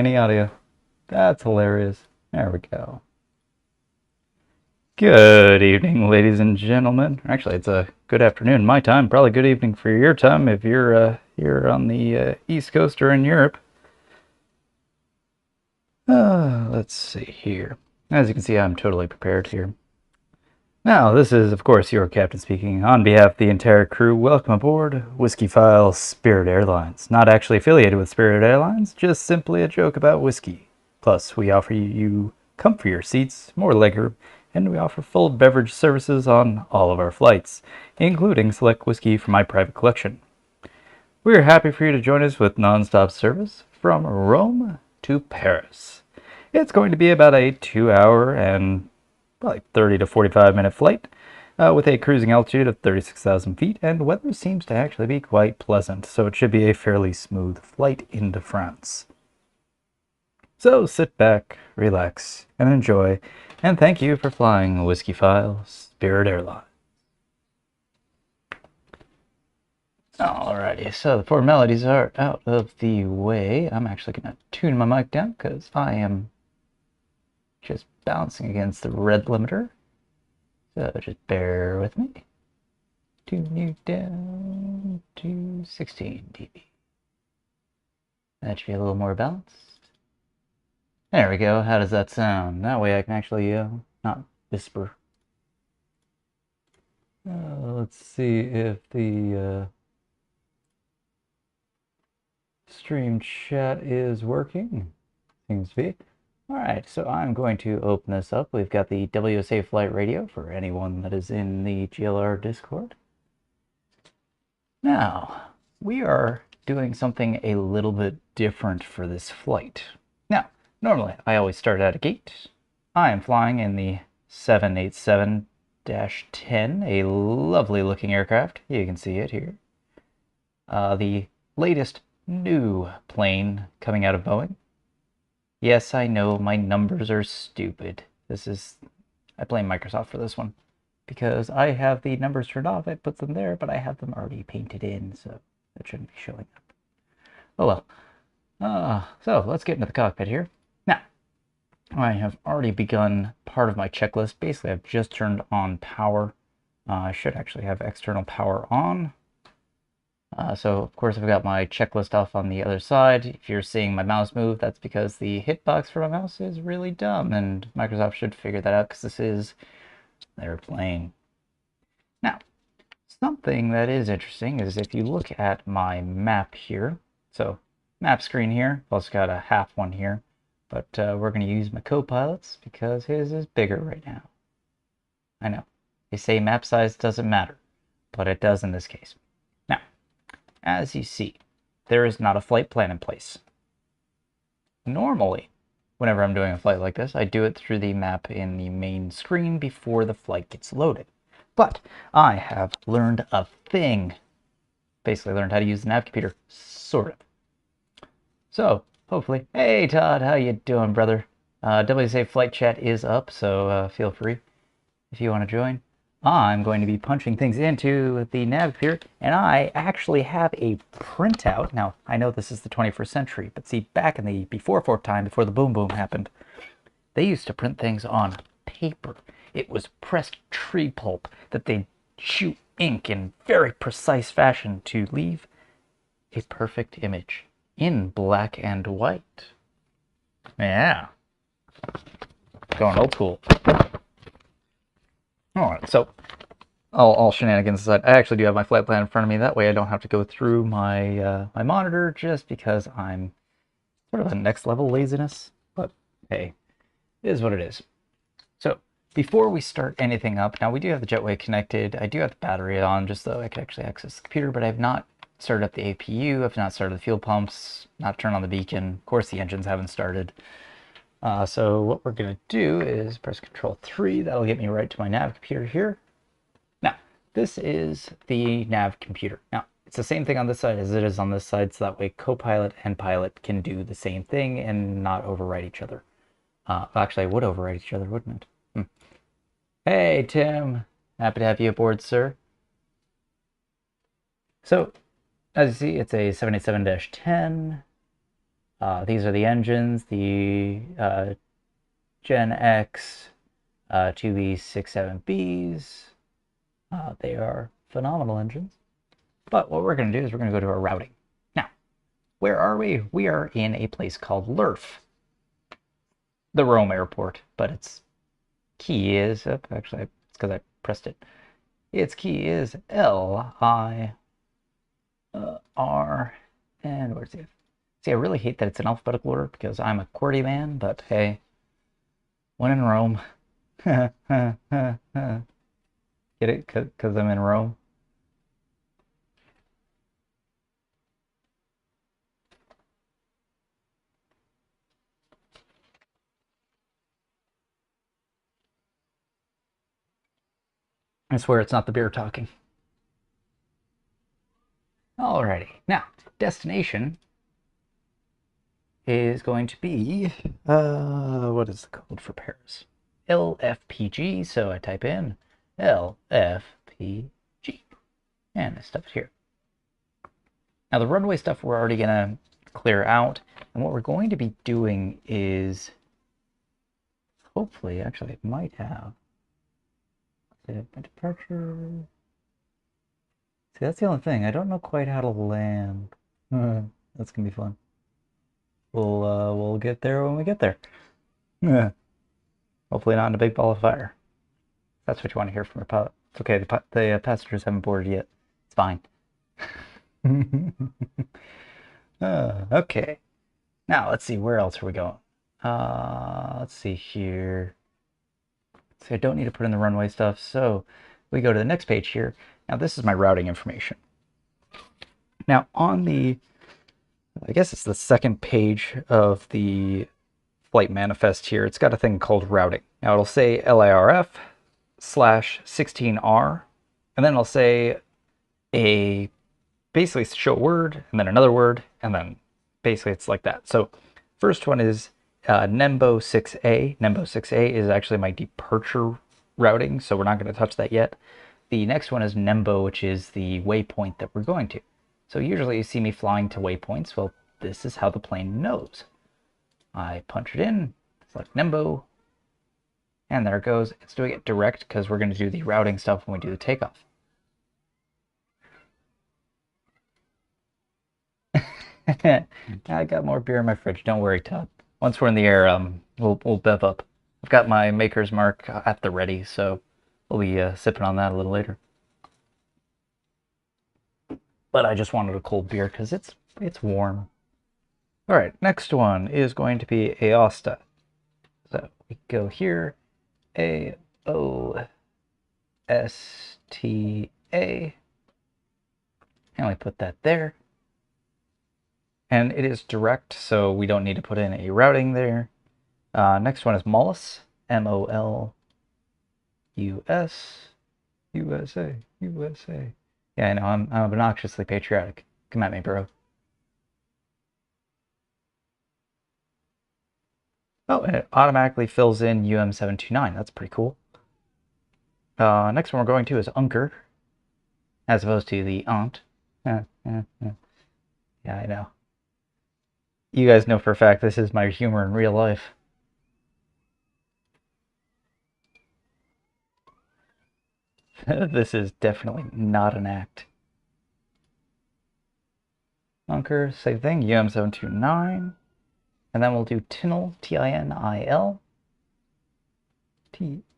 any audio. That's hilarious. There we go. Good evening, ladies and gentlemen. Actually, it's a good afternoon my time. Probably good evening for your time if you're here on the East Coast or in Europe. Let's see here. As you can see, I'm totally prepared here. Now, this is, of course, your captain speaking. On behalf of the entire crew, welcome aboard Whiskyfile Spirit Airlines. Not actually affiliated with Spirit Airlines, just simply a joke about whiskey. Plus, we offer you comfier seats, more legroom, and we offer full beverage services on all of our flights, including select whiskey from my private collection. We're happy for you to join us with non-stop service from Rome to Paris. It's going to be about a 2-hour and probably 30 to 45 minute flight with a cruising altitude of 36,000 feet, and weather seems to actually be quite pleasant, so it should be a fairly smooth flight into France. So sit back, relax, and enjoy, and thank you for flying Whiskyfile Spirit Airlines. Alrighty, so the formalities are out of the way. I'm actually going to tune my mic down because I am just bouncing against the red limiter. So just bear with me. Tune you down to 16 dB. That should be a little more balanced. There we go. How does that sound? That way I can actually not whisper. Let's see if the stream chat is working. Seems to be. Alright, so I'm going to open this up. We've got the WSA flight radio for anyone that is in the GLR Discord. Now, we are doing something a little bit different for this flight. Now, normally I always start out a gate. I am flying in the 787-10, a lovely looking aircraft. You can see it here. The latest new plane coming out of Boeing. Yes, I know my numbers are stupid. I blame Microsoft for this one. Because I have the numbers turned off, it puts them there, but I have them already painted in, so that shouldn't be showing up. Oh well. So let's get into the cockpit here. Now, I have already begun part of my checklist. Basically, I've just turned on power. I should actually have external power on. So, of course, I've got my checklist off on the other side. If you're seeing my mouse move, that's because the hitbox for my mouse is really dumb, and Microsoft should figure that out because this is their plane. Now, something that is interesting is if you look at my map here, so map screen here, I've also got a half one here, but we're going to use my co-pilots because his is bigger right now. I know, they say map size doesn't matter, but it does in this case. As you see, there is not a flight plan in place. Normally, whenever I'm doing a flight like this, I do it through the map in the main screen before the flight gets loaded. But I have learned a thing. Basically learned how to use the nav computer, sort of. So, hopefully, hey Todd, how you doing, brother? WSA flight chat is up, so feel free if you want to join. I'm going to be punching things into the nav computer, and I actually have a printout. Now, I know this is the 21st century, but see, back in the before the boom boom happened, they used to print things on paper. It was pressed tree pulp that they'd shoot ink in very precise fashion to leave a perfect image in black and white. Yeah. Going old school. Alright, so all shenanigans aside, I actually do have my flight plan in front of me. That way I don't have to go through my my monitor just because I'm sort of a next level laziness. But hey, it is what it is. So before we start anything up, now we do have the jetway connected. I do have the battery on just so I can actually access the computer, but I have not started up the APU. I've not started the fuel pumps, not turned on the beacon. Of course, the engines haven't started. So what we're going to do is press Control 3. That'll get me right to my nav computer here. Now, this is the nav computer. Now, it's the same thing on this side as it is on this side, so that way Copilot and Pilot can do the same thing and not overwrite each other. Actually, I would overwrite each other, wouldn't it? Hey, Tim. Happy to have you aboard, sir. So, as you see, it's a 787-10. These are the engines, the Gen X 2B67Bs. They are phenomenal engines. But what we're going to do is we're going to go to our routing. Now, where are we? We are in a place called Lurf, the Rome airport, but its key is, actually, it's because I pressed it. Its key is L-I-R, and where's it? See, I really hate that it's in alphabetical order because I'm a QWERTY man, but hey, when in Rome. Get it? Because I'm in Rome. I swear it's not the beer talking. Alrighty, now, destination is going to be, what is the code for Paris? LFPG, so I type in LFPG, and I stuff it here. Now the runway stuff we're already gonna clear out, and what we're going to be doing is, hopefully, actually it might have, my departure. See, that's the only thing, I don't know quite how to land. That's gonna be fun. We'll get there when we get there. Hopefully not in a big ball of fire. That's what you want to hear from your pilot. It's okay, the passengers haven't boarded yet. It's fine. Okay. Now, let's see, where else are we going? Let's see here. See, I don't need to put in the runway stuff, so we go to the next page here. Now, this is my routing information. Now, on the, I guess it's the second page of the flight manifest here, it's got a thing called routing. Now, it'll say LARF/16R, and then it'll say basically show a word, and then another word, and then basically it's like that. So first one is Nembo 6A. Nembo 6A is actually my departure routing, so we're not going to touch that yet. The next one is Nembo, which is the waypoint that we're going to. So usually you see me flying to waypoints. Well, this is how the plane knows. I punch it in, select Nembo, and there it goes. It's doing it direct because we're going to do the routing stuff when we do the takeoff. I got more beer in my fridge. Don't worry, Todd. Once we're in the air, we'll bev up. I've got my Maker's Mark at the ready, so we'll be sipping on that a little later. But I just wanted a cold beer because it's warm. All right, next one is going to be Aosta. So we go here, A-O-S-T-A, and we put that there. And it is direct, so we don't need to put in a routing there. Next one is Molus, M-O-L-U-S, USA, USA. Yeah, I know, I'm obnoxiously patriotic. Come at me, bro. Oh, and it automatically fills in UM729. That's pretty cool. Next one we're going to is Unker, as opposed to the Aunt. Yeah, I know. You guys know for a fact this is my humor in real life. This is definitely not an act. Unker, same thing, UM729. And then we'll do Tinil, T-I-N-I-L. T-I-N-I-L.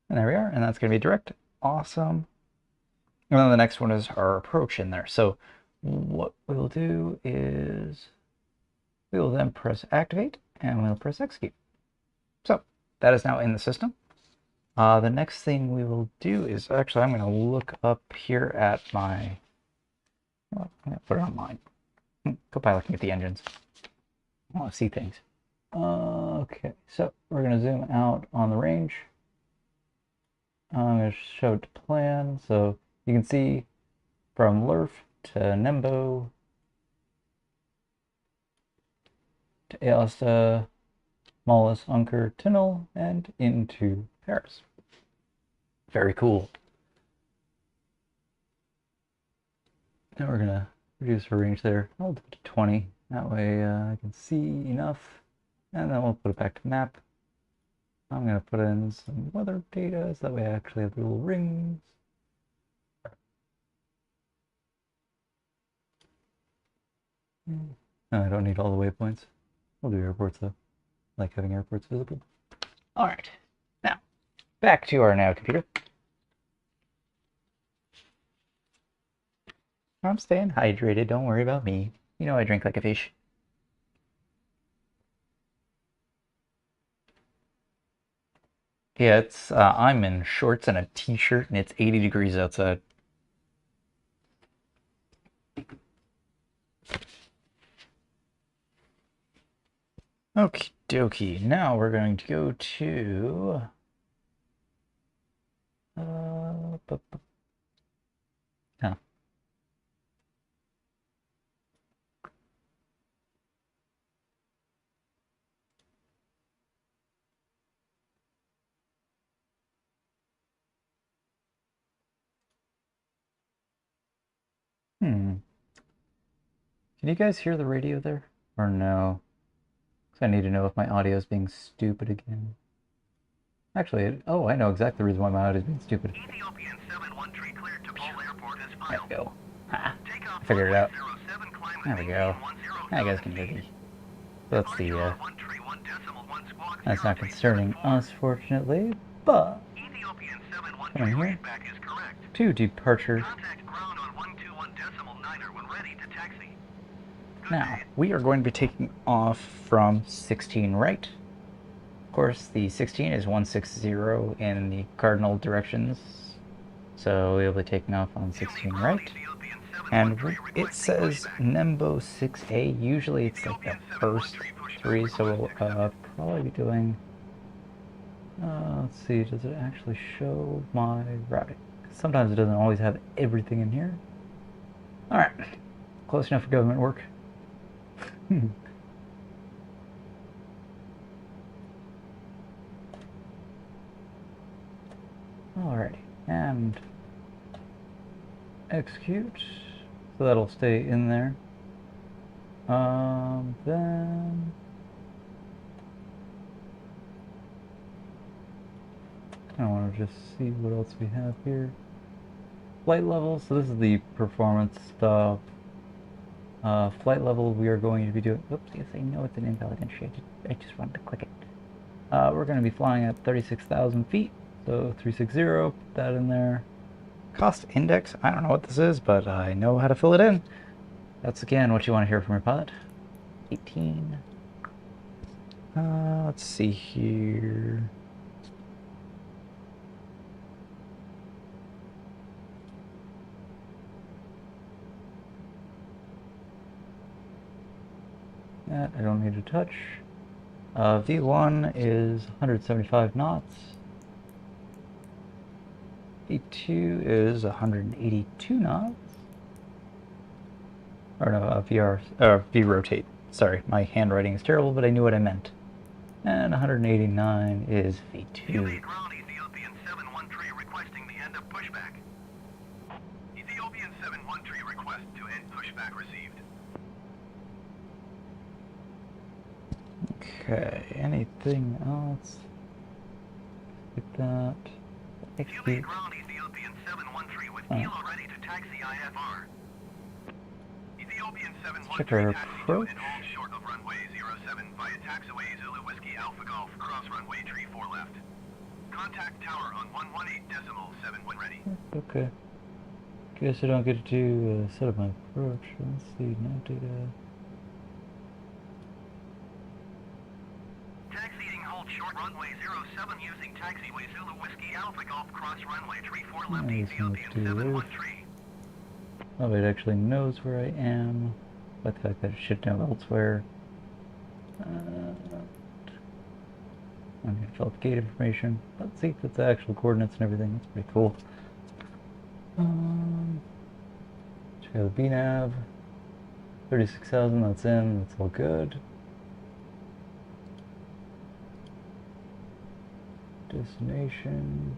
And there we are, and that's going to be direct. Awesome. And then the next one is our approach in there. So what we'll do is we will then press activate, and we'll press execute. So that is now in the system. The next thing we will do is, actually, I'm going to look up here at my, well, I'm going to put it on mine. Go looking at the engines. I want to see things. Okay, so we're going to zoom out on the range. I'm going to show it to plan, so you can see from Lurf to Nembo to Aosta, Molus, Unker, Tinil, and into Paris. Very cool. Now we're gonna reduce our range there. I'll do it to 20. That way I can see enough. And then we'll put it back to map. I'm gonna put in some weather data so that way I actually have the little rings. No, I don't need all the waypoints. We'll do airports though. I like having airports visible. Alright, now back to our nav computer. I'm staying hydrated, don't worry about me. You know I drink like a fish. Yeah, it's I'm in shorts and a t-shirt and it's 80 degrees outside. Okie dokie, now we're going to go to huh. Can you guys hear the radio there? Or no? Because I need to know if my audio is being stupid again. Actually, oh, I know exactly the reason why my audio is being stupid. Ethiopian 713 cleared to Paul Airport as There filed. we go. Ha! I figured it out. There we go. Now you guys can hear me. That's the, that's not concerning us, fortunately, but coming here to departure. Now, we are going to be taking off from 16 right. Of course, the 16 is 160 in the cardinal directions, so we'll be taking off on 16 right. And it says Nembo 6A. Usually it's like the first three, so we'll probably be doing... let's see, does it actually show my routing? Sometimes it doesn't always have everything in here. Alright, close enough for government work. Alrighty, and execute. So that'll stay in there. Then I want to just see what else we have here. Flight level. So this is the performance stuff. Flight level. We are going to be doing. Oops, yes, I know it's an invalid entry. I just wanted to click it. We're going to be flying at 36,000 feet. So 360. Put that in there. Cost index. I don't know what this is, but I know how to fill it in. That's again what you want to hear from your pilot. 18. Let's see here. That I don't need to touch. V1 is 175 knots. V2 is 182 knots. Or no, V rotate. Sorry, my handwriting is terrible, but I knew what I meant. And 189 is V2. Ethiopian 713 requesting the end of pushback. Ethiopian 713 request to end pushback received. Okay, anything else? Get that. Execute. Ethiopian 713 with Kilo ready to taxi IFR. Ethiopian 713 approach. and hold short of runway 07 via taxiway Zulu Whiskey Alpha Golf cross runway 34 left. Contact tower on 118.7 when ready. Okay. Guess I don't get to set up my approach. Let's see, nav data. Taxiing hold short runway 07 using taxiway Zulu Whiskey Alpha Golf cross runway 34 left. Ethiopian 713. Oh, it actually knows where I am, but the fact that it should know elsewhere. I'm going to fill out gate information. Let's see if it's the actual coordinates and everything. That's pretty cool. Check out the BNAV. 36,000, that's in. That's all good. Destination.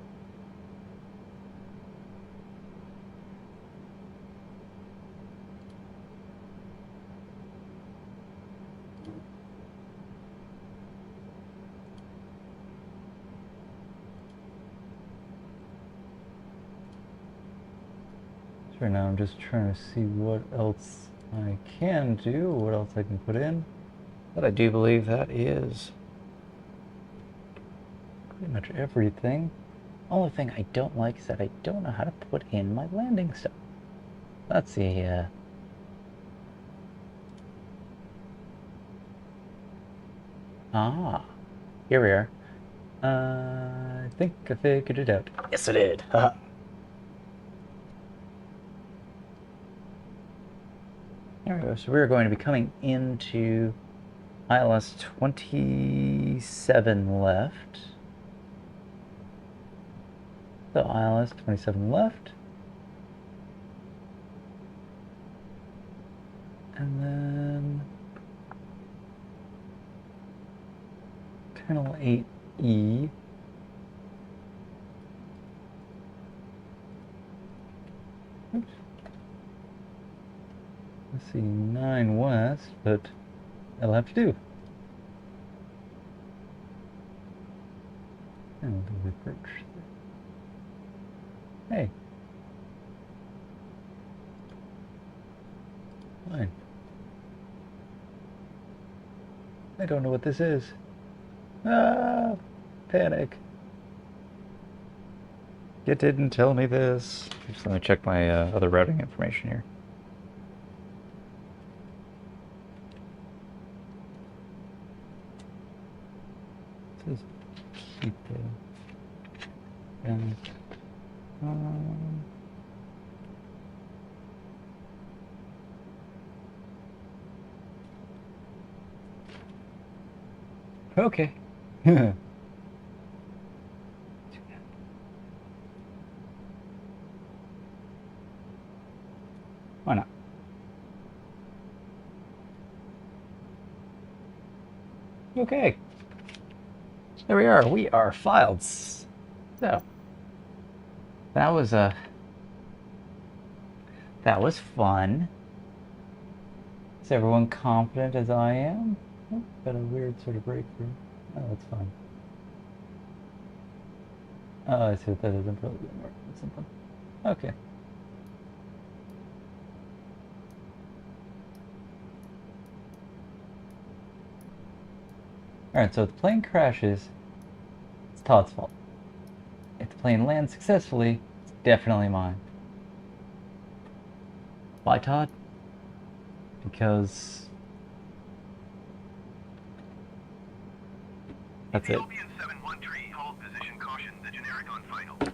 For now, I'm just trying to see what else I can do, what else I can put in. But I do believe that is pretty much everything. Only thing I don't like is that I don't know how to put in my landing stuff. Let's see, here we are. I think I figured it out. Yes, I did. Haha. There we go. So we're going to be coming into ILS 27 left. So ILS 27 left. And then Channel 8E. Oops. Let's see, 9 west, but that'll have to do. And the approach. Hey. Fine. I don't know what this is. Ah, panic. You didn't tell me this. Just let me check my other routing information here. It says keep it. And, okay. Why not? Okay. There we are. We are filed. So that was fun. Is everyone confident as I am? Oh, got a weird sort of breakthrough. Oh, that's fine. Oh, I see what that is. I'm probably gonna work with something. Okay. Alright, so if the plane crashes, it's Todd's fault. If the plane lands successfully, it's definitely mine. Why, Todd? Because that's it.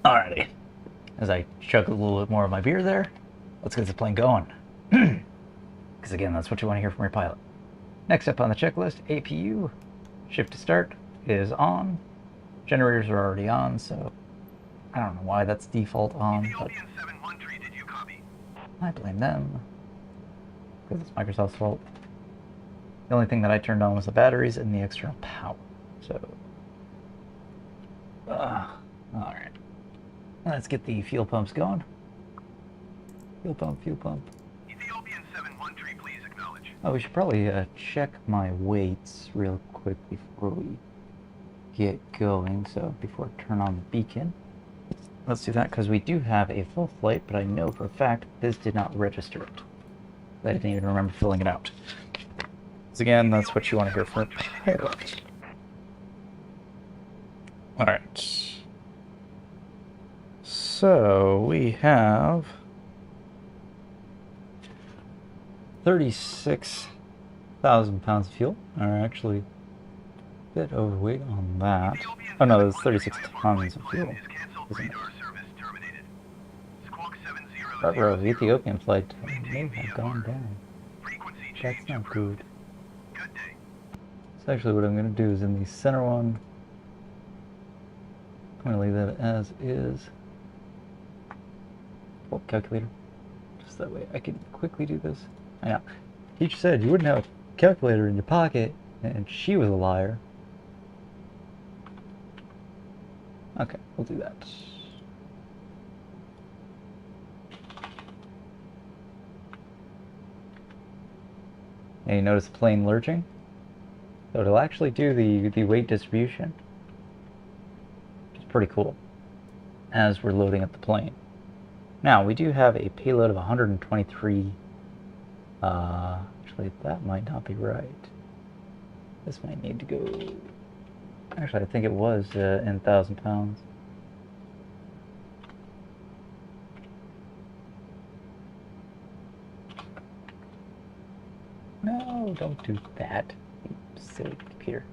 Alrighty. As I chug a little bit more of my beer there, let's get the plane going. Because again, that's what you want to hear from your pilot. Next up on the checklist, APU. Shift to start is on. Generators are already on, so I don't know why that's default on, but I blame them. Because it's Microsoft's fault. The only thing that I turned on was the batteries and the external power. So, alright. Let's get the fuel pumps going. Fuel pump, fuel pump. Ethiopian 713, please acknowledge. Oh, we should probably check my weights real quick before we get going. So, before I turn on the beacon. Let's do that because we do have a full flight, but I know for a fact this did not register it. I didn't even remember filling it out. So again, that's what you want to hear from a pilot. Alright. So we have 36,000 pounds of fuel. Are actually a bit overweight on that. Oh no, there's 36 tons of fuel, isn't it? The Ethiopian flight may have gone down. That's not good. So actually what I'm going to do is in the center one, I'm going to leave that as is. Oh, calculator. Just that way I can quickly do this. I know. Teacher said you wouldn't have a calculator in your pocket, and she was a liar. Okay, we'll do that. And you notice the plane lurching? So it'll actually do the weight distribution, which is pretty cool, as we're loading up the plane. Now, we do have a payload of 123. Actually, that might not be right. This might need to go... Actually, I think it was in 1,000 pounds. No, don't do that, you silly computer.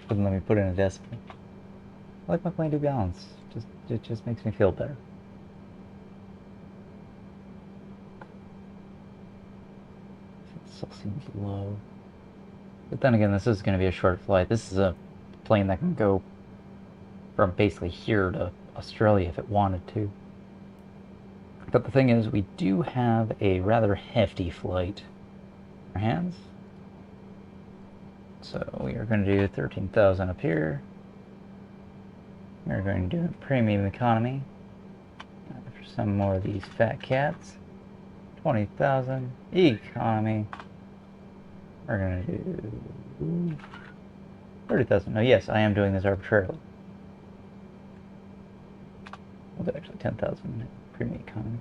Wouldn't let me put in a decimal. I like my plane to be balanced. It just makes me feel better. It still seems low. But then again, this is going to be a short flight. This is a plane that can go from basically here to Australia if it wanted to. But the thing is, we do have a rather hefty flight in our hands. So we are going to do 13,000 up here. We're going to do premium economy. For some more of these fat cats. 20,000 economy. We're going to do 30,000. No, yes, I am doing this arbitrarily. We'll do actually 10,000 premium economy.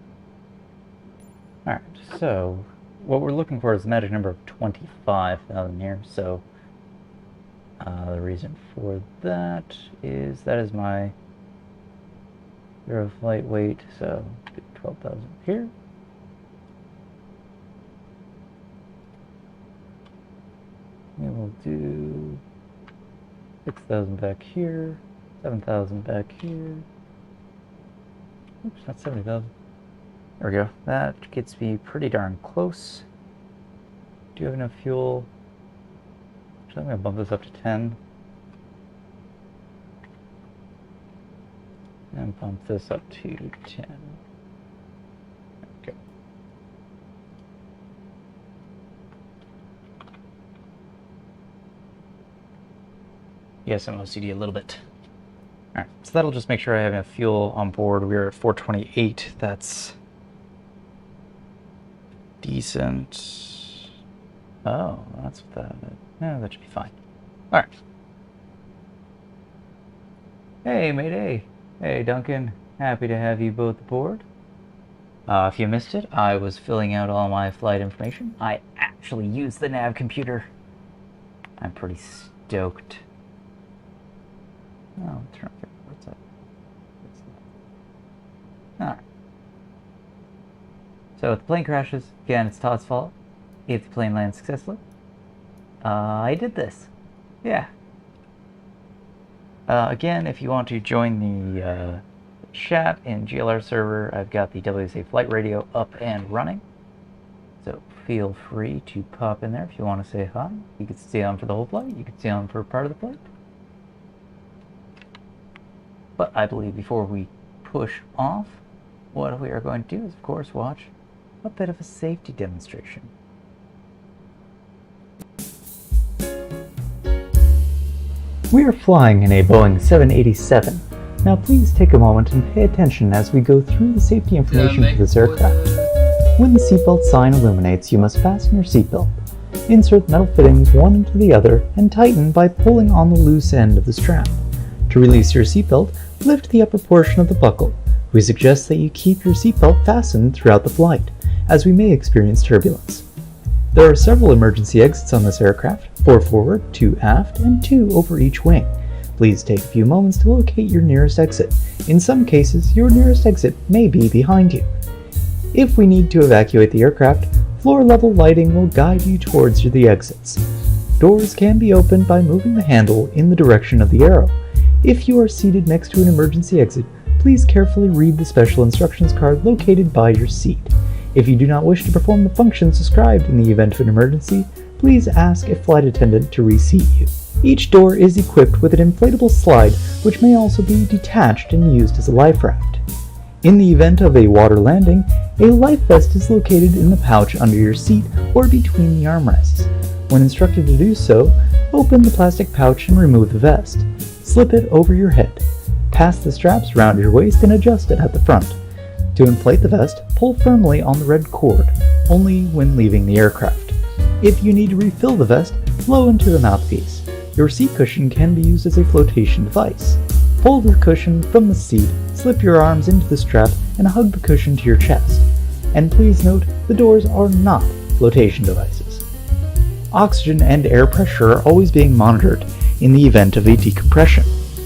Alright, so what we're looking for is the magic number of 25,000 here. So the reason for that is my zero flight weight, so 12,000 here. We will do 6,000 back here, 7,000 back here. Oops, not 70,000. There we go. That gets me pretty darn close. Do you have enough fuel? Actually, I'm going to bump this up to 10. And bump this up to 10. There we go. Yes, I'm OCD a little bit. Alright, so that'll just make sure I have enough fuel on board. We're at 428. That's decent. Oh, that's what that is. Yeah, that should be fine. Alright. Hey, Mayday. Hey, Duncan. Happy to have you both aboard. If you missed it, I was filling out all my flight information. I actually used the nav computer. I'm pretty stoked. Oh, turn up. What's that? Alright. So if the plane crashes, again, it's Todd's fault. If the plane lands successfully, I did this. Yeah. Again, if you want to join the chat in GLR server, I've got the WSA flight radio up and running. So feel free to pop in there if you want to say hi. You can stay on for the whole flight. You can stay on for part of the flight. But I believe before we push off, what we are going to do is, of course, watch a bit of a safety demonstration. We are flying in a Boeing 787. Now please take a moment and pay attention as we go through the safety information for this aircraft. When the seatbelt sign illuminates, you must fasten your seatbelt. Insert metal fittings one into the other and tighten by pulling on the loose end of the strap. To release your seatbelt, lift the upper portion of the buckle. We suggest that you keep your seatbelt fastened throughout the flight, as we may experience turbulence. There are several emergency exits on this aircraft, 4 forward, 2 aft, and 2 over each wing. Please take a few moments to locate your nearest exit. In some cases, your nearest exit may be behind you. If we need to evacuate the aircraft, floor-level lighting will guide you towards the exits. Doors can be opened by moving the handle in the direction of the arrow. If you are seated next to an emergency exit, please carefully read the special instructions card located by your seat. If you do not wish to perform the functions described in the event of an emergency, please ask a flight attendant to reseat you. Each door is equipped with an inflatable slide, which may also be detached and used as a life raft. In the event of a water landing, a life vest is located in the pouch under your seat or between the armrests. When instructed to do so, open the plastic pouch and remove the vest. Slip it over your head. Pass the straps around your waist and adjust it at the front. To inflate the vest, pull firmly on the red cord, only when leaving the aircraft. If you need to refill the vest, blow into the mouthpiece. Your seat cushion can be used as a flotation device. Pull the cushion from the seat, slip your arms into the strap, and hug the cushion to your chest. And please note, the doors are not flotation devices. Oxygen and air pressure are always being monitored in the event of a decompression.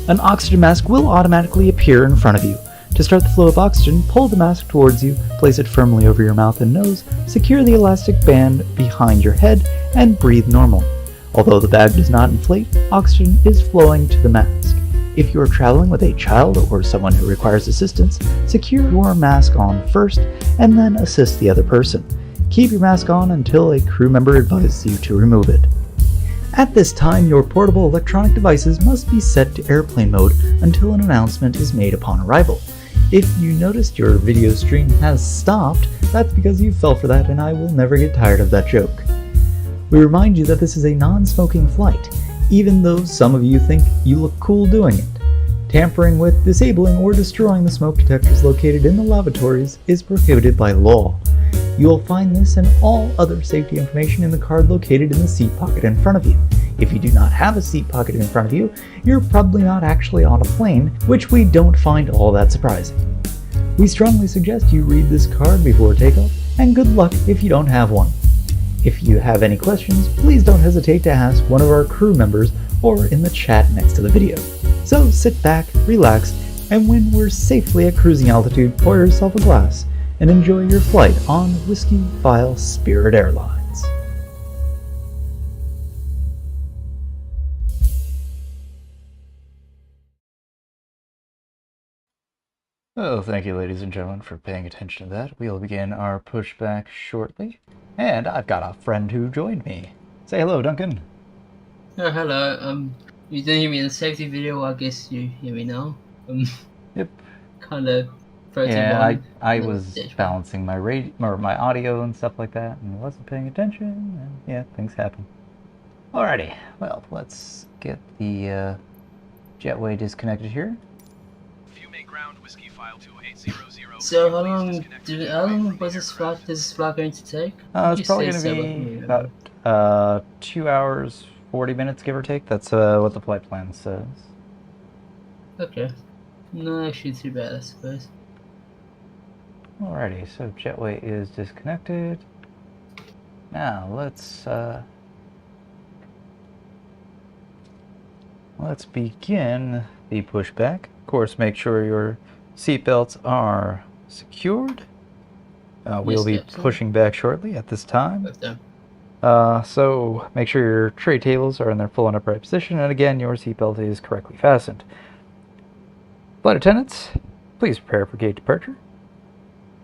An oxygen mask will automatically appear in front of you. To start the flow of oxygen, pull the mask towards you, place it firmly over your mouth and nose, secure the elastic band behind your head, and breathe normally. Although the bag does not inflate, oxygen is flowing to the mask. If you are traveling with a child or someone who requires assistance, secure your mask on first and then assist the other person. Keep your mask on until a crew member advises you to remove it. At this time, your portable electronic devices must be set to airplane mode until an announcement is made upon arrival. If you noticed your video stream has stopped, that's because you fell for that and I will never get tired of that joke. We remind you that this is a non-smoking flight, even though some of you think you look cool doing it. Tampering with, disabling, or destroying the smoke detectors located in the lavatories is prohibited by law. You will find this and all other safety information in the card located in the seat pocket in front of you. If you do not have a seat pocket in front of you, you're probably not actually on a plane, which we don't find all that surprising. We strongly suggest you read this card before takeoff, and good luck if you don't have one. If you have any questions, please don't hesitate to ask one of our crew members or in the chat next to the video. So sit back, relax, and when we're safely at cruising altitude, pour yourself a glass and enjoy your flight on Whiskyfile Spirit Airlines. Oh, thank you, ladies and gentlemen, for paying attention to that. We'll begin our pushback shortly. And I've got a friend who joined me. Say hello, Duncan. Oh, hello. You didn't hear me in the safety video. I guess you hear me now. Yep. Kind of. Yeah, I was balancing my my audio and stuff like that, and wasn't paying attention. And yeah, things happen. Alrighty. Well, let's get the jetway disconnected here. Ground Whiskyfile 2800. So how long was this flight going to take? It's probably going to be about 2 hours 40 minutes, give or take. That's what the flight plan says. Okay, no, actually too bad, I suppose. Alrighty, so jetway is disconnected. Now let's begin the pushback. Of course, make sure your seatbelts are secured. We'll be pushing back shortly at this time. So make sure your tray tables are in their full and upright position, and again, your seatbelt is correctly fastened. Flight attendants, please prepare for gate departure.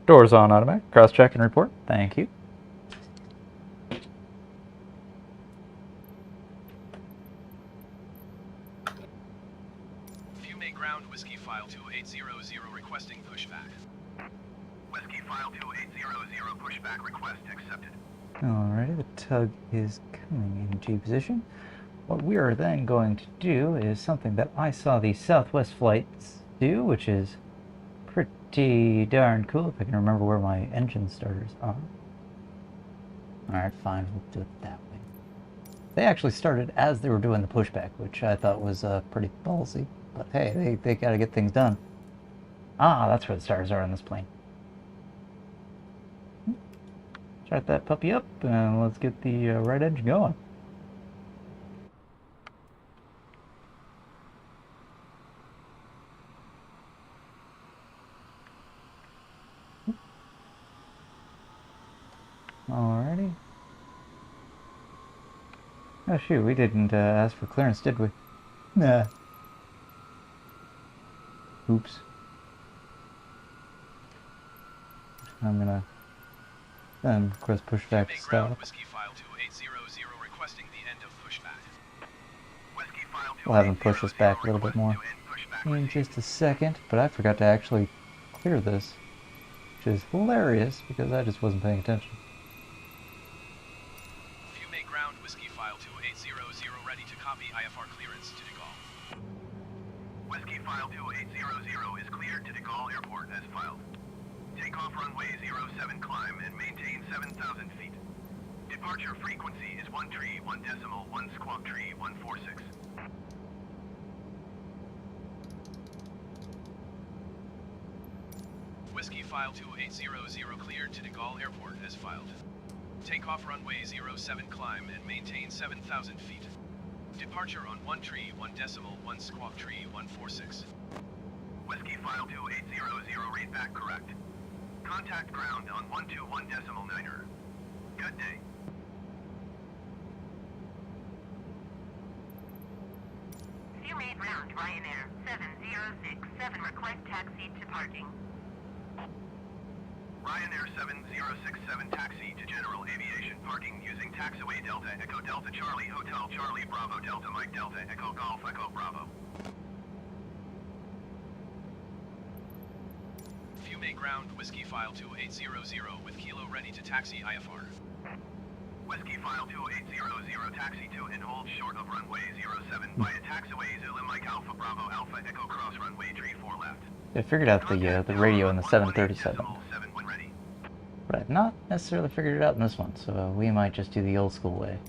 Doors on automatic. Cross-check and report. Thank you. Ground Whiskyfile 2800 requesting pushback. Whiskyfile 2800 pushback request accepted. Alrighty, the tug is coming into position. What we are then going to do is something that I saw the Southwest flights do, which is pretty darn cool, if I can remember where my engine starters are. Alright, fine, we'll do it that way. They actually started as they were doing the pushback, which I thought was pretty ballsy. But hey, they gotta get things done. Ah, that's where the stars are on this plane. Start that puppy up, and let's get the right engine going. Alrighty. Oh shoot, we didn't ask for clearance, did we? Nah. Oops. I'm gonna then request pushback to stop. We'll have him push us back a little bit more in just a second, but I forgot to actually clear this, which is hilarious because I just wasn't paying attention. Ground Whiskyfile 2800 ready to copy IFR clearance to Degaul. Whiskyfile 2800 cleared to De Gaulle Airport as filed. Take off runway 07 climb and maintain 7,000 feet. Departure frequency is 1 tree, 1 decimal, 1 squawk tree, 146. Whiskyfile 2800 cleared to De Gaulle Airport as filed. Take off runway 07 climb and maintain 7,000 feet. Departure on 1 tree, 1 decimal, 1 squawk tree, 146. Whiskyfile 2800 read back correct. Contact ground on 121 decimal 9er. Good day. You made round Ryanair 7067 request taxi to parking. Ryanair 7067 taxi to General Aviation parking using taxiway Delta Echo Delta Charlie Hotel Charlie Bravo Delta Mike Delta Echo Golf Echo Bravo. Few may ground Whiskyfile 2800 with Kilo ready to taxi IFR. Whiskyfile 2800 taxi to and hold short of runway 07 via taxiway Zulu Mike Alpha Bravo Alpha Echo Cross runway 34 left. I figured out the radio in the 737, 7 when ready. but I've not necessarily figured it out in this one, so we might just do the old school way.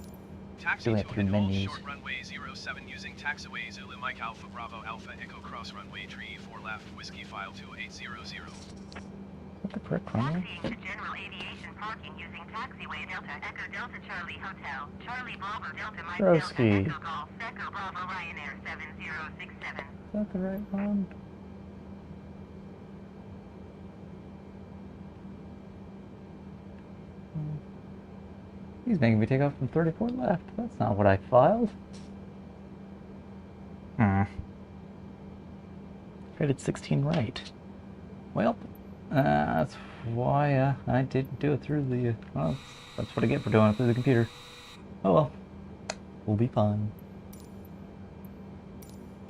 Taxi Doing to it through and hold menus. short runway 07 using taxiway Zulu Mike Alpha Bravo Alpha Echo Cross runway 34 left. Whiskyfile 2800. Is that the correct runway? Taxiing to General Aviation parking using taxiway Delta Echo Delta Charlie Hotel Charlie Bravo Delta Mike Broski. Delta Echo Golf Echo Bravo Ryanair 7067. Is that the right one? He's making me take off from 34 left. That's not what I filed. Rated 16 right. Well, that's why I didn't do it through the... well, that's what I get for doing it through the computer. Oh well. We'll be fine.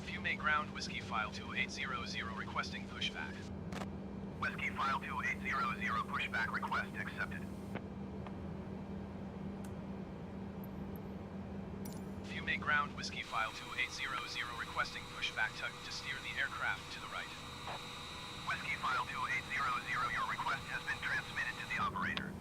Few may ground Whiskyfile 2800 requesting pushback. Whiskyfile 2800 pushback request accepted. Few may ground Whiskyfile 2800 requesting pushback tug to steer the aircraft to the right. Whiskyfile 2800 your request has been transmitted to the operator.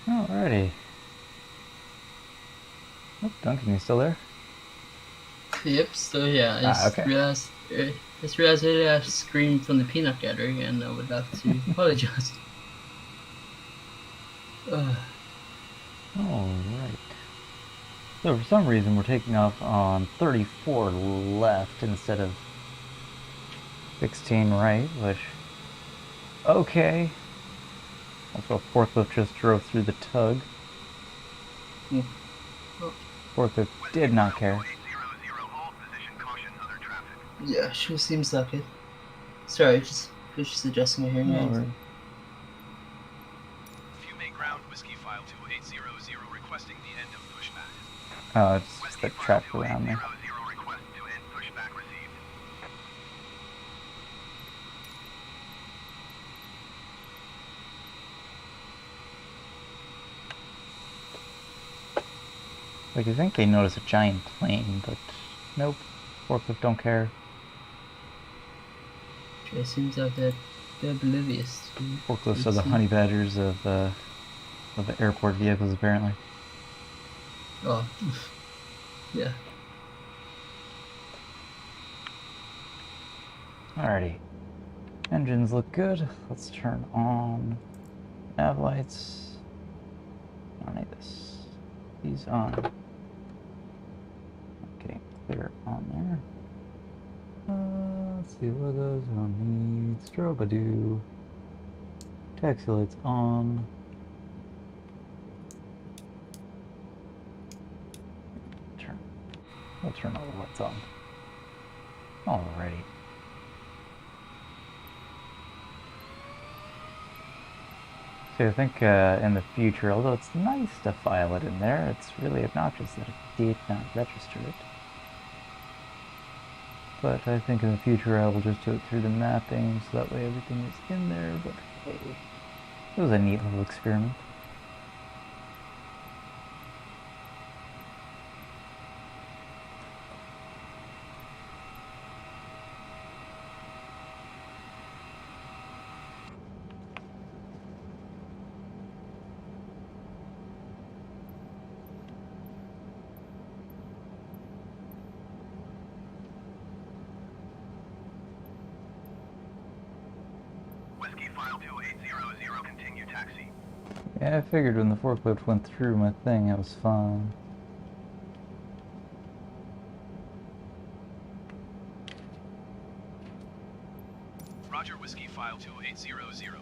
Alrighty. Oh, Duncan, you still there? Yep, still here. I just okay. realized earlier I screamed from the peanut gallery and I would like to apologize. Alright. So for some reason we're taking off on 34 left instead of 16 right, which... okay. Also, a forklift just drove through the tug. Mm. Oh. Forklift did not care. 2800 hold position caution other traffic. Yeah, sure seems like it. Sorry, just adjusting my hearing aids. Alright. Few may ground Whiskyfile 2800 requesting the end of pushback. Oh, it's just the track around there. 2800 request to end pushback received. Like, you think they notice a giant plane, but nope. Forklift don't care. It seems like they're oblivious. Forklifts are the honey badgers of the airport vehicles, apparently. Oh, yeah. Alrighty. Engines look good. Let's turn on nav lights. I don't need this. These on. Okay, clear on there. Let's see, logos on need. Strobadoo. Taxi lights on. We'll turn all the lights on. Alrighty. So I think in the future, although it's nice to file it in there, it's really obnoxious that it did not register it. but I think in the future I will just do it through the mapping, so that way everything is in there. But hey, it was a neat little experiment. Whiskyfile 2800, continue taxi. Yeah, I figured when the forklift went through my thing, I was fine. Roger, Whiskyfile 2800.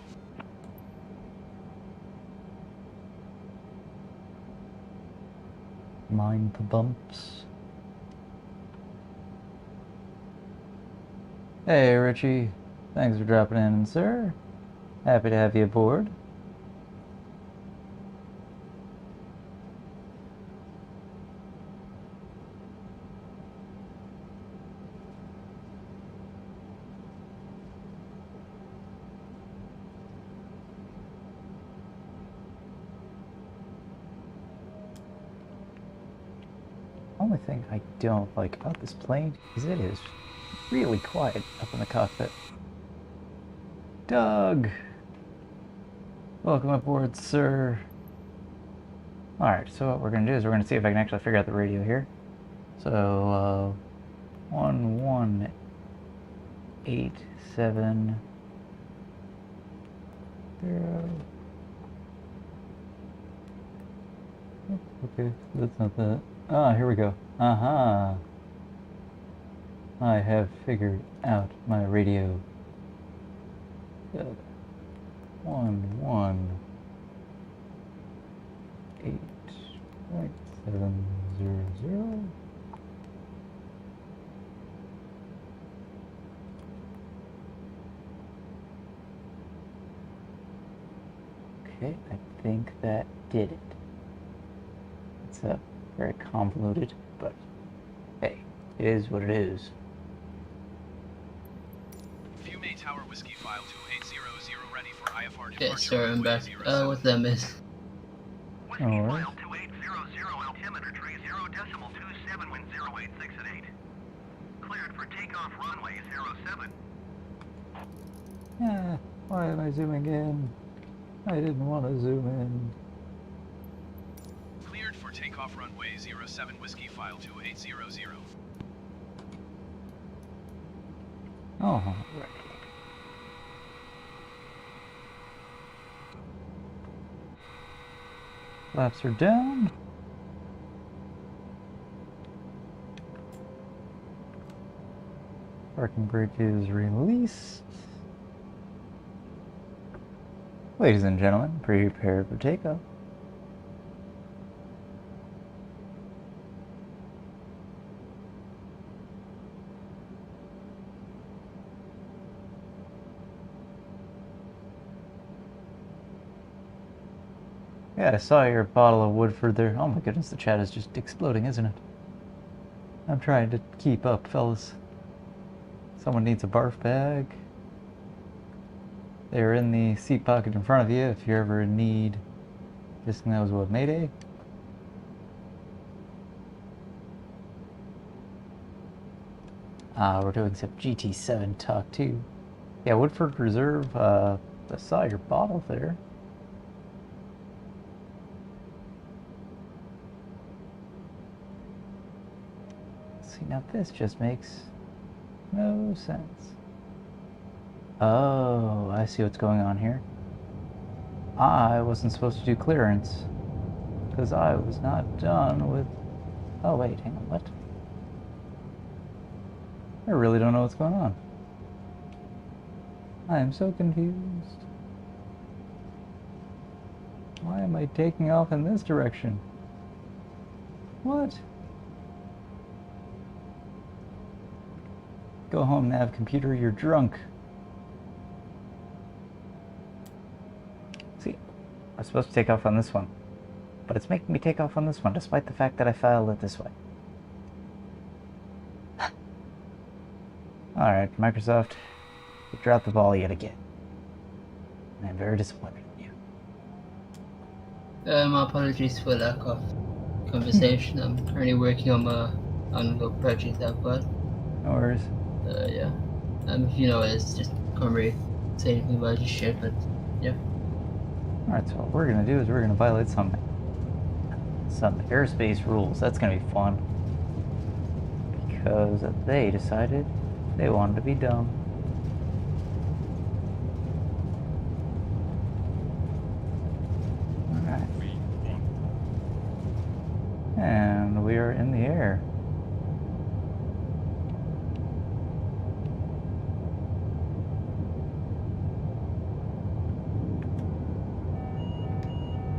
Mind the bumps. Hey, Richie. Thanks for dropping in, sir. Happy to have you aboard. Only thing I don't like about this plane is it is really quiet up in the cockpit. Doug! Welcome aboard, sir. Alright, so what we're going to do is we're going to see if I can actually figure out the radio here. So, 1187 0. Okay, that's not that. Ah, here we go. Aha! I have figured out my radio. 118.700. Okay, I think that did it. It's very convoluted, but hey, it is what it is. Fume Tower Whiskyfile 2800 ready for IFR departure. Okay, sorry, I'm back. 07. What's that miss? Whiskyfile 2800, altimeter tree 0.27 wind 086 at 8. Cleared for takeoff runway 07. Yeah, why am I zooming in? I didn't want to zoom in. Cleared for takeoff runway 07 Whiskyfile 2800. Oh, right. Flaps are down. Parking brake is released. Ladies and gentlemen, prepare for takeoff. Yeah, I saw your bottle of Woodford there. Oh my goodness, the chat is just exploding, isn't it? I'm trying to keep up, fellas. Someone needs a barf bag. They're in the seat pocket in front of you if you're ever in need. Just knows what, Mayday? We're doing some GT7 talk too. Yeah, Woodford Reserve, I saw your bottle there. See, now this just makes no sense. Oh, I see what's going on here. I wasn't supposed to do clearance because I was not done with... Oh wait, hang on, what? I really don't know what's going on. I am so confused. Why am I taking off in this direction? What? Go home, nav computer, you're drunk. See, I was supposed to take off on this one, but it's making me take off on this one, despite the fact that I filed it this way. Alright, Microsoft, you dropped the ball yet again. I'm very disappointed in you. My apologies for lack of conversation. I'm currently working on a project I've got. No worries. Yeah. If you know, it's just can't really say anything about this shit, but yeah. Alright, so what we're gonna do is we're gonna violate some airspace rules. That's gonna be fun. Because they decided they wanted to be dumb. Alright. And we are in the air.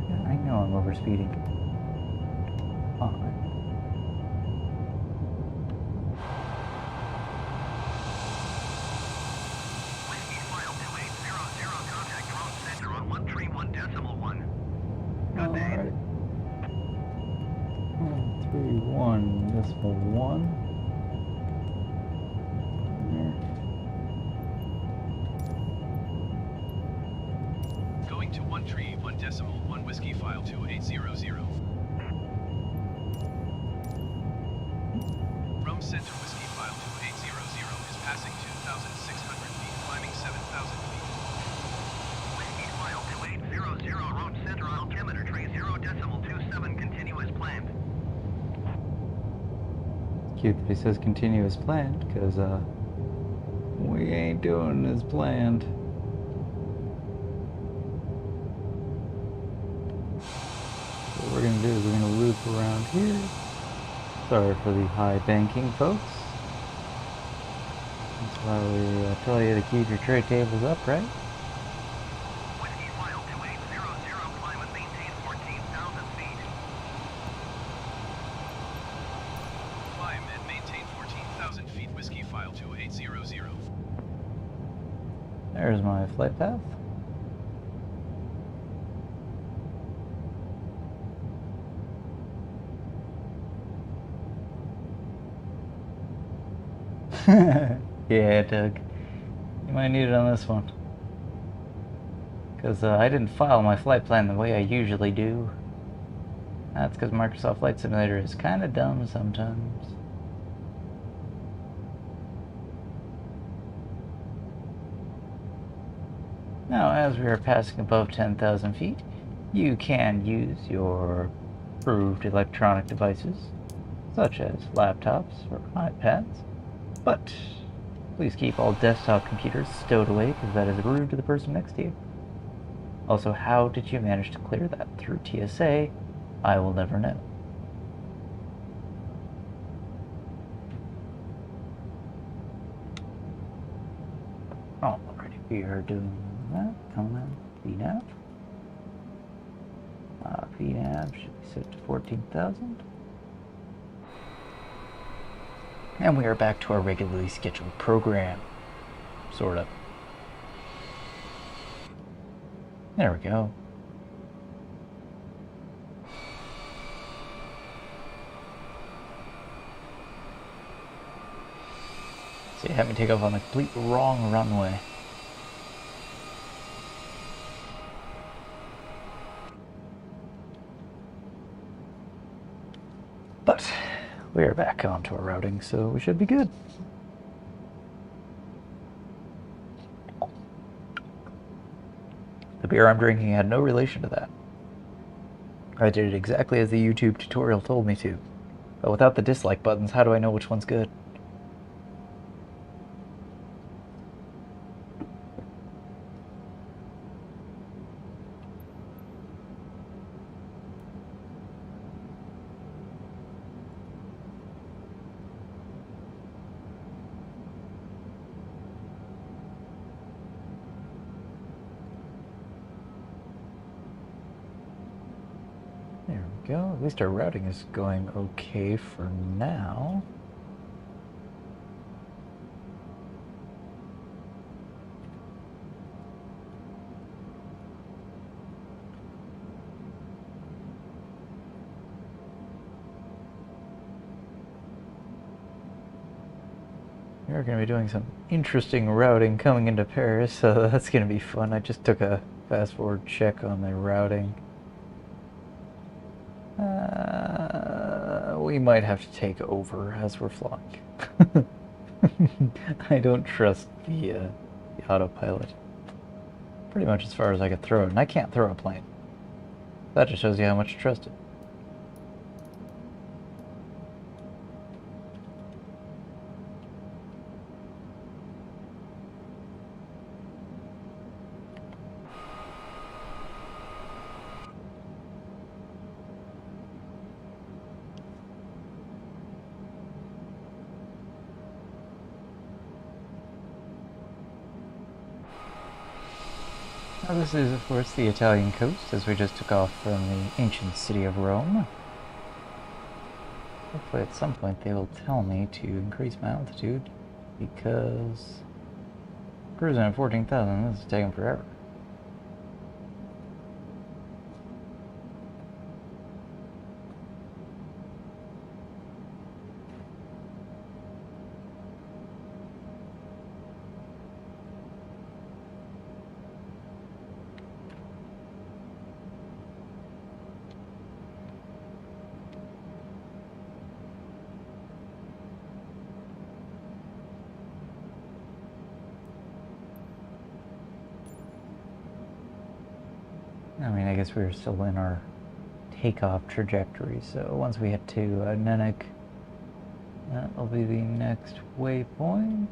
Yeah, I know I'm overspeeding. Fine. Whiskyfile 2800, contact drone center on 131.1. Good day. Alright. 131.1. Going to 131.1 Whiskyfile 2800. Rome Center Whiskyfile 2800 is passing 2,600 feet, climbing 7,000 feet. Whiskyfile 2800, road center altimeter tree 0.27 continuous planned. Cute that he says continuous planned, because we ain't doing as planned. What we're gonna do is we're gonna loop around here. Sorry for the high banking, folks. That's why we tell you to keep your tray tables upright. Whiskyfile 2800, climb and maintain 14,000 feet. Climb and maintain 14,000 feet Whiskyfile 2800. There's my flight path. Yeah, Doug. You might need it on this one. Because I didn't file my flight plan the way I usually do. That's because Microsoft Flight Simulator is kind of dumb sometimes. Now, as we are passing above 10,000 feet, you can use your approved electronic devices, such as laptops or iPads, but please keep all desktop computers stowed away because that is rude to the person next to you. Also, how did you manage to clear that through TSA? I will never know. Alrighty, we are doing that. Come on, VNAV. VNAV should be set to 14,000. And we are back to our regularly scheduled program. Sort of. There we go. So you had me take off on the complete wrong runway. But we are back onto our routing, so we should be good. The beer I'm drinking had no relation to that. I did it exactly as the YouTube tutorial told me to. But without the dislike buttons, how do I know which one's good? There we go. At least our routing is going okay for now. We We're going to be doing some interesting routing coming into Paris, so that's going to be fun. I just took a fast forward check on the routing. We might have to take over as we're flying. I don't trust the autopilot. Pretty much as far as I could throw it, and I can't throw a plane. That just shows you how much I trust it. Now this is, of course, the Italian coast, as we just took off from the ancient city of Rome. Hopefully at some point they will tell me to increase my altitude, because cruising at 14,000, this is taking forever. I mean, I guess we were still in our takeoff trajectory, so once we hit to Nenik, that'll be the next waypoint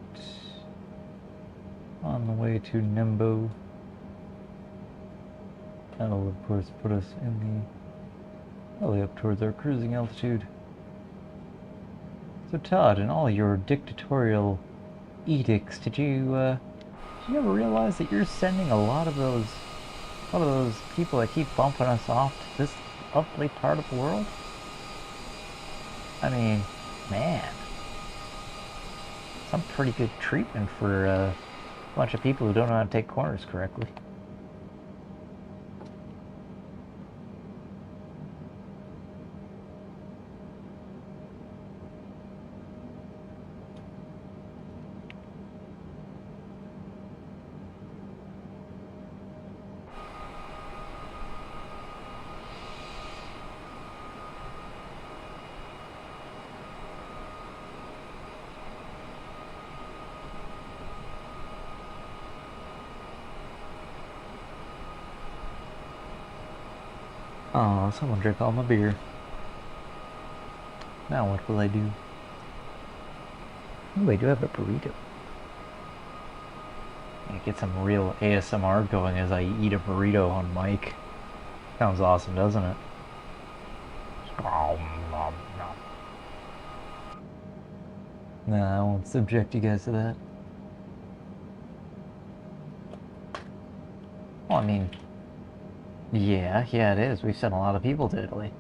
on the way to Nimbo. That'll, of course, put us in the probably up towards our cruising altitude. So, Todd, in all your dictatorial edicts, did you ever realize that you're sending a lot of those people that keep bumping us off to this lovely part of the world? I mean, man, some pretty good treatment for a bunch of people who don't know how to take corners correctly. Oh, someone drank all my beer. Now what will I do? Oh, I do have a burrito. I get some real ASMR going as I eat a burrito on mic. Sounds awesome, doesn't it? Nah, I won't subject you guys to that. Well, I mean, yeah, it is. We've sent a lot of people to Italy.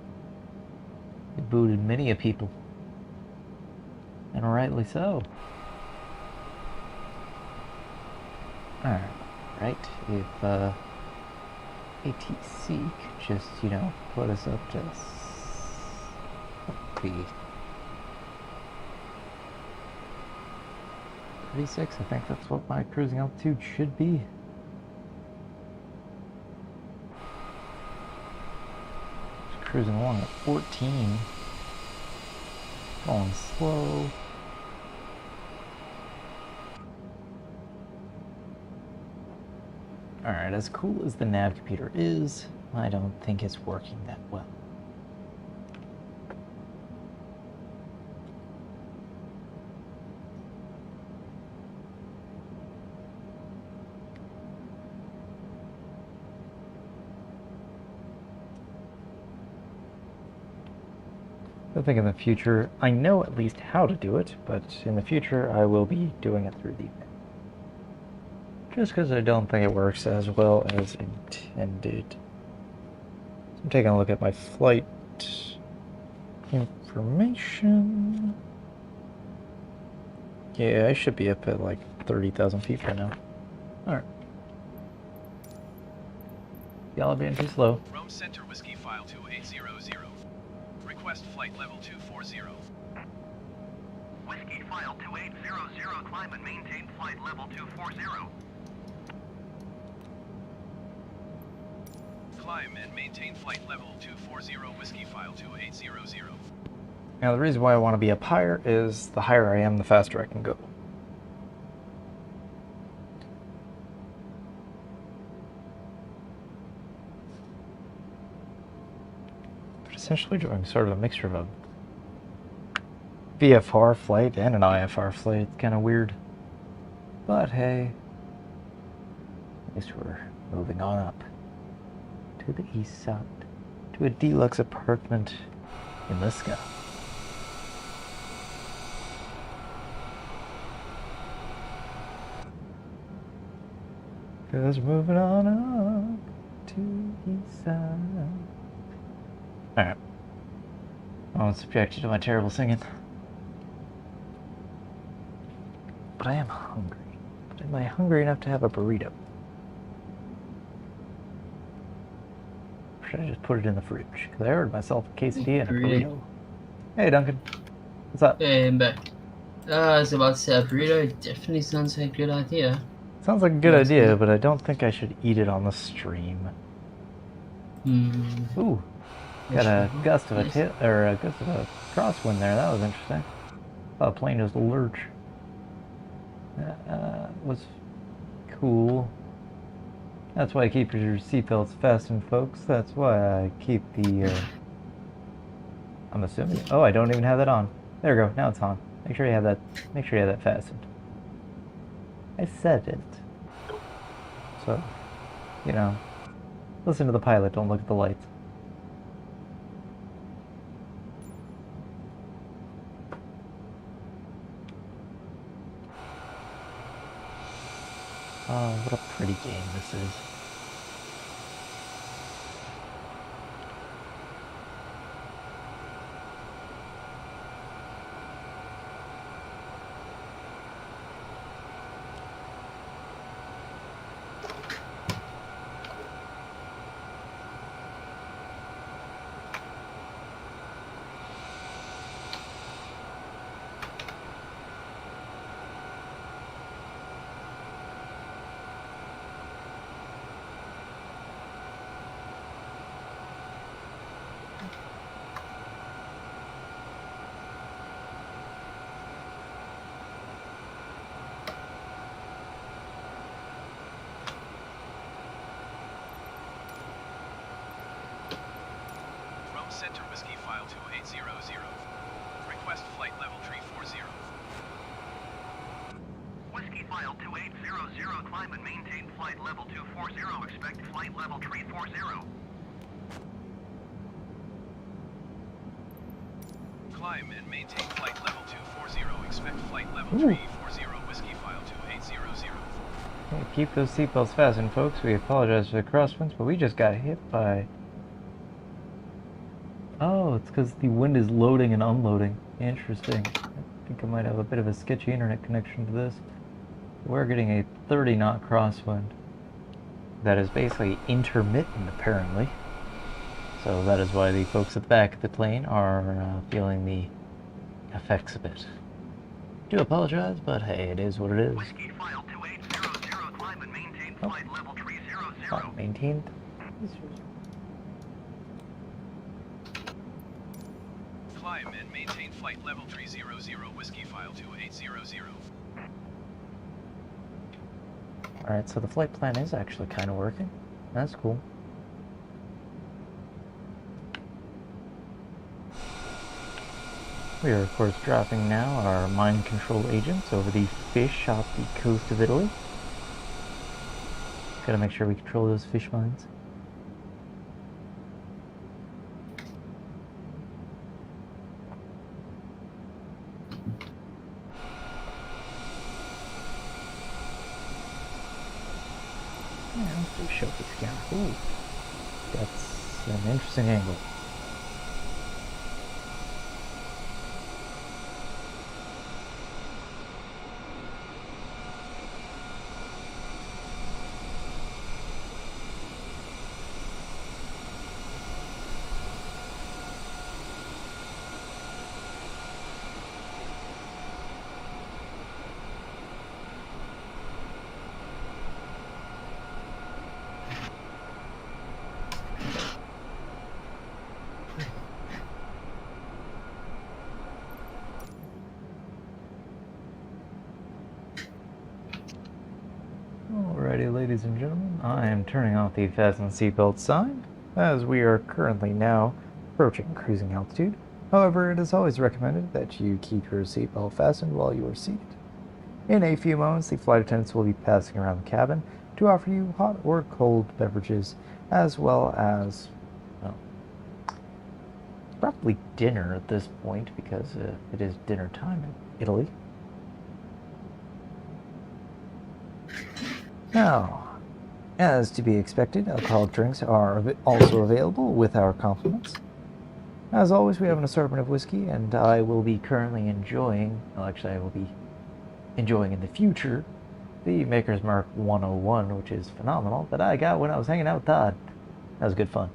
We booted many a people. And rightly so. Alright, if ATC could just, you know, put us up to 36, I think that's what my cruising altitude should be. Cruising along at 14, going slow. Alright, as cool as the nav computer is, I don't think it's working that well. I think in the future, I know at least how to do it, but in the future I will be doing it through the pen. Just because I don't think it works as well as intended. So I'm taking a look at my flight information. Yeah, I should be up at like 30,000 feet right now. Alright. Y'all are being too slow. Rome Center Whiskyfile 2800. Request flight level 240. Whiskyfile 2800, climb and maintain flight level 240. Climb and maintain flight level 240, Whiskyfile 2800. Now, the reason why I want to be up higher is the higher I am, the faster I can go. But essentially doing sort of a mixture of a VFR flight and an IFR flight. It's kind of weird. But hey, at least we're moving on up to the east side, to a deluxe apartment in the sky. Cause we're moving on up to the east side. Alright. I won't subject you to my terrible singing. But I am hungry. But am I hungry enough to have a burrito? Or should I just put it in the fridge? Because I ordered myself a quesadilla and a burrito. Hey Duncan. What's up? Hey, I'm back. I was about to say a burrito. It definitely sounds like a good idea. Sounds like a good idea, but I don't think I should eat it on the stream. Ooh. Got a gust of a crosswind there. That was interesting. Thought the plane was a lurch. Was cool. That's why I keep your seatbelts fastened, folks. That's why I keep the. I'm assuming. Oh, I don't even have that on. There we go. Now it's on. Make sure you have that. Make sure you have that fastened. I said it. So, you know, listen to the pilot. Don't look at the lights. Oh, what a pretty game this is. Center Whiskyfile 2800. Request flight level 340. Whiskyfile 2800, climb and maintain flight level 240. Expect flight level 340. Climb and maintain flight level 240. Expect flight level 340. Whiskyfile 2800. Hey, keep those seatbelts fastened, folks. We apologize for the crosswinds, but we just got hit by... Oh, it's because the wind is loading and unloading. Interesting. I think I might have a bit of a sketchy internet connection to this. We're getting a 30-knot crosswind. That is basically intermittent, apparently. So that is why the folks at the back of the plane are feeling the effects of it. Do apologize, but hey, it is what it is. Whiskyfile 2800, climb and maintain flight level 300. Maintained. Climb and maintain flight level 300. Whiskyfile 2800. Alright, so the flight plan is actually kind of working. That's cool. We are, of course, dropping now our mind control agents over the fish off the coast of Italy. Gotta make sure we control those fish mines. Yeah, let's do show this camera. Ooh, that's an interesting angle. Alrighty, ladies and gentlemen, I am turning off the fasten seatbelt sign, as we are currently now approaching cruising altitude. However, it is always recommended that you keep your seatbelt fastened while you are seated. In a few moments, the flight attendants will be passing around the cabin to offer you hot or cold beverages, as well as, well, probably dinner at this point, because it is dinner time in Italy. Now, as to be expected, alcoholic drinks are also available with our compliments. As always, we have an assortment of whiskey, and I will be currently enjoying, well, actually, I will be enjoying in the future, the Maker's Mark 101, which is phenomenal, that I got when I was hanging out with Todd. That was good fun.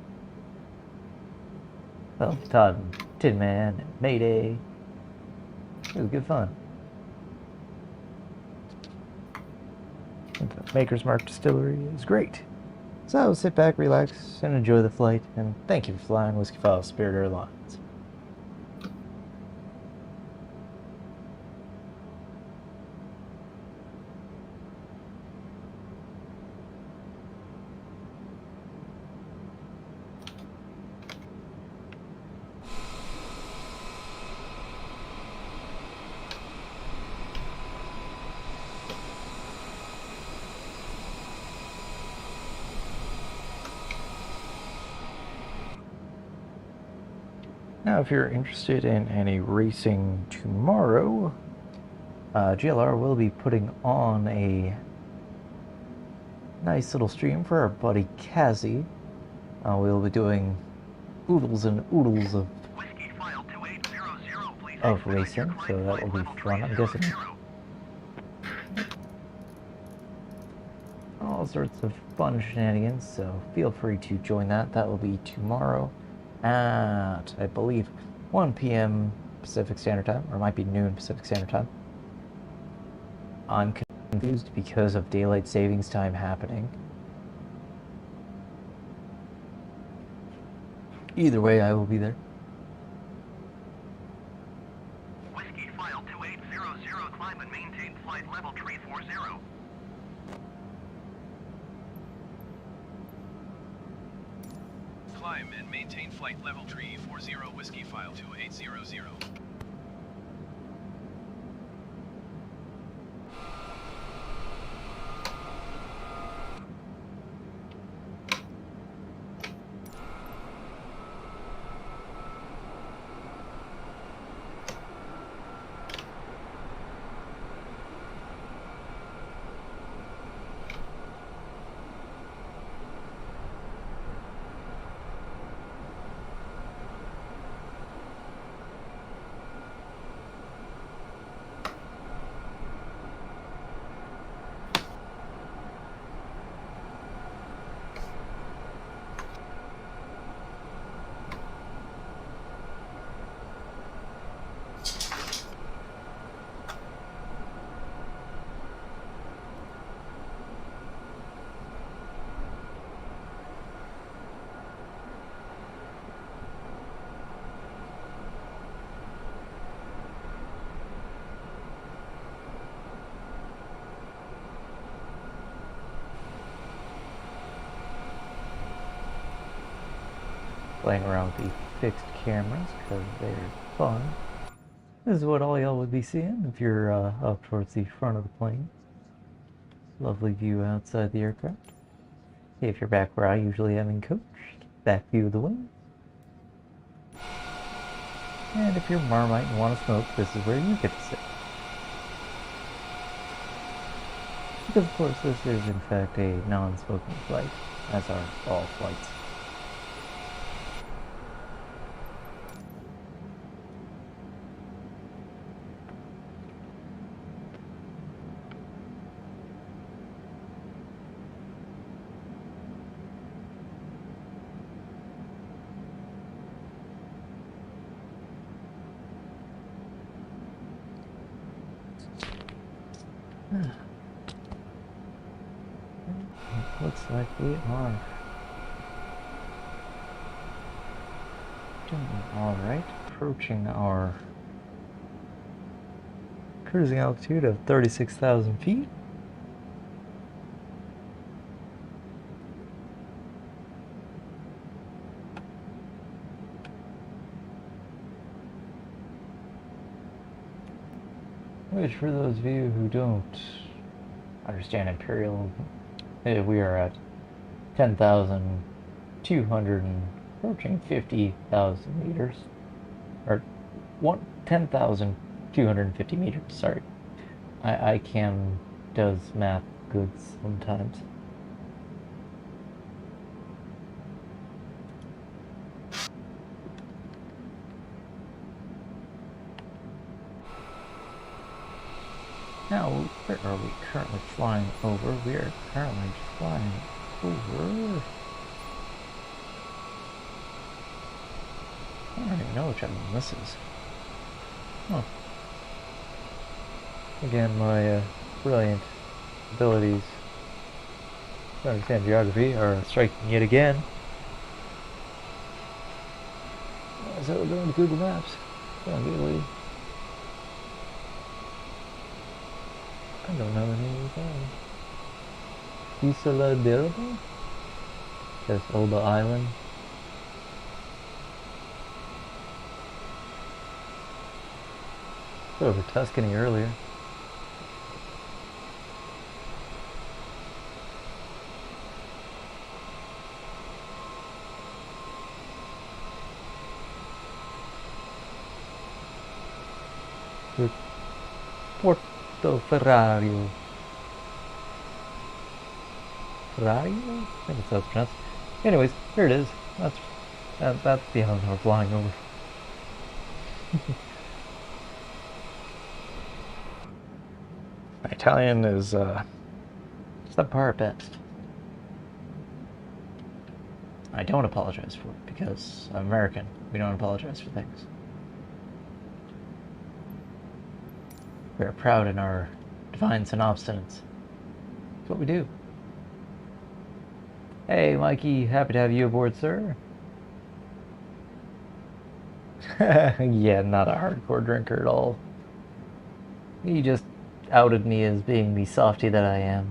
Well, Todd and Tin Man and Mayday. It was good fun. And the Maker's Mark Distillery is great. So sit back, relax, and enjoy the flight, and thank you for flying Whiskyfile Spirit Airlines. Now, if you're interested in any racing tomorrow, GLR will be putting on a nice little stream for our buddy Kazi. We'll be doing oodles and oodles of Whiskyfile 2800, please. racing, so that will be fun. I'm guessing all sorts of fun shenanigans, so feel free to join that. That will be tomorrow at, I believe, 1 p.m. Pacific Standard Time, or it might be noon Pacific Standard Time. I'm confused because of daylight savings time happening. Either way, I will be there. Whiskyfile 2800, climb and maintain flight level 340. Climb and maintain flight level 340 Whiskyfile 2800. Playing around with the fixed cameras because they're fun. This is what all y'all would be seeing if you're up towards the front of the plane. Lovely view outside the aircraft. If you're back where I usually am in coach, back view of the wing. And if you're Marmite and want to smoke, this is where you get to sit. Because of course this is in fact a non-smoking flight, as are all flights. Looks like we are doing alright. Approaching our cruising altitude of 36,000 feet. Which, for those of you who don't understand Imperial, we are at 10,200 and approaching 50,000 meters. Or 10,250 meters, sorry. ICAM does math good sometimes. Now, where are we currently flying over? We are currently flying over... I don't even know which one this is. Oh. Again, my brilliant abilities to understand geography are striking yet again. So we're going to Google Maps. Italy. I don't know the name of the town. Isola d'Elba? That's Elba Island. Over Tuscany earlier. Portoferrario. Ferrario? I think it's how it's pronounced. Anyways, here it is. That's the island we're flying over. My Italian is subpar at best. I don't apologize for it because I'm American. We don't apologize for things. We are proud in our defiance and obstinance. That's what we do. Hey, Mikey, happy to have you aboard, sir. Yeah, not a hardcore drinker at all. He just outed me as being the softy that I am.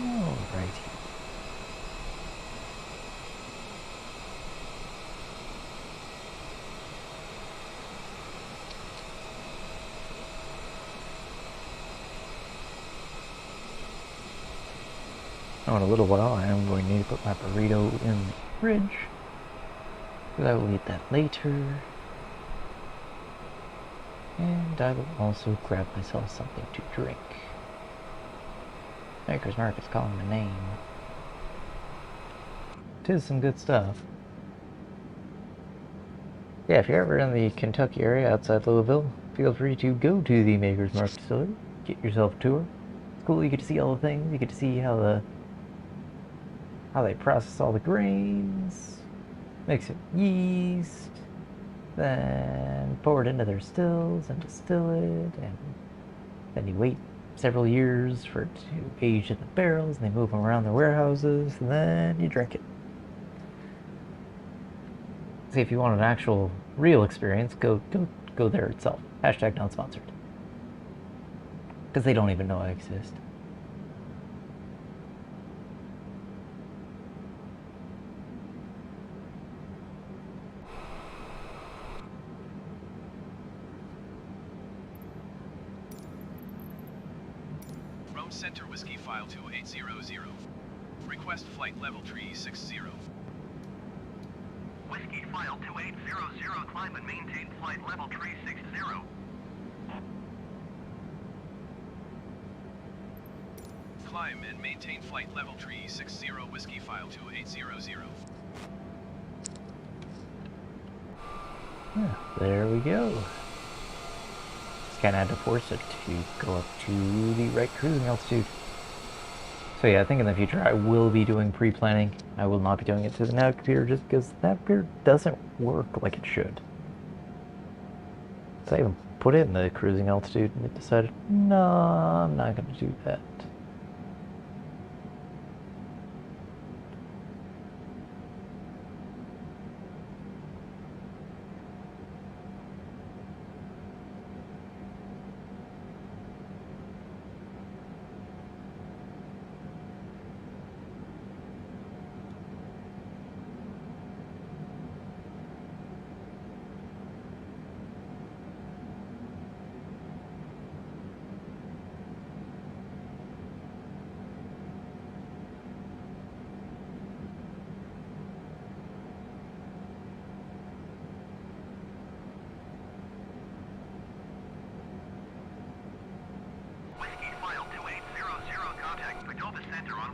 Alrighty. Now in a little while I am going to need to put my burrito in the fridge, because I will eat that later. And I will also grab myself something to drink. Maker's Mark is calling my name. 'Tis some good stuff. Yeah, if you're ever in the Kentucky area outside Louisville, feel free to go to the Maker's Mark distillery, get yourself a tour. It's cool, you get to see all the things, you get to see how they process all the grains, mix it with yeast, then pour it into their stills and distill it, and then you wait several years for it to age in the barrels, and they move them around their warehouses, and then you drink it. See, if you want an actual real experience, go there itself. Hashtag not sponsored. Because they don't even know I exist. Rome Center Whiskyfile 2800. Request flight level tree 60. Whiskyfile 2800, climb and maintain flight level tree 60. Climb and maintain flight level tree 60 Whiskyfile 2800. Yeah, there we go. Just kind of had to force it to go up to the right cruising altitude. So yeah, I think in the future I will be doing pre-planning. I will not be doing it to the nav computer just because the nav computer doesn't work like it should. So I even put it in the cruising altitude and it decided, no, I'm not going to do that.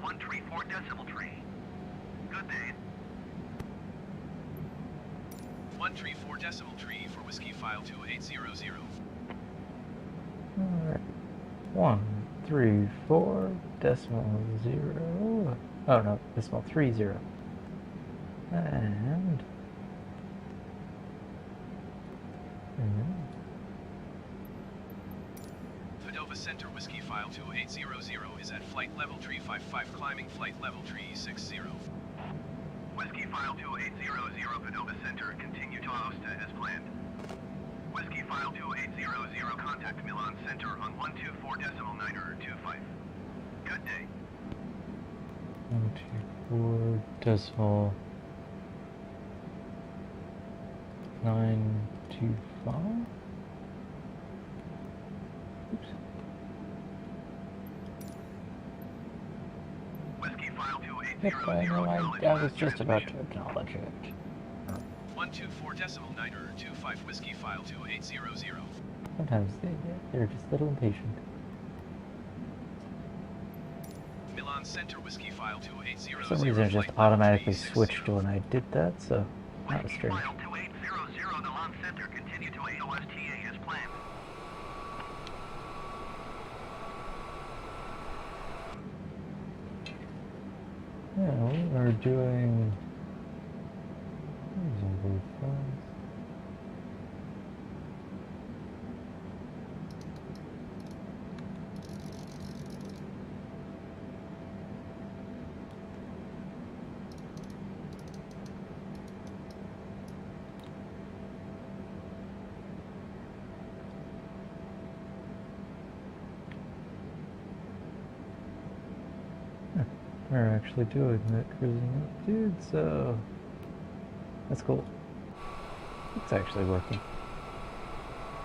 134 decimal tree. Good day. 134 decimal tree for Whiskyfile 2800. Alright. 134 decimal 0. Oh no, decimal 30. And Padova Center Whiskyfile 2800 is at flight level tree 55 climbing flight level tree 60. Whiskyfile 2800 Padova Center, continue to Aosta as planned. Whiskyfile 2800 contact Milan Center on 124 decimal 925. Good day. 124 decimal 925. Oops. Whiskyfile Yep, 2800 I know. acknowledge I was last just about to transmission. acknowledge it. 124 decimal 925 Whiskyfile 2800. Sometimes they're just a little impatient. Milan Center Whiskyfile 2800. For some reason, it just automatically switched when I did that, so that was strange. Whiskyfile 2800 Milan Center, continue to AOSTA as planned. Yeah, we are doing. These are both files. We're actually doing that cruising altitude, so that's cool. It's actually working.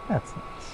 That's nice.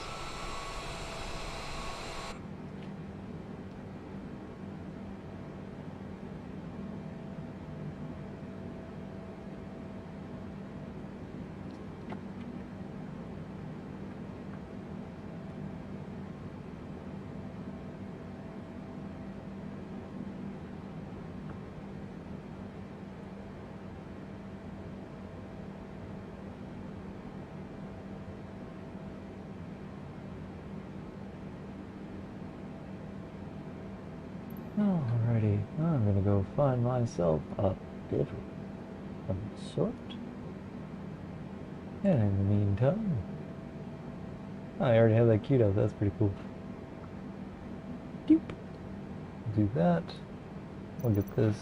Alrighty, I'm gonna go find myself a beverage of some sort. And in the meantime, I already have that queued up, that's pretty cool. Doop. Do that. We'll get this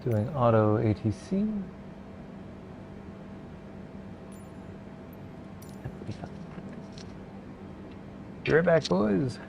doing auto ATC. That'll be fun. Be right back, boys.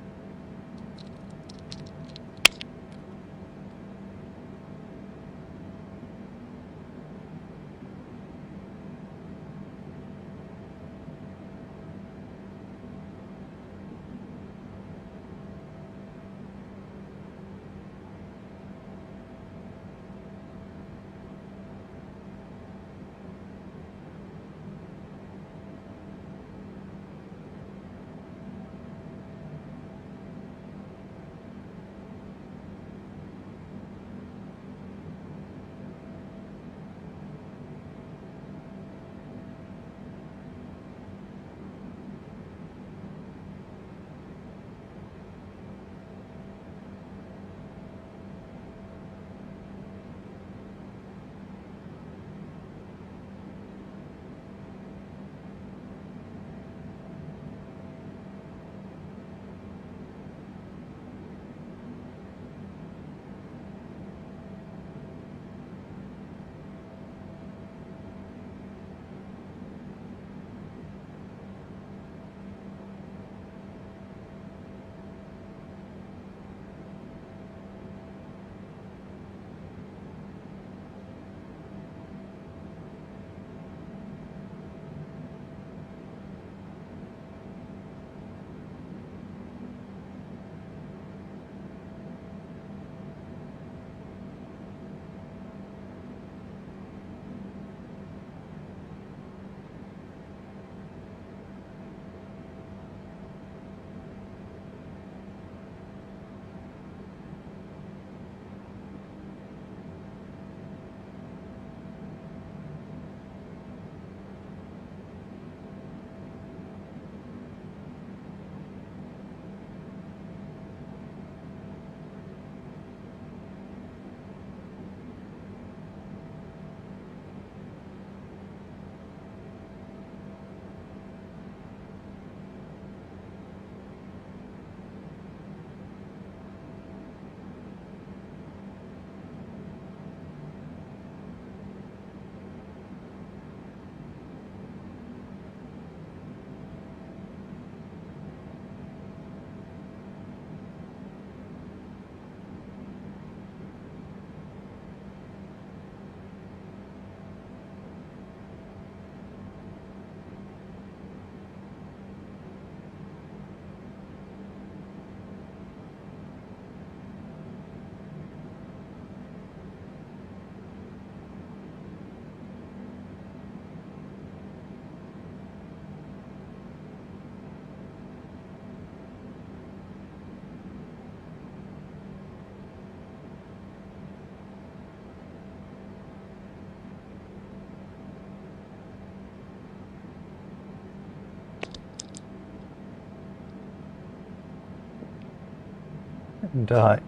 And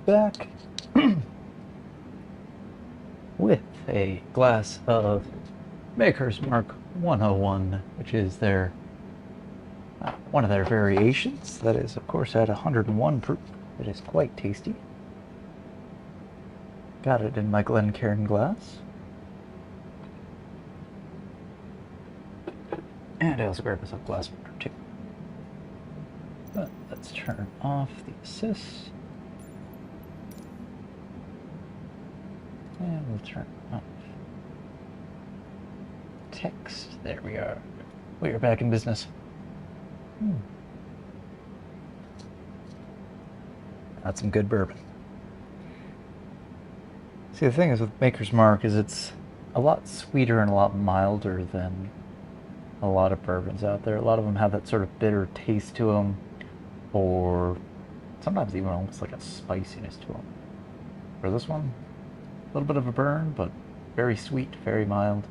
back with a glass of Maker's Mark 101, which is their one of their variations. That is, of course, at 101 proof. It is quite tasty. Got it in my Glencairn glass. And I also grabbed myself a glass of water too. But let's turn off the assist. And we'll turn off text. There we are. We are back in business. That's some good bourbon. See, the thing is with Maker's Mark is it's a lot sweeter and a lot milder than a lot of bourbons out there. A lot of them have that sort of bitter taste to them, or sometimes even almost like a spiciness to them. For this one, a little bit of a burn, but very sweet, very mild.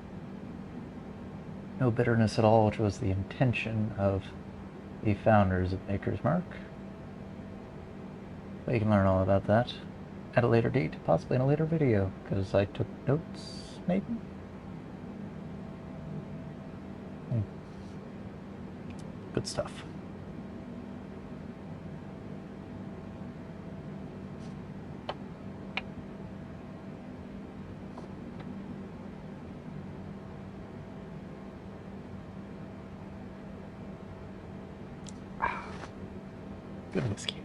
No bitterness at all, which was the intention of the founders of Maker's Mark. But you can learn all about that at a later date, possibly in a later video, because I took notes, maybe? Good stuff. Good whiskey.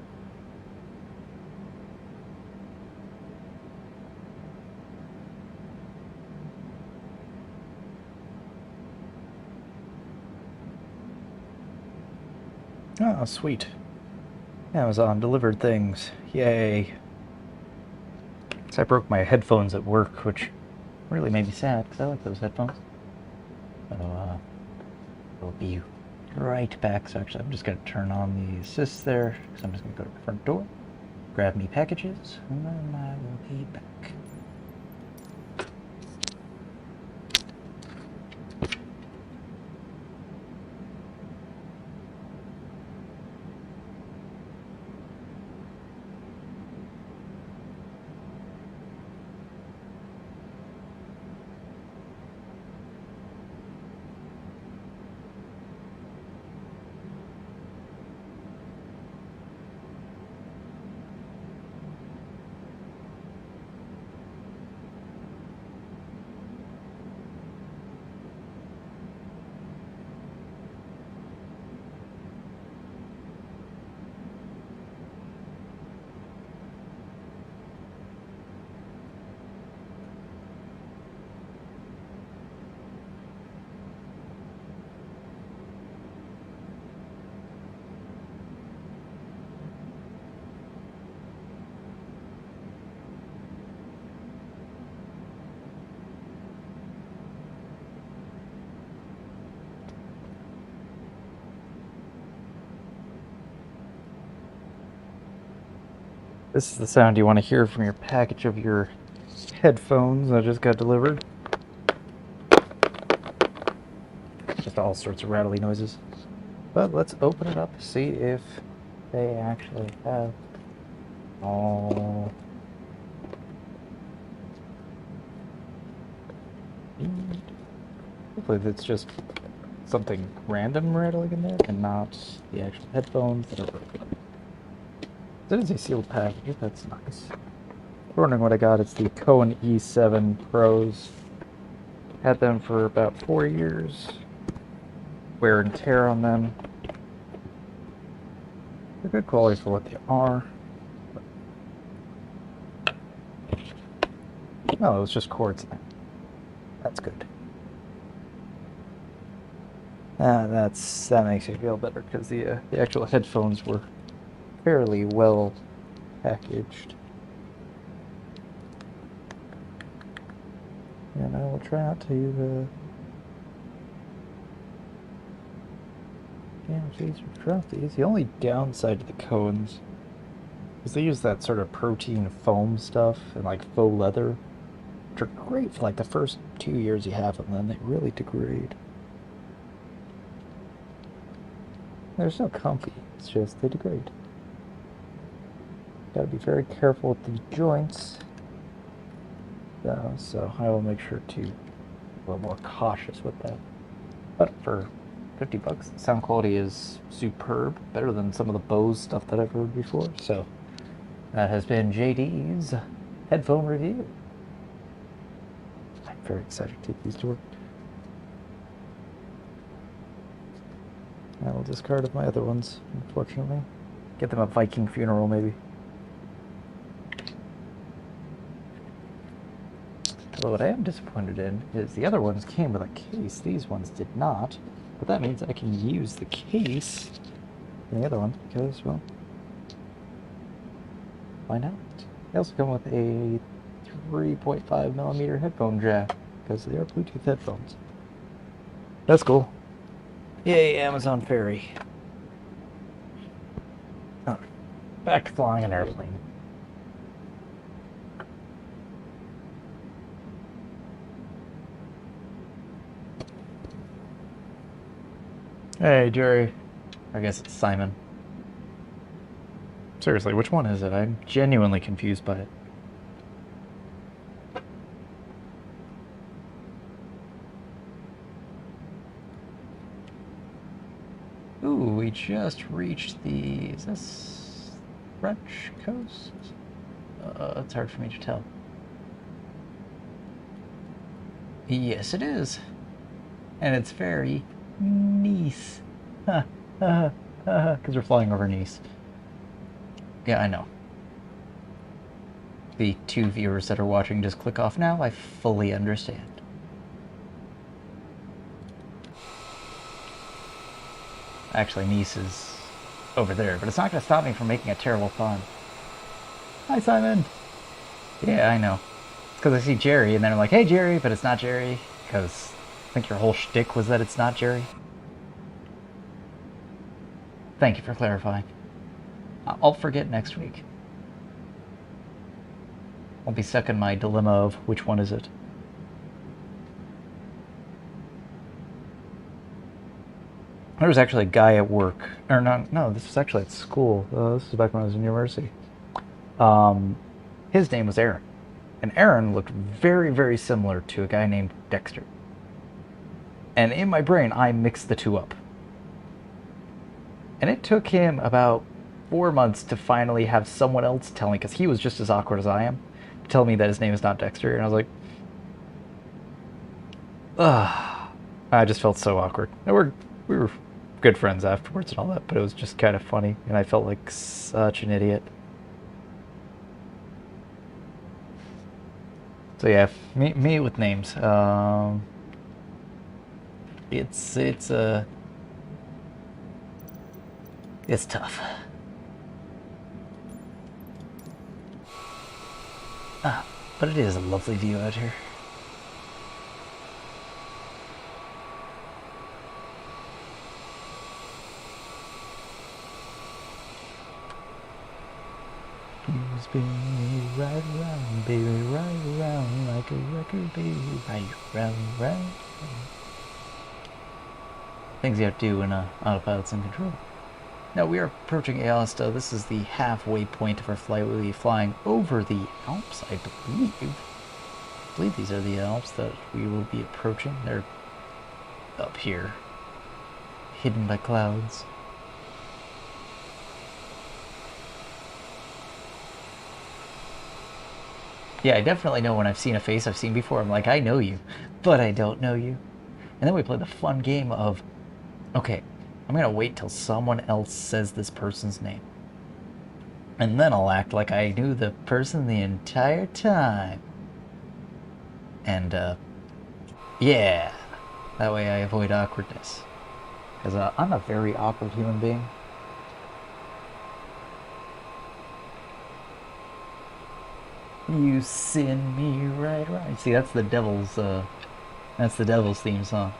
Oh, sweet. Amazon delivered things. Yay. So I broke my headphones at work, which really made me sad, because I like those headphones. So, we'll be right back. So actually, I'm just going to turn on the assist there, because I'm just going to go to the front door, grab me packages, and then I will be back. This is the sound you want to hear from your package of your headphones that just got delivered. Just all sorts of rattly noises. But let's open it up, see if they actually have all... Hopefully it's just something random rattling in there and not the actual headphones that are broken. It is a sealed package, that's nice. If you're wondering what I got, it's the Cohen E7 Pros. Had them for about 4 years. Wear and tear on them. They're good quality for what they are. Oh, it was just cords in there. That's good. That makes me feel better, because the actual headphones were fairly well packaged. And I will try not to damage these or drop these. The only downside to the Cohens is they use that sort of protein foam stuff and like faux leather, which are great for like the first 2 years you have them, then they really degrade. They're so comfy, it's just they degrade. Gotta be very careful with the joints. So I will make sure to be a little more cautious with that. But for 50 bucks, the sound quality is superb, better than some of the Bose stuff that I've heard before. So that has been JD's headphone review. I'm very excited to take these to work. I will discard of my other ones, unfortunately. Get them a Viking funeral, maybe. Although what I am disappointed in is the other ones came with a case. These ones did not. But that means I can use the case in the other one because, well, why not? They also come with a 3.5mm headphone jack because they are Bluetooth headphones. That's cool. Yay, Amazon Ferry. Oh, back to flying an airplane. Hey, Jerry. I guess it's Simon. Seriously, which one is it? I'm genuinely confused by it. Ooh, we just reached the... Is this French coast? It's hard for me to tell. Yes, it is. And it's very Nice. Because we're flying over Nice. Yeah, I know. The 2 viewers that are watching just click off now. I fully understand. Actually, Nice is over there, but it's not going to stop me from making a terrible pun. Hi, Simon. Yeah, I know. It's because I see Jerry, and then I'm like, hey, Jerry, but it's not Jerry, because I think your whole shtick was that it's not Jerry. Thank you for clarifying. I'll forget next week. I'll be stuck in my dilemma of which one is it. There was actually a guy at work, or no, this was actually at school. This was back when I was in university. His name was Aaron. And Aaron looked very, very similar to a guy named Dexter. And in my brain, I mixed the two up. And it took him about 4 months to finally have someone else tell me, because he was just as awkward as I am, to tell me that his name is not Dexter. And I was like, ugh. I just felt so awkward. And we were good friends afterwards and all that, but it was just kind of funny, and I felt like such an idiot. So yeah, me with names. It's tough. But it is a lovely view out here. You spin me right around, baby, right around, like a record, baby, right round, right. Things you have to do when autopilot's in control. Now we are approaching Aosta. This is the halfway point of our flight. We'll be flying over the Alps, I believe. I believe these are the Alps that we will be approaching. They're up here, hidden by clouds. Yeah, I definitely know when I've seen a face I've seen before. I'm like, I know you, but I don't know you. And then we play the fun game of, okay, I'm going to wait till someone else says this person's name. And then I'll act like I knew the person the entire time. And, yeah, that way I avoid awkwardness. Because I'm a very awkward human being. You send me right around. See, that's the devil's theme song.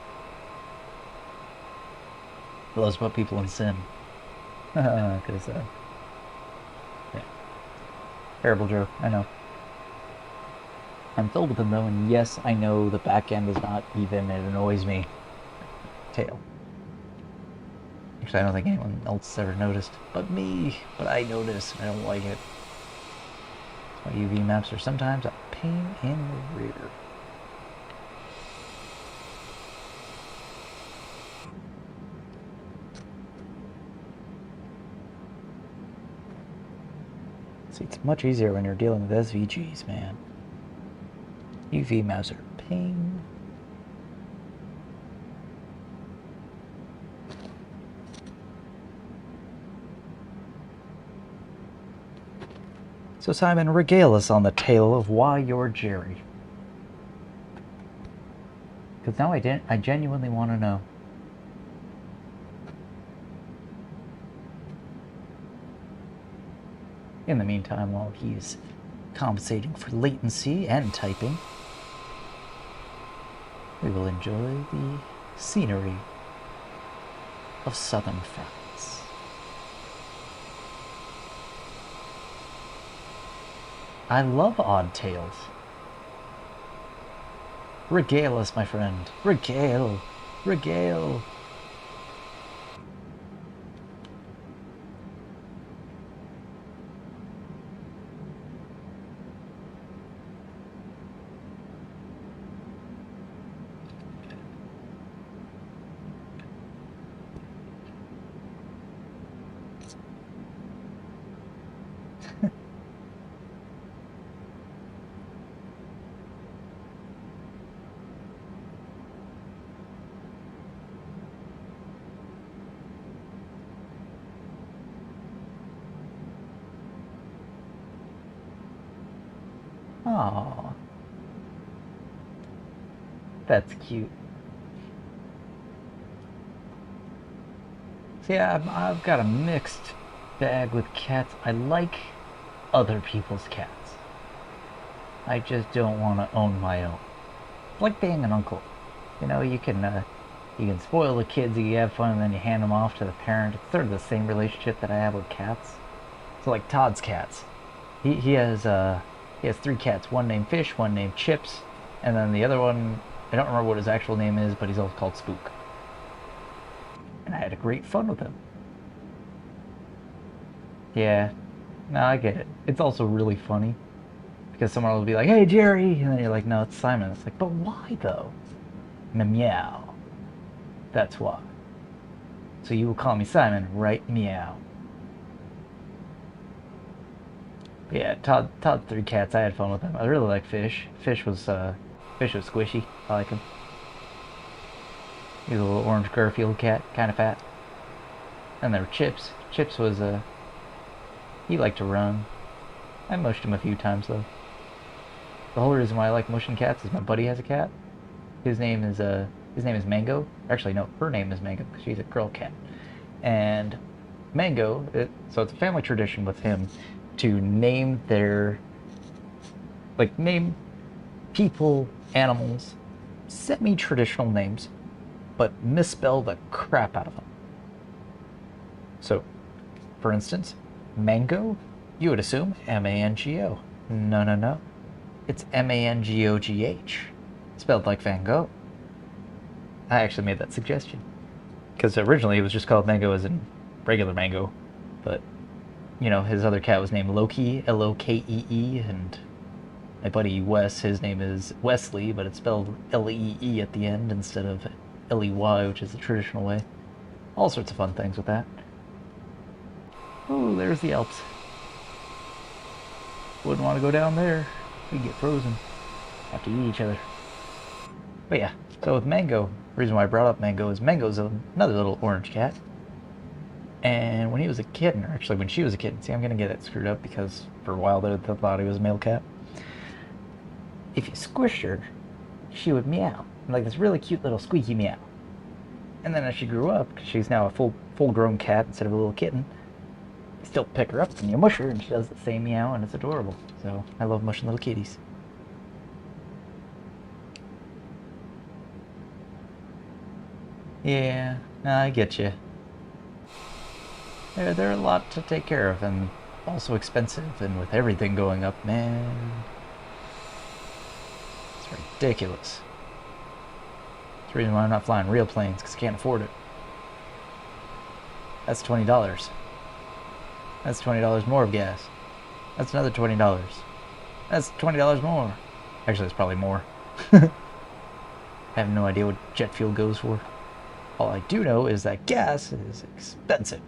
For those about people in sin. Because, yeah. Terrible joke, I know. I'm filled with them though, and yes, I know the back end is not even, it annoys me. Tail. Actually, I don't think anyone else ever noticed. But me. But I notice, and I don't like it. While UV maps are sometimes a pain in the rear. See, it's much easier when you're dealing with SVGs, man. UV maps are a pain. So Simon, regale us on the tale of why you're Jerry. Because now I genuinely want to know. In the meantime, while he's compensating for latency and typing, we will enjoy the scenery of southern France. I love odd tales. Regale us, my friend. Regale. Regale. Aww. That's cute. See, I've got a mixed bag with cats. I like other people's cats. I just don't want to own my own. It's like being an uncle. You know, you can spoil the kids, you have fun, and then you hand them off to the parent. It's sort of the same relationship that I have with cats. So like Todd's cats. He has 3 cats, one named Fish, one named Chips, and then the other one, I don't remember what his actual name is, but he's also called Spook. And I had a great fun with him. Yeah, no, I get it. It's also really funny, because someone will be like, hey Jerry, and then you're like, no, it's Simon. It's like, but why though? Meow. That's why. So you will call me Simon, right? Meow. Yeah, Todd 3 cats. I had fun with him. I really like Fish. Fish was squishy. I like him. He's a little orange Garfield cat, kind of fat. And there were Chips. Chips was he liked to run. I mushed him a few times though. The whole reason why I like mushing cats is my buddy has a cat. His name is Mango. Actually, no, her name is Mango because she's a girl cat. And Mango, so it's a family tradition with him to name name people, animals, semi-traditional names, but misspell the crap out of them. So, for instance, Mango, you would assume M-A-N-G-O. No. It's M-A-N-G-O-G-H, spelled like Van Gogh. I actually made that suggestion, because originally it was just called Mango as in regular mango, but you know, his other cat was named Loki, L-O-K-E-E, and my buddy Wes, his name is Wesley, but it's spelled L-E-E at the end instead of L-E-Y, which is the traditional way. All sorts of fun things with that. Oh, there's the Alps. Wouldn't want to go down there. We'd get frozen. Have to eat each other. But yeah, so with Mango, the reason why I brought up Mango is Mango's another little orange cat. And when he was a kitten, or actually when she was a kitten, see, I'm going to get it screwed up because for a while there, they thought he was a male cat. If you squished her, she would meow. Like this really cute little squeaky meow. And then as she grew up, because she's now a full-grown cat instead of a little kitten, you still pick her up and you mush her and she does the same meow and it's adorable. So I love mushing little kitties. Yeah, no, I get you. They're a lot to take care of and also expensive, and with everything going up, man, it's ridiculous. That's the reason why I'm not flying real planes, because I can't afford it. That's $20. That's $20 more of gas. That's another $20. That's $20 more. Actually, it's probably more. I have no idea what jet fuel goes for. All I do know is that gas is expensive.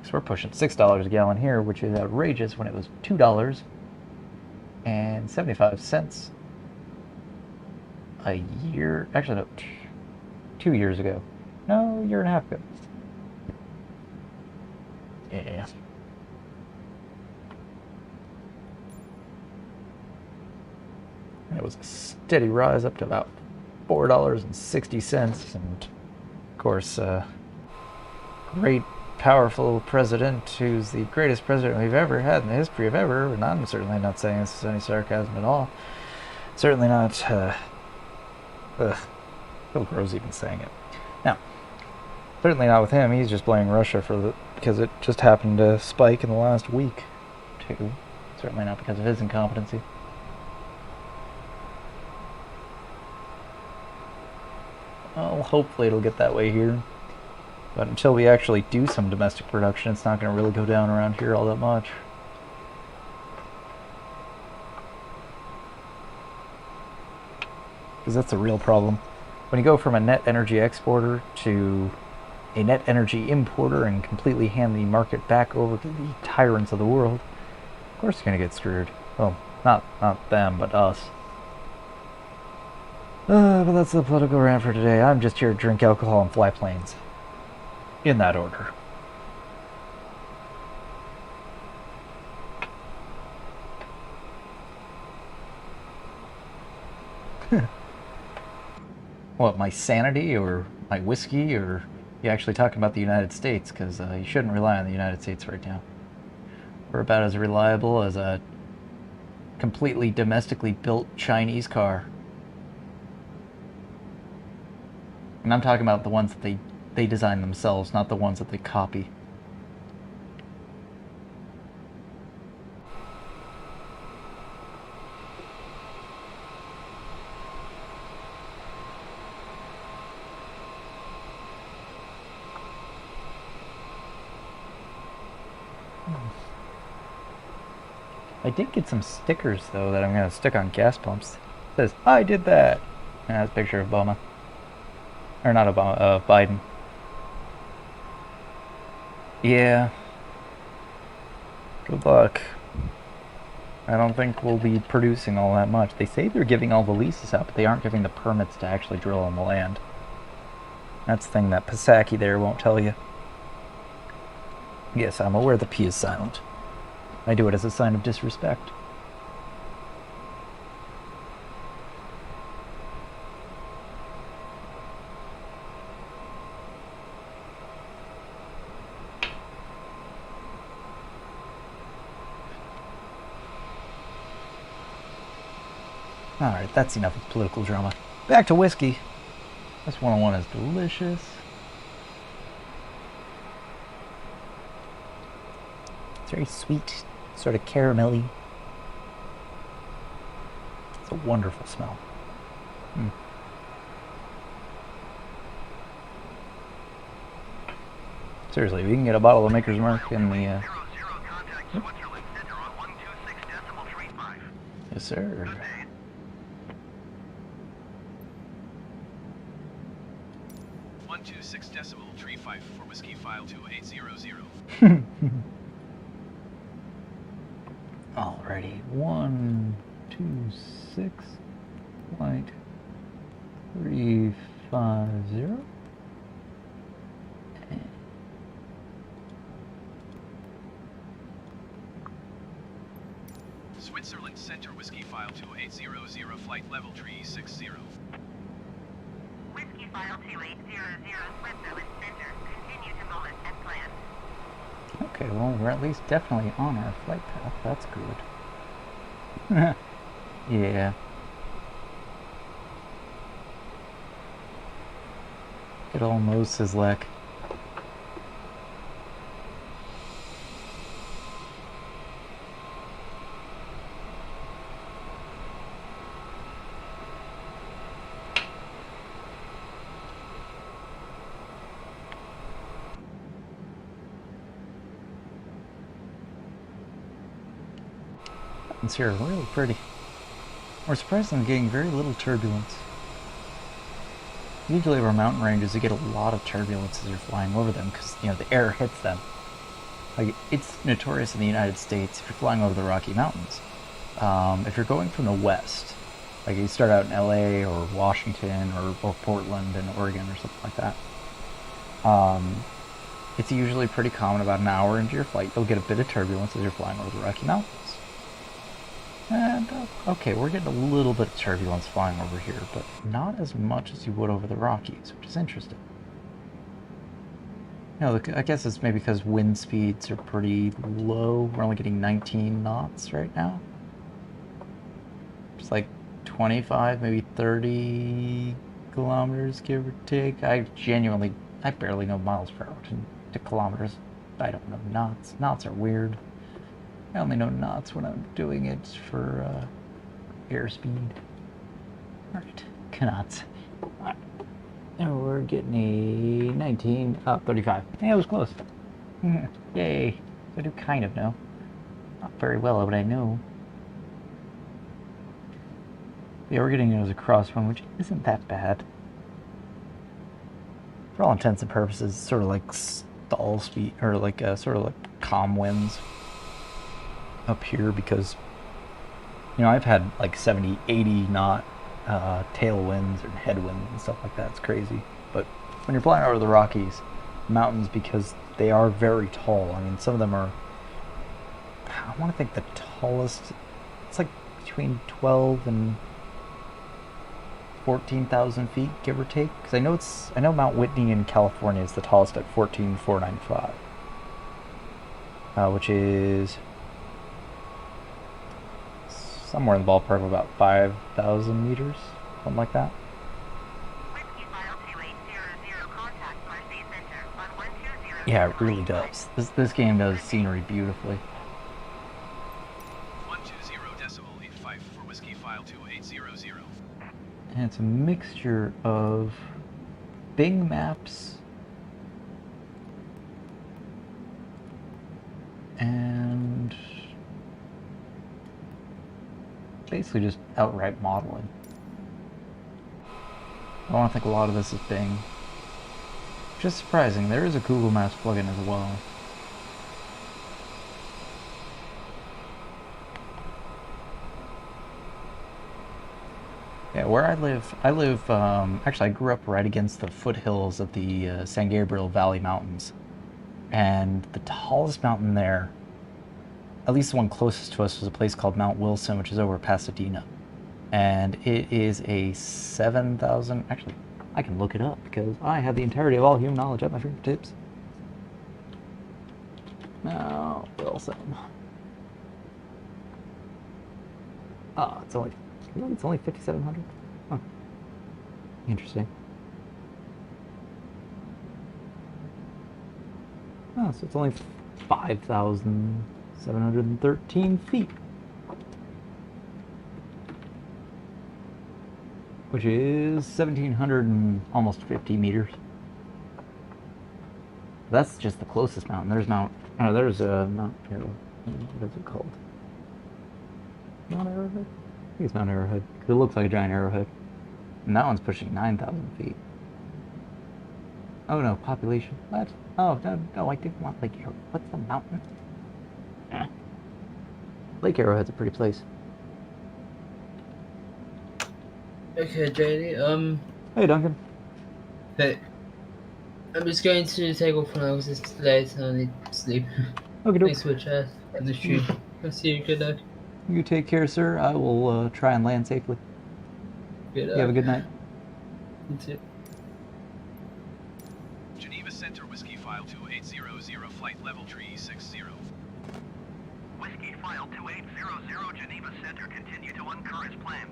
So we're pushing $6 a gallon here, which is outrageous when it was $2.75 a year. Actually, no, 2 years ago. No, a year and a half ago. Yeah. And it was a steady rise up to about $4.60, and of course, great, powerful president who's the greatest president we've ever had in the history of ever, and I'm certainly not saying this is any sarcasm at all. Certainly not, feel gross even saying it. Now, certainly not with him. He's just blaming Russia for because it just happened to spike in the last week, too. Certainly not because of his incompetency. Well, hopefully it'll get that way here. But until we actually do some domestic production, it's not going to really go down around here all that much. Because that's the real problem. When you go from a net energy exporter to a net energy importer and completely hand the market back over to the tyrants of the world, of course you're going to get screwed. Well, not them, but us. But that's the political rant for today. I'm just here to drink alcohol and fly planes. In that order. What, my sanity or my whiskey, or you actually talking about the United States? Because you shouldn't rely on the United States right now. We're about as reliable as a completely domestically built Chinese car. And I'm talking about the ones that they design themselves, not the ones that they copy. I did get some stickers, though, that I'm going to stick on gas pumps. It says, I did that! And that's a picture of Obama. Or not Obama, Biden. Yeah. Good luck. I don't think we'll be producing all that much. They say they're giving all the leases out, but they aren't giving the permits to actually drill on the land. That's the thing that Pisaki there won't tell you. Yes, I'm aware the P is silent. I do it as a sign of disrespect. Alright, that's enough of political drama. Back to whiskey. This 101 is delicious. It's very sweet, sort of caramelly. It's a wonderful smell. Seriously, if you can get a bottle of Maker's Mark in the... Yes, sir. 126.35 for Whiskyfile 2800. Alrighty, 126.350. Switzerland Center Whiskyfile 2800, flight level 360. Whiskyfile 2800, Switzerland Center. Continue to moment as planned. Okay, well, we're at least definitely on our flight path. That's good. Yeah. Good old Moses Leck. mountains here are really pretty. We're surprisingly getting very little turbulence. Usually over mountain ranges, you get a lot of turbulence as you're flying over them because, you know, the air hits them. Like, it's notorious in the United States if you're flying over the Rocky Mountains. If you're going from the west, like you start out in LA or Washington or Portland and Oregon or something like that, it's usually pretty common about an hour into your flight, you'll get a bit of turbulence as you're flying over the Rocky Mountains. And, okay, we're getting a little bit of turbulence flying over here, but not as much as you would over the Rockies, which is interesting. You know, I guess it's maybe because wind speeds are pretty low. We're only getting 19 knots right now. It's like 25, maybe 30 kilometers, give or take. I barely know miles per hour to kilometers. I don't know knots. Knots are weird. I only know knots when I'm doing it for airspeed. Alright, knots. Alright. And we're getting a 19, 35. Yeah, it was close. Yay. I do kind of know. Not very well, but I know. Yeah, we're getting it as a crosswind, which isn't that bad. For all intents and purposes, sort of like stall speed, or like sort of like calm winds up here, because, you know, I've had like 70, 80 knot tailwinds and headwinds and stuff like that. It's crazy. But when you're flying over the Rockies mountains, because they are very tall, I mean, some of them are, I want to think the tallest, it's like between 12 and 14,000 feet, give or take. Because I know Mount Whitney in California is the tallest at 14,495, which is somewhere in the ballpark of about 5,000 meters, something like that. Whiskyfile 2800, contact Marseille Center on 120. Yeah, it really does. This game does scenery beautifully. 120.85 for Whiskyfile 2800. And it's a mixture of Bing Maps and basically just outright modeling. I want to think a lot of this is Bing. Just surprising, there is a Google Maps plugin as well. Yeah, where I live, actually I grew up right against the foothills of the San Gabriel Valley Mountains. And the tallest mountain there, at least the one closest to us, was a place called Mount Wilson, which is over Pasadena. And it is a 7,000, actually, I can look it up because I have the entirety of all human knowledge at my fingertips. Mount Wilson. Oh, it's only 5,700? Huh. Interesting. Oh, so it's only 5,713 feet. Which is 1,700 and almost 50 meters. That's just the closest mountain. There's Mount here. What is it called? Mount Arrowhead? I think it's Mount Arrowhead, because it looks like a giant arrowhead. And that one's pushing 9,000 feet. Oh no, population. What? Oh, no, I didn't want Lake Arrowhead. What's the mountain? Lake Arrowhead's a pretty place. Okay, JD, Hey, Duncan. hey. I'm just going to take off now because it's late and I need sleep. Okay, Thanks for the chat and the stream. I'll see you. Good night. You take care, sir. I will try and land safely. Good night. You have a good night. You too. Geneva Center Whiskyfile 2800, flight level 360. Whiskyfile 2800, Geneva Center, continue to uncur as planned.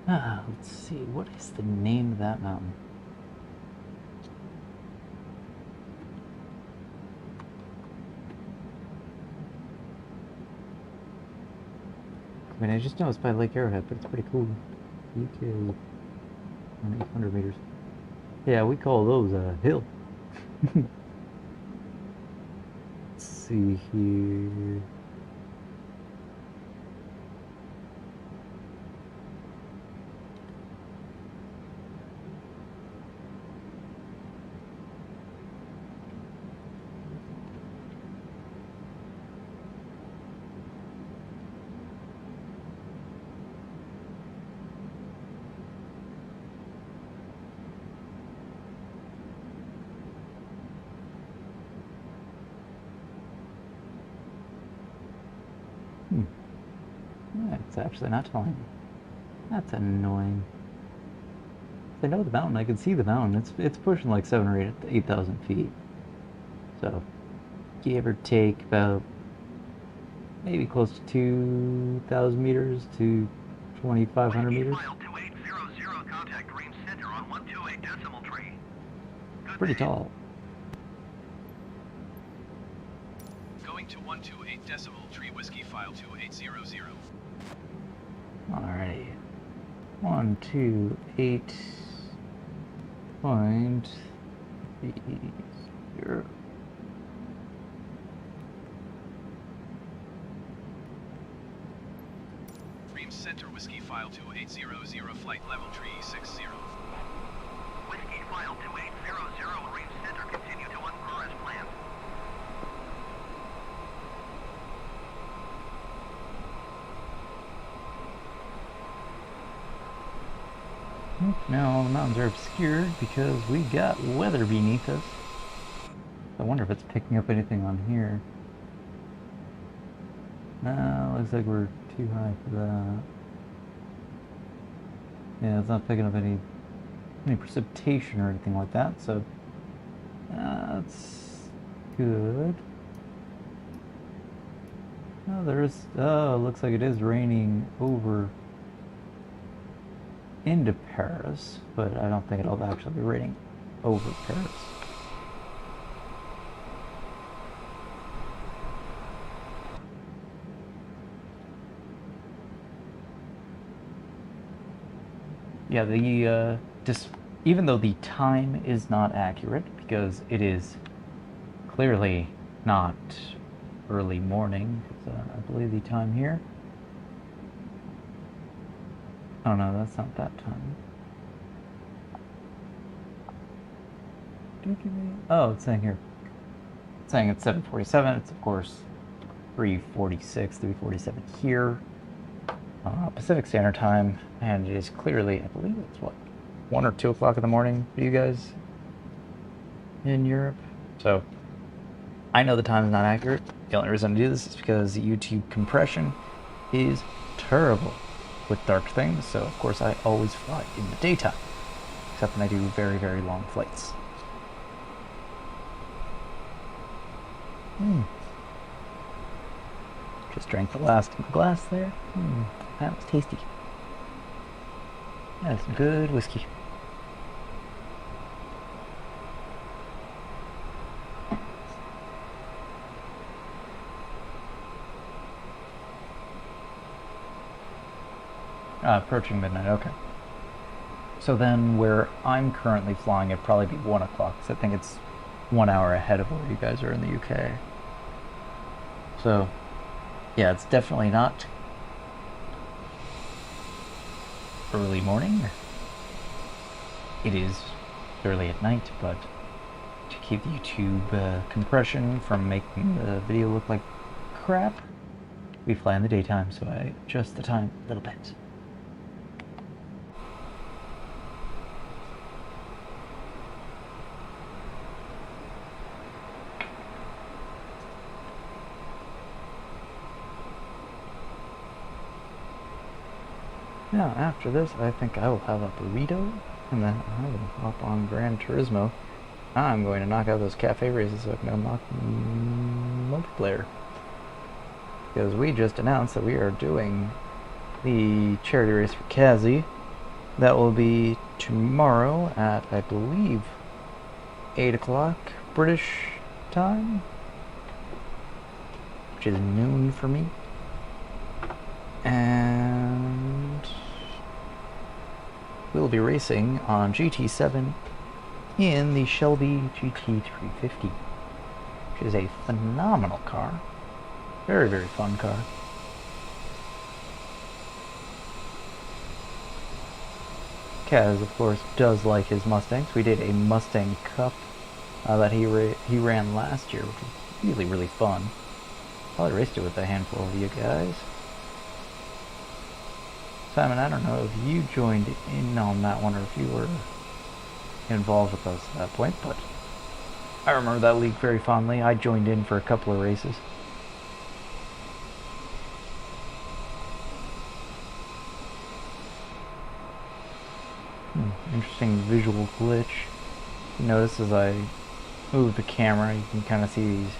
Let's see, what is the name of that mountain? I mean, I just know it's by Lake Arrowhead, but it's pretty cool. UK on 800 meters. Yeah, we call those a hill. Let's see here. Yeah, it's actually not telling me. That's annoying. If I know the mountain, I can see the mountain. It's pushing like 7,000 or 8,000 feet. So, give or take about maybe close to 2,000 meters to 2,500 meters. Whiskyfile 2800, contact Green Center on 128 decimal tree. Good Pretty day. tall. Going to 128 decimal tree Whiskyfile 2800. Alrighty. 128.30. Green Center Whiskyfile 2800, flight level tree 60. Whiskyfile 2800, Green Center, continue to unfurl as planned. Now all the mountains are obscured because we got weather beneath us. I wonder if it's picking up anything on here. No, looks like we're too high for that. Yeah, it's not picking up any precipitation or anything like that, so that's good. Oh, looks like it is raining over into Paris, but I don't think it'll actually be raining over Paris. Yeah, even though the time is not accurate, because it is clearly not early morning, I believe the time here. Oh no, that's not that time. Oh, it's saying here. It's saying it's 7:47. It's of course 3:46, 3:47 here. Pacific Standard Time, and it is clearly, I believe it's what, 1 or 2 o'clock in the morning for you guys in Europe. So I know the time is not accurate. The only reason I do this is because YouTube compression is terrible with dark things, so of course I always fly in the daytime, except when I do very, very long flights. Just drank the last of the glass there. That was tasty. That's some good whiskey. Approaching midnight, okay. So then where I'm currently flying, it'd probably be 1 o'clock, because I think it's 1 hour ahead of where you guys are in the UK. So, yeah, it's definitely not early morning. It is early at night, but to keep the YouTube compression from making the video look like crap, we fly in the daytime, so I adjust the time a little bit. Now, after this, I think I will have a burrito, and then I will hop on Gran Turismo. I'm going to knock out those cafe races so I can unlock multiplayer. Because we just announced that we are doing the charity race for Kazi That will be tomorrow at, I believe, 8 o'clock British time, which is noon for me. And we'll be racing on GT7 in the Shelby GT350, which is a phenomenal car. Very, very fun car. Kaz, of course, does like his Mustangs. We did a Mustang Cup that he ran last year, which was really, really fun. Probably raced it with a handful of you guys. Simon, I don't know if you joined in on that one or if you were involved with us at that point, but I remember that league very fondly. I joined in for a couple of races. Interesting visual glitch. You notice as I move the camera, you can kind of see these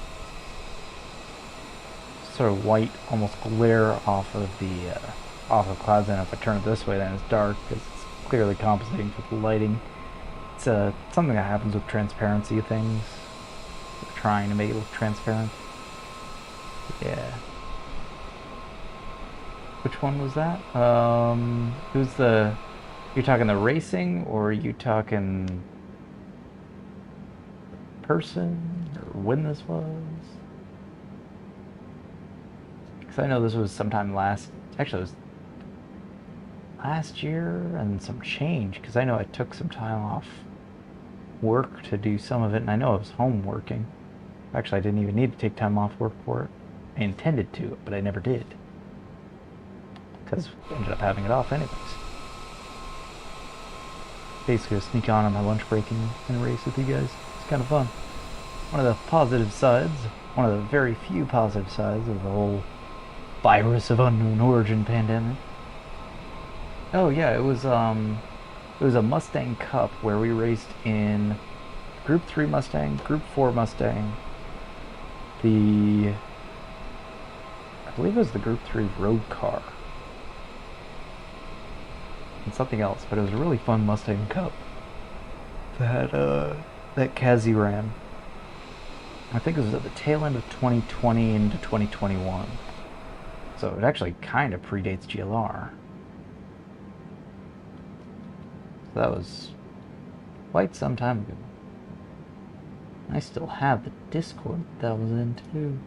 sort of white, almost glare off of the clouds, and if I turn it this way, then it's dark because it's clearly compensating for the lighting. It's something that happens with transparency of things. We're trying to make it look transparent. Yeah. Which one was that? Who's the... You're talking the racing, or are you talking person, or when this was? Because I know this was sometime actually it was last year and some change, because I know I took some time off work to do some of it, and I know I was home working. Actually, I didn't even need to take time off work for it. I intended to, but I never did, because I ended up having it off anyways. Basically, I'll sneak on my lunch break and race with you guys. It's kind of fun. One of the positive sides, one of the very few positive sides of the whole virus of unknown origin pandemic. Oh yeah, it was a Mustang Cup where we raced in Group 3 Mustang, Group 4 Mustang, I believe it was the Group 3 road car, and something else, but it was a really fun Mustang Cup that Kazi ran. I think it was at the tail end of 2020 into 2021, so it actually kind of predates GLR. So that was quite some time ago. I still have the Discord that was in too.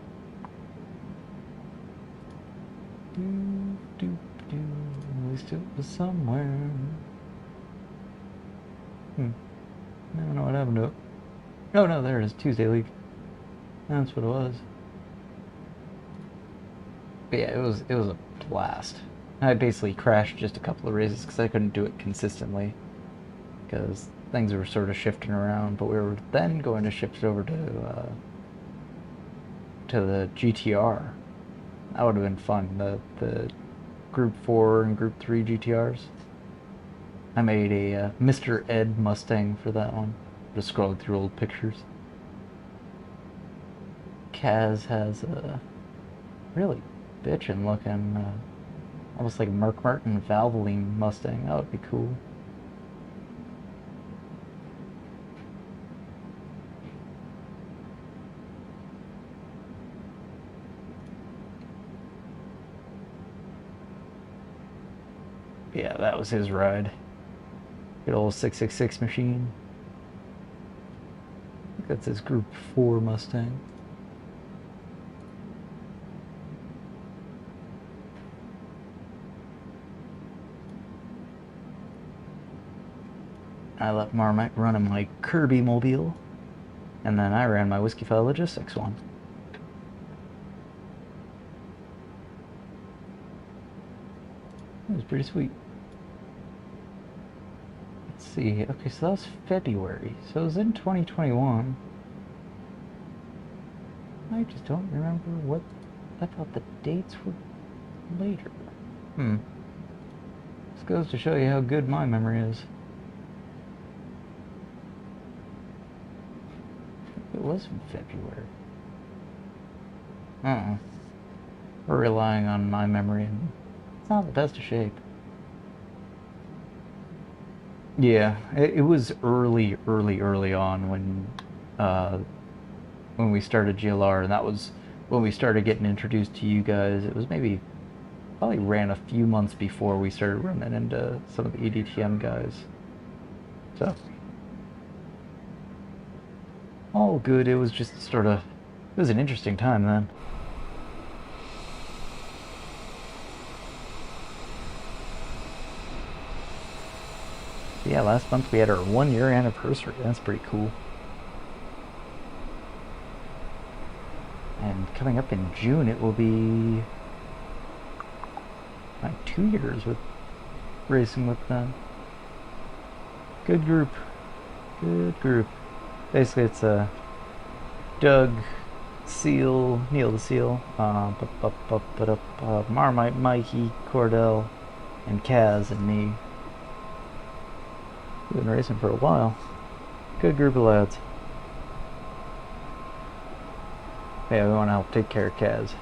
At least it was somewhere. I don't know what happened to it. Oh no, there it is. Tuesday League. That's what it was. But yeah, it was a blast. I basically crashed just a couple of races because I couldn't do it consistently, because things were sort of shifting around. But we were then going to shift it over to the GTR. That would have been fun. The Group 4 and Group 3 GTRs. I made a Mr. Ed Mustang for that one. Just scrolling through old pictures. Kaz has a really bitchin' looking, almost like Mark Martin Valvoline Mustang. That would be cool. Yeah, that was his ride. Good old 666 machine. I think that's his Group 4 Mustang. I let Marmac run in my Kirby Mobile, and then I ran my Whiskyfile Logistics one. It was pretty sweet. Let's see. Okay, so that was February. So it was in 2021. I just don't remember what... I thought the dates were later. This goes to show you how good my memory is. It was in February. We're relying on my memory, and it's not the best of shape. Yeah, it was early on when we started GLR, and that was when we started getting introduced to you guys. It was maybe probably ran a few months before we started running into some of the EDTM guys. So all good. It was just sort of, it was an interesting time then. Yeah, last month we had our 1 year anniversary. That's pretty cool. And coming up in June, it will be like 2 years with racing with them. Good group. Good group. Basically, it's Doug, Seal, Neil the Seal, Marmite, Mikey, Cordell, and Kaz and me. We've been racing for a while. Good group of lads. Yeah, we want to help take care of Kaz.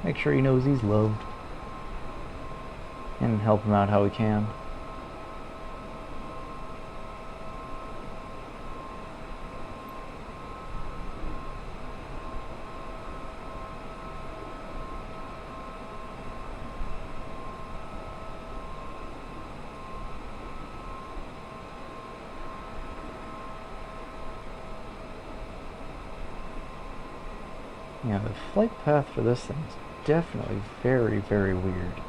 Make sure he knows he's loved. And help him out how we can. Yeah, the flight path for this thing is definitely very, very weird.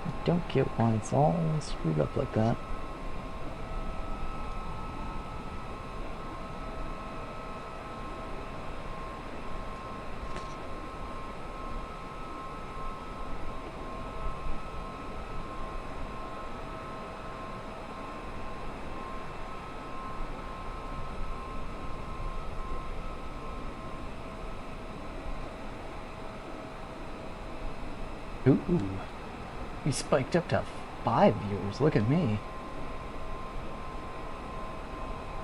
I don't get why it's all screwed up like that. Ooh, he spiked up to 5 viewers. Look at me.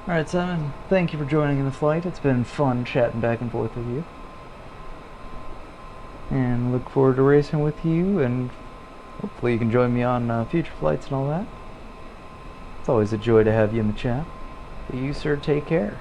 Alright, Simon, thank you for joining in the flight. It's been fun chatting back and forth with you. And look forward to racing with you, and hopefully you can join me on future flights and all that. It's always a joy to have you in the chat. But you, sir, take care.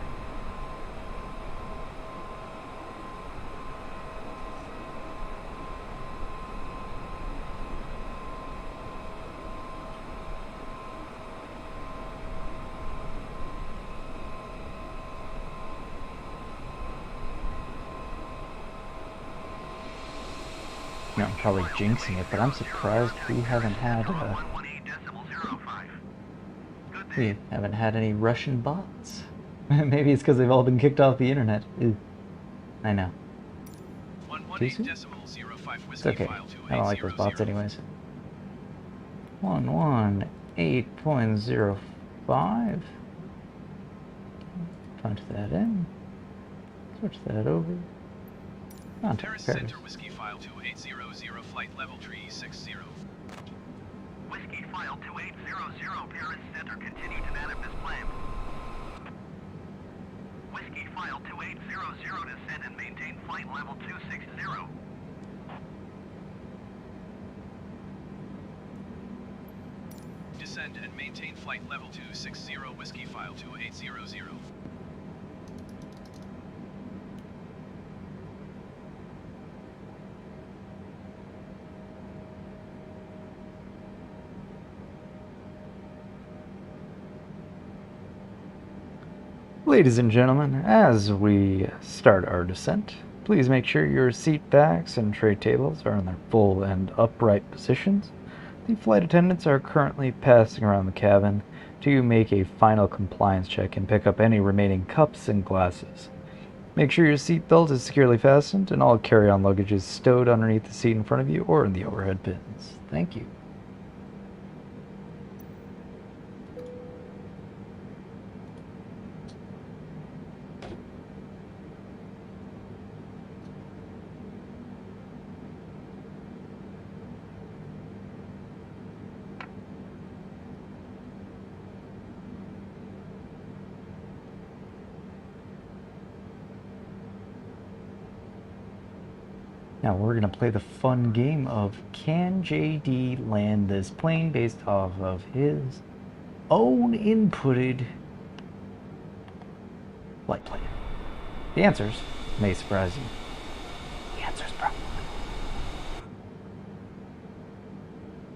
I'm probably jinxing it, but I'm surprised we haven't had any Russian bots. Maybe it's because they've all been kicked off the internet. Ew. I know. Too soon? It's okay. I don't like those bots anyways. 118.05. Punch that in. Switch that over. Paris Center Whiskyfile 2800 flight level 360. Whiskyfile 2800 Paris Center, continue to man this plane. Whiskyfile 2800 descend and maintain flight level 260. Descend and maintain flight level 260 Whiskyfile 2800. Ladies and gentlemen, as we start our descent, please make sure your seat backs and tray tables are in their full and upright positions. The flight attendants are currently passing around the cabin to make a final compliance check and pick up any remaining cups and glasses. Make sure your seat belt is securely fastened and all carry-on luggage is stowed underneath the seat in front of you or in the overhead bins. Thank you. Now we're going to play the fun game of, can JD land this plane based off of his own inputted flight plan? The answers may surprise you. The answers probably.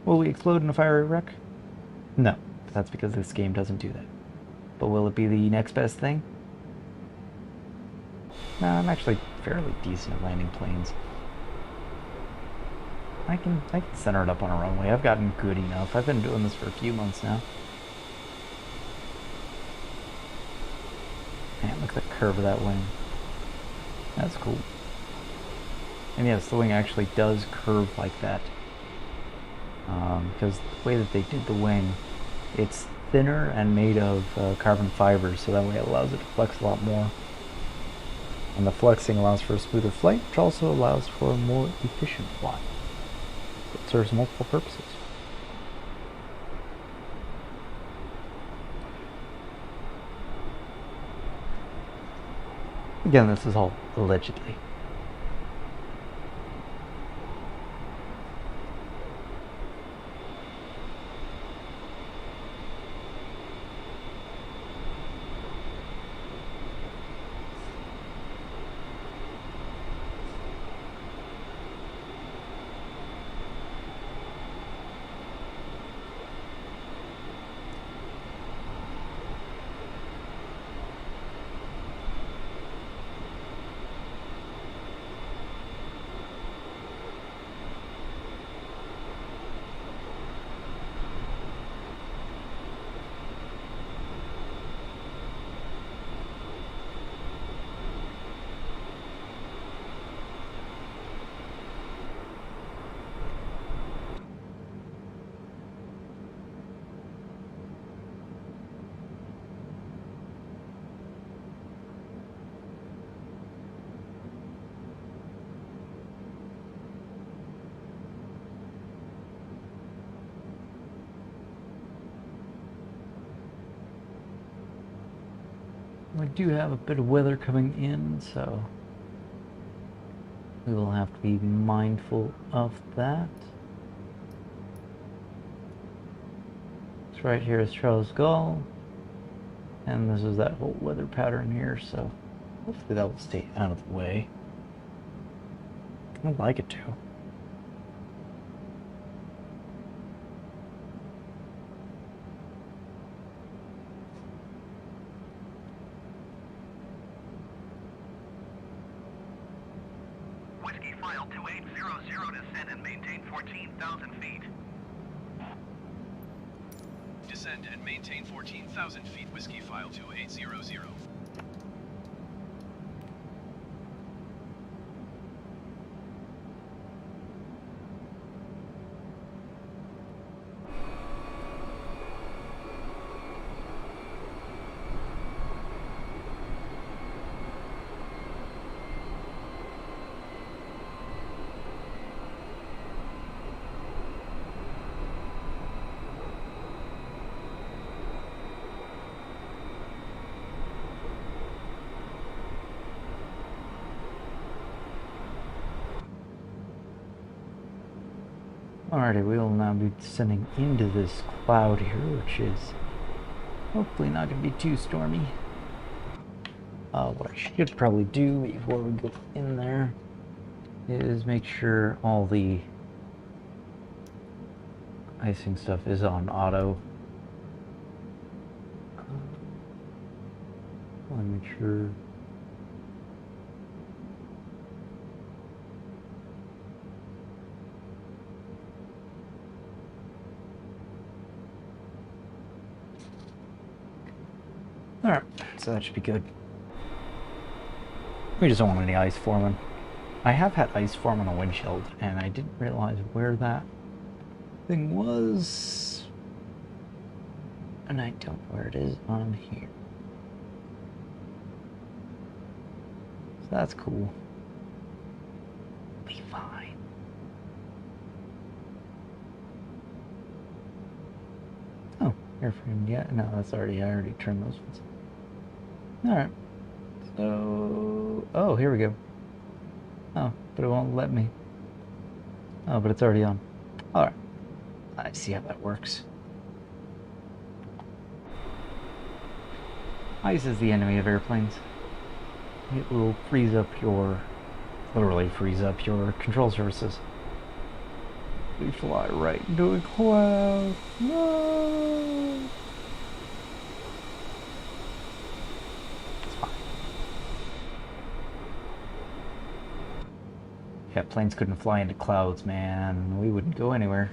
Will we explode in a fiery wreck? No, that's because this game doesn't do that. But will it be the next best thing? No, I'm actually fairly decent at landing planes. I can center it up on a runway. I've gotten good enough. I've been doing this for a few months now. Man, look at the curve of that wing. That's cool. And yes, the wing actually does curve like that. Because the way that they did the wing, it's thinner and made of carbon fibers, so that way it allows it to flex a lot more. And the flexing allows for a smoother flight, which also allows for a more efficient flight. It serves multiple purposes. Again, this is all allegedly. We do have a bit of weather coming in, so we will have to be mindful of that. This right here is Charles Gaulle, and this is that whole weather pattern here, so hopefully that will stay out of the way. I'd like it to. Whiskyfile 2800 descend and maintain 14,000 feet. Descend and maintain 14,000 feet. Whiskyfile 2800. Alrighty, we will now be descending into this cloud here, which is hopefully not going to be too stormy. What I should probably do before we go in there is make sure all the icing stuff is on auto. Let me make sure. Alright, so that should be good. We just don't want any ice forming. I have had ice form on a windshield, and I didn't realize where that thing was. And I don't know where it is on here. So that's cool. Be fine. Oh, airframe, yeah, no, that's already, I already turned those ones. Alright, so, oh, here we go. Oh, but it won't let me. Oh, but it's already on. Alright. I see how that works. Ice is the enemy of airplanes. It will freeze up your... literally freeze up your control surfaces. We fly right into a cloud. No! It's fine. Yeah, planes couldn't fly into clouds, man. We wouldn't go anywhere.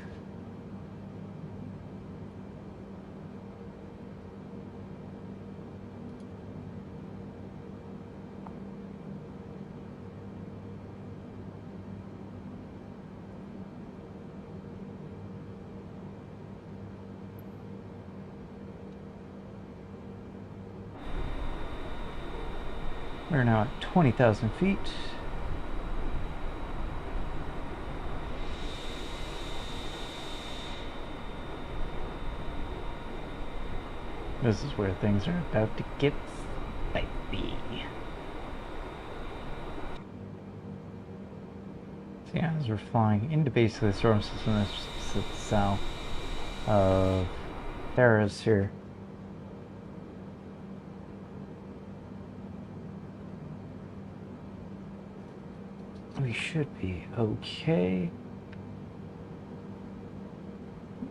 We're now at 20,000 feet. This is where things are about to get spicy. So yeah, as we're flying into basically the storm system that sits south of Paris here. We should be okay.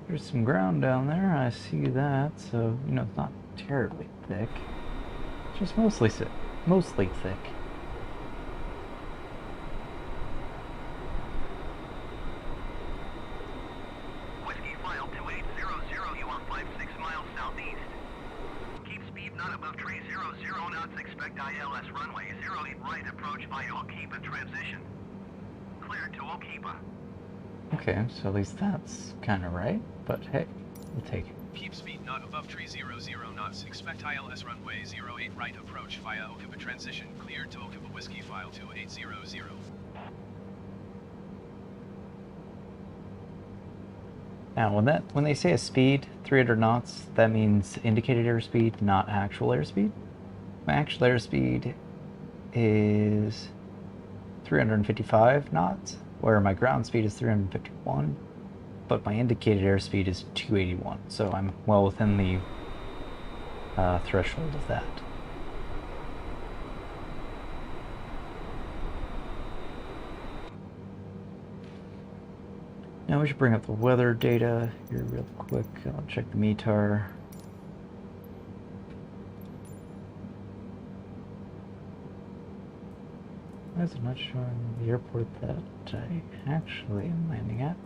There's some ground down there, I see that, so, you know, it's not terribly thick. It's just mostly thick. Whiskyfile 2800, you are 56 miles southeast. Keep speed not above 300 knots, expect ILS runway 08 right, approach via Okipa transition. Cleared to Okipa. Okay, so at least that's kind of right, but hey, we'll take it. Keep speed not above 300 knots. Expect ILS runway 08 right approach via Okipa transition. Cleared to Okipa Whiskyfile 2800. Now, when they say a speed 300 knots, that means indicated airspeed, not actual airspeed. My actual airspeed is 355 knots, where my ground speed is 351, but my indicated airspeed is 281, so I'm well within the threshold of that. Now we should bring up the weather data here real quick. I'll check the METAR. Why is it not showing the airport that I actually am landing at?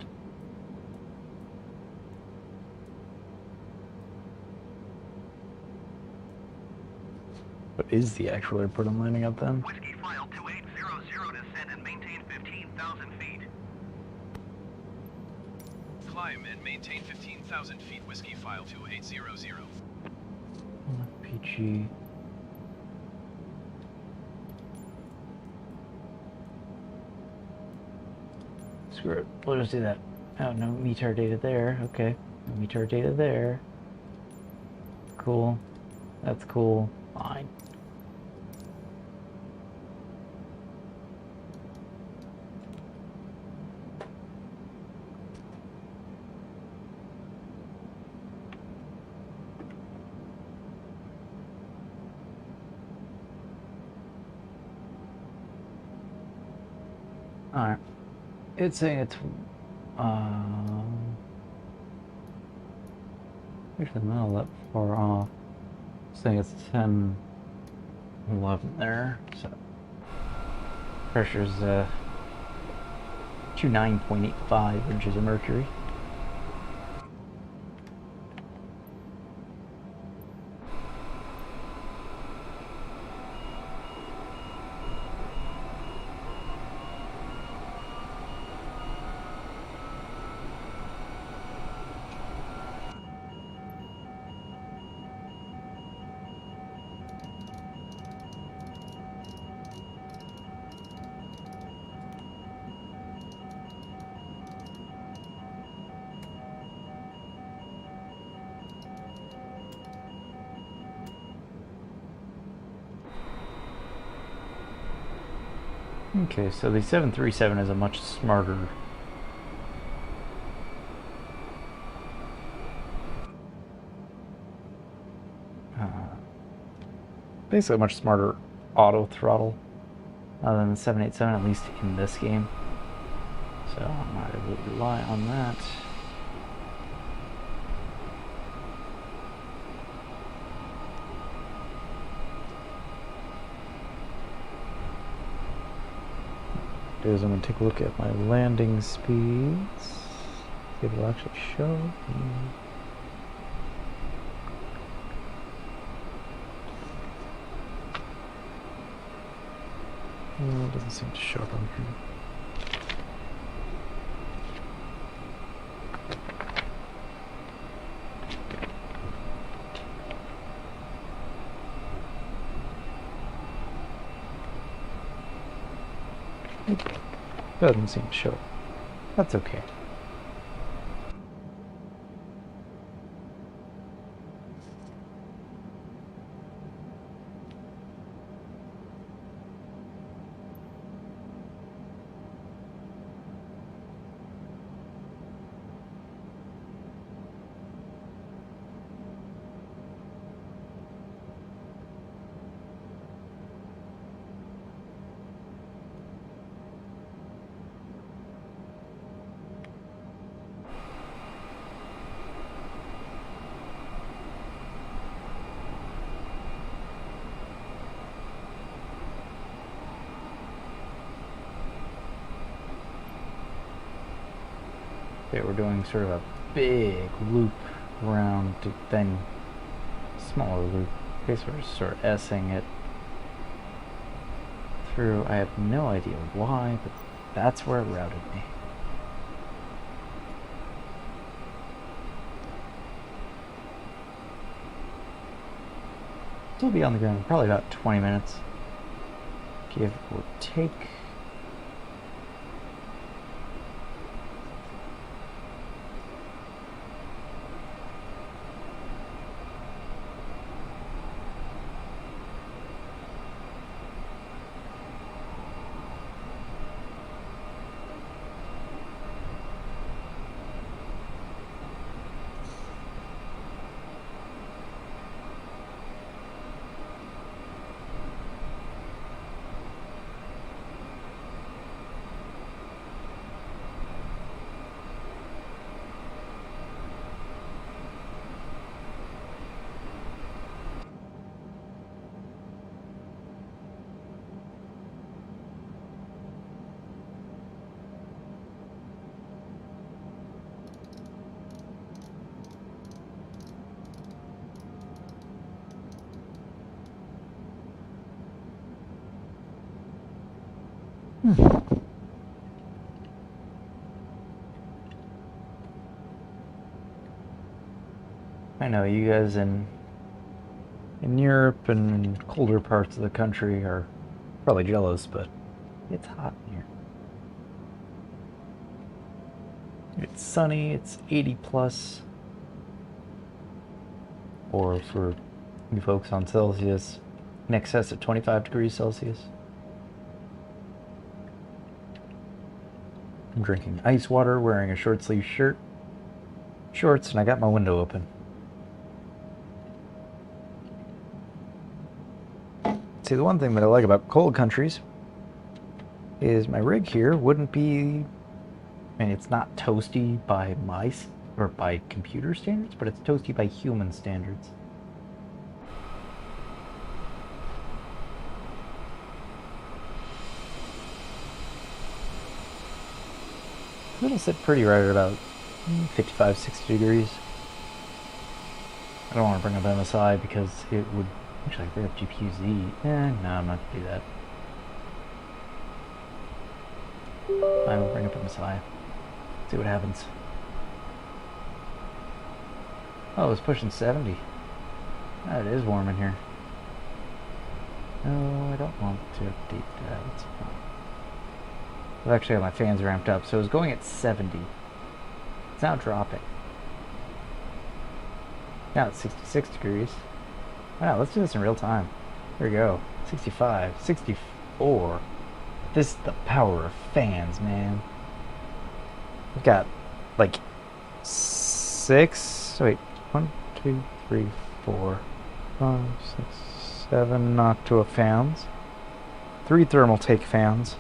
What is the actual airport I'm landing at then? Whiskyfile 2800, descend and maintain 15,000 feet. Climb and maintain 15,000 feet. Whiskyfile 2800. PG. Screw it. We'll just do that. Oh, no METAR data there. Okay. No METAR data there. Cool. That's cool. Fine. Alright. It's saying it's actually not that far off. It's saying it's 10-11 there, so pressure's 29.85 inches of mercury. Okay, so the 737 is a much smarter basically a much smarter auto throttle than the 787, at least in this game. So I would rely on that. I'm going to take a look at my landing speeds. See if it'll actually show. No, it doesn't seem to show up on here. Doesn't seem to show. That's okay. Okay, we're doing sort of a big loop around to then smaller loop. Okay, so we're just sort of S-ing it through. I have no idea why, but that's where it routed me. Still be on the ground, probably about 20 minutes. Give or take. I know you guys in Europe and colder parts of the country are probably jealous, but it's hot in here. It's sunny, it's 80 plus, or for you folks on Celsius, in excess of 25 degrees Celsius. I'm drinking ice water, wearing a short sleeve shirt, shorts, and I got my window open. See, the one thing that I like about cold countries is my rig here wouldn't be, I mean, it's not toasty by or by computer standards, but it's toasty by human standards. It'll sit pretty right at about 55, 60 degrees. I don't want to bring up MSI because it would actually bring up GPU-Z. No, I'm not going to do that. I will bring up MSI. See what happens. Oh, it's pushing 70. Oh, it is warm in here. No, I don't want to update that. It's fine. I've actually got my fans ramped up, so it's going at 70. It's now dropping. Now it's 66 degrees. Wow, let's do this in real time. There we go. 65, 64. This is the power of fans, man. We've got like 1, 2, 3, 4, 5, 6, 7 Noctua fans, 3 thermal take fans,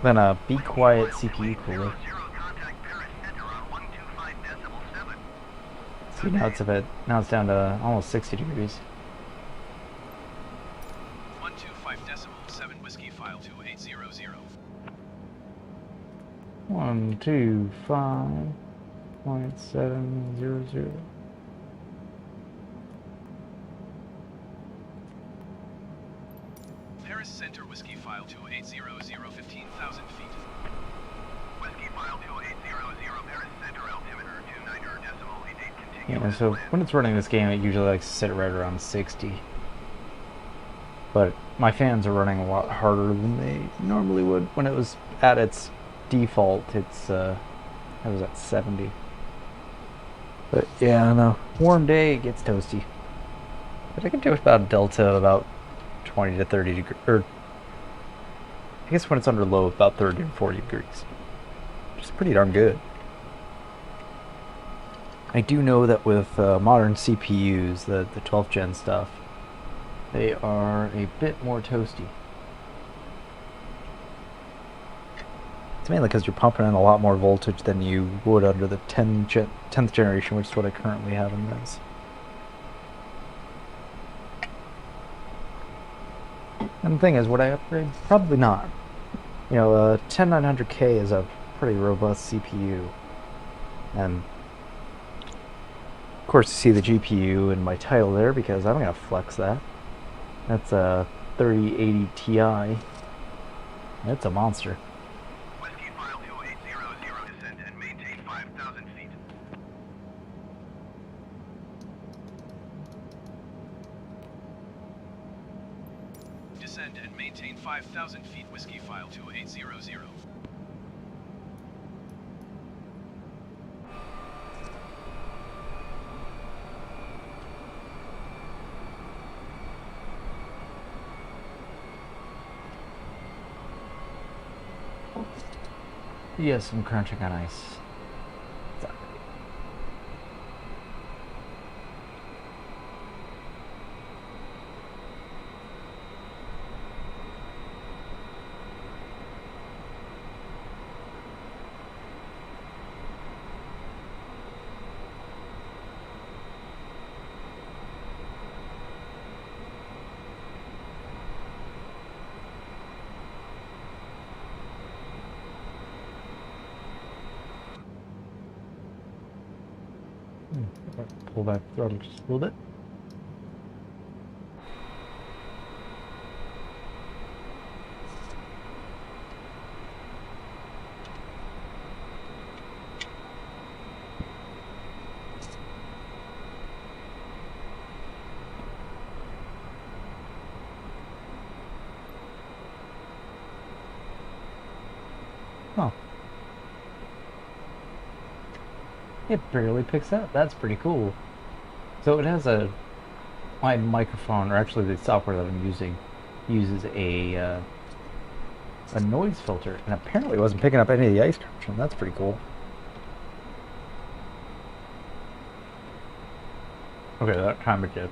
then a Be Quiet CPU cooler. See, now it's down to almost 60 degrees. 125.7 Whiskyfile to 800. 125.700. Paris Center Whiskyfile to 800, 15,000 feet. Whiskyfile 2800, Paris Center altimeter 29 decimal 88 continue. Yeah, so when it's running this game, it usually likes to sit right around 60. But my fans are running a lot harder than they normally would. When it was at its default, it was at 70. But yeah, on a warm day, it gets toasty. But I can do about a delta of about 20 to 30 degrees, or I guess when it's under low, about 30 to 40 degrees. Which is pretty darn good. I do know that with modern CPUs, the 12th gen stuff, they are a bit more toasty. It's mainly because you're pumping in a lot more voltage than you would under the 10th generation, which is what I currently have in this. And the thing is, would I upgrade? Probably not. You know, 10900K is a pretty robust CPU. And of course you see the GPU in my title there because I'm going to flex that. That's a 3080 Ti. It's a monster. Whiskyfile 2800, descend and maintain 5,000 feet. Descend and maintain 5,000 feet. Whiskyfile to 800. Yes, I'm crunching on ice. Sorry. Pull back the throttle just a little bit. Oh. It barely picks up. That's pretty cool. So it has my microphone, or actually the software that I'm using, uses a noise filter, and apparently it wasn't picking up any of the ice crunching. That's pretty cool. Okay, that time it did.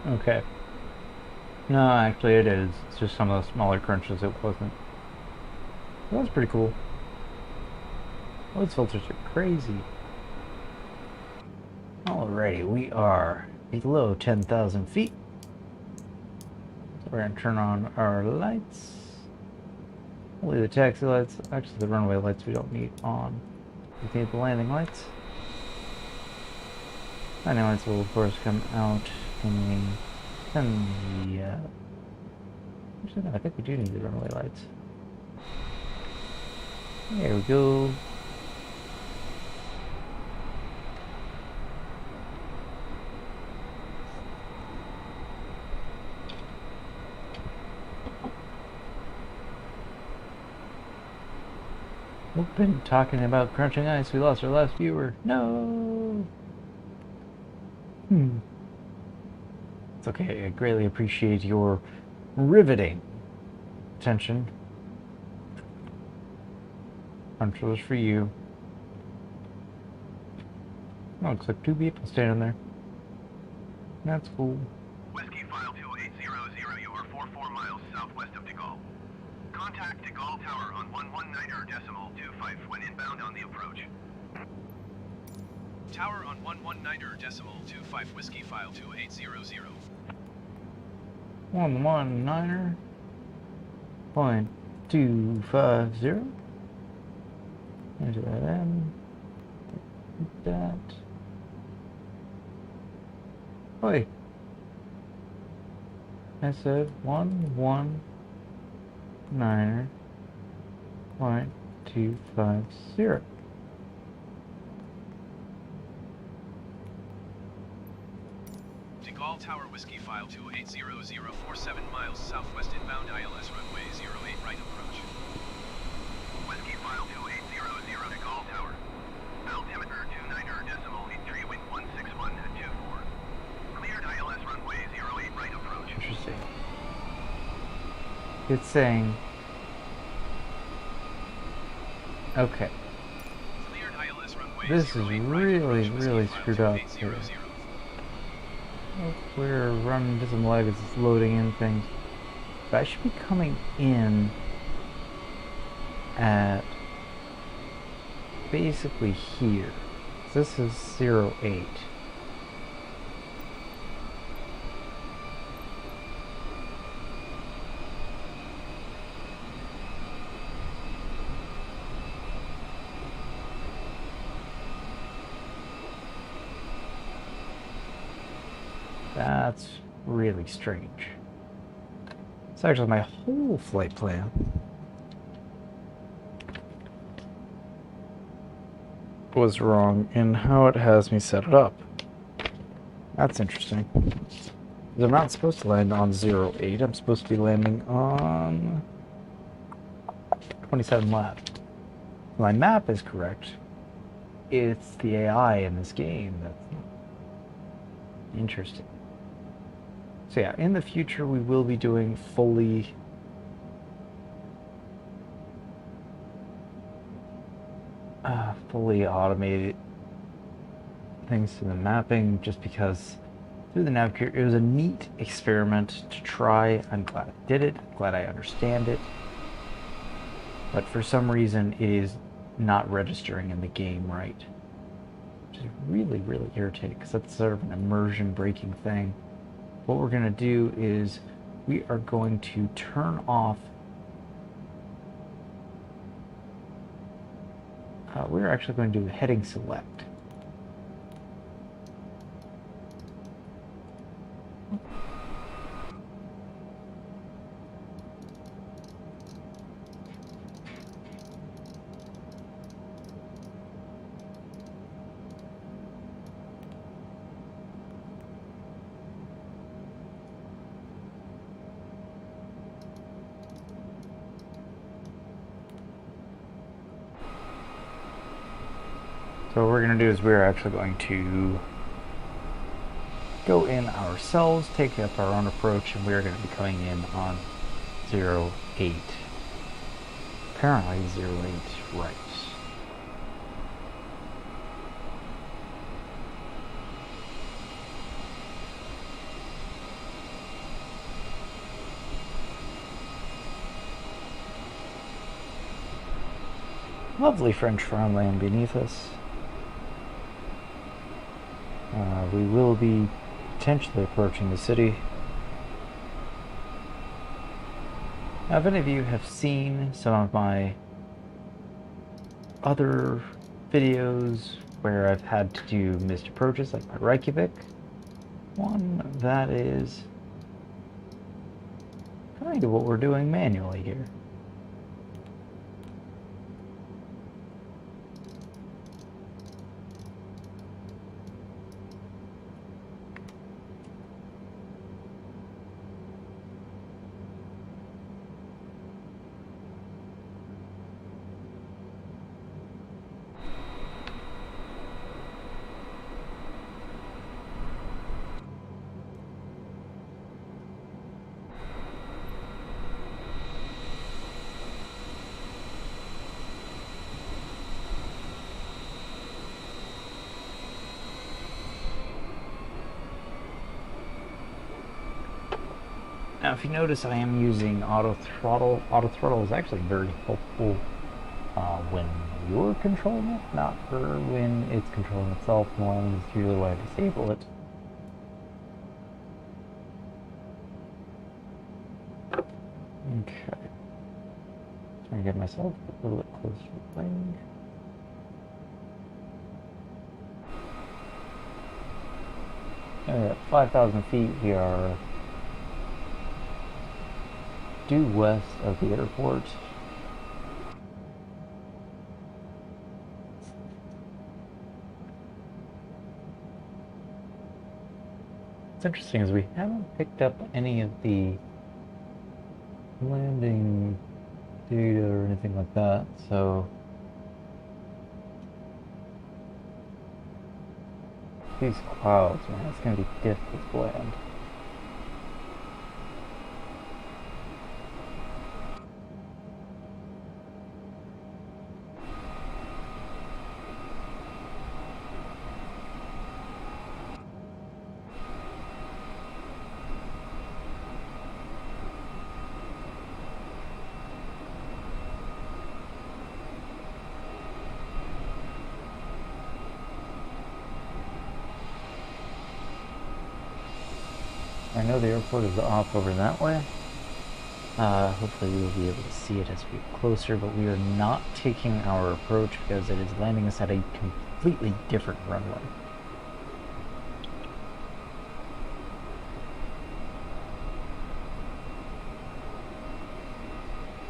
Okay. No, actually it is. It's just some of the smaller crunches it wasn't. Well, that's pretty cool. Those filters are crazy. Alrighty, we are below 10,000 feet. So we're going to turn on our lights. Only the taxi lights. Actually, the runway lights we don't need on. We need the landing lights. Landing lights will, of course, come out in the... actually, no, I think we do need the runway lights. There we go. We've been talking about crunching ice. We lost our last viewer. No. It's okay. I greatly appreciate your riveting attention. Controls for you. Oh, looks like 2 people standing there. That's cool. Whiskyfile 2800, you are 44 miles southwest of de Gaulle. Contact de Gaulle Tower on 119.25 when inbound on the approach. Tower on 119.25 Whiskyfile 2800. 119.250. Enter that in. That. Wait. I said 119.250. De Gaulle Tower Whiskyfile 2800, 47 miles southwest inbound ILS runway 08 right approach. Whiskyfile 2800 de Gaulle Tower. Altimeter 29.83 wind 161 at 24. Cleared ILS runway 08 right approach. Interesting. It's saying. Okay. Cleared ILS runway This is 08 right really, approach, really Whiskyfile screwed up 2800. here. We're running into some lag as it's loading in things. But I should be coming in at basically here. This is 08. That's really strange. It's actually my whole flight plan. Was wrong in how it has me set it up. That's interesting. 'Cause I'm not supposed to land on 08. I'm supposed to be landing on 27 left. My map is correct. It's the AI in this game that's interesting. So yeah, in the future we will be doing fully automated things to the mapping, just because through the navigator it was a neat experiment to try. I'm glad I did it, I'm glad I understand it, but for some reason it is not registering in the game right, which is really, really irritating because that's sort of an immersion breaking thing. What we're going to do is we are going to turn off. We're actually going to do a heading select. So what we're going to do is we're actually going to go in ourselves, take up our own approach, and we're going to be coming in on 08. Apparently 08 right. Lovely French farmland beneath us. We will be potentially approaching the city. Now, if any of you have seen some of my other videos where I've had to do missed approaches, like my Reykjavik one, that is kind of what we're doing manually here. Now, if you notice, I am using auto throttle. Auto throttle is actually very helpful when you're controlling it, not for when it's controlling itself. One is usually why I disable it. Okay. Trying to get myself a little bit closer to the plane. At 5,000 feet, we are due west of the airport. What's interesting is we haven't picked up any of the landing data or anything like that, so these clouds, man, it's going to be difficult to land. I know the airport is off over that way. Hopefully we will be able to see it as we get closer, but we are not taking our approach because it is landing us at a completely different runway.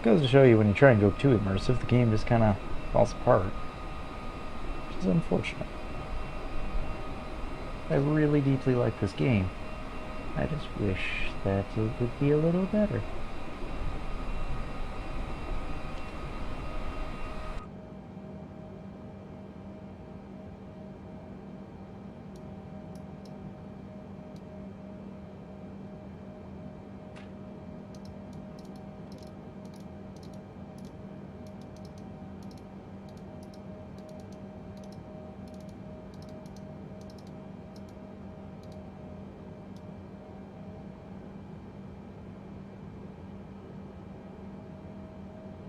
Goes to show you, when you try and go too immersive, the game just kind of falls apart, which is unfortunate. I really deeply like this game. I just wish that it would be a little better.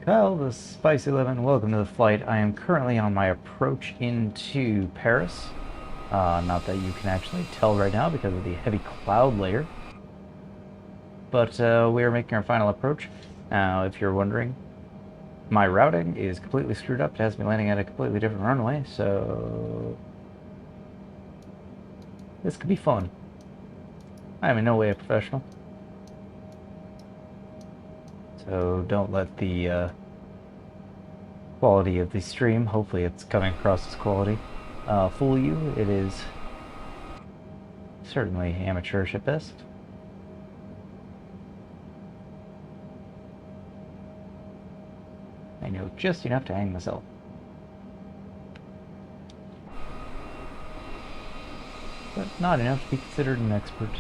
Kyle, the Spicy 11, welcome to the flight. I am currently on my approach into Paris. Not that you can actually tell right now because of the heavy cloud layer. But we are making our final approach. Now, if you're wondering, my routing is completely screwed up. It has me landing at a completely different runway, so this could be fun. I am in no way a professional. So don't let the quality of the stream, hopefully it's coming across as quality, fool you. It is certainly amateurish at best. I know just enough to hang myself. But not enough to be considered an expert.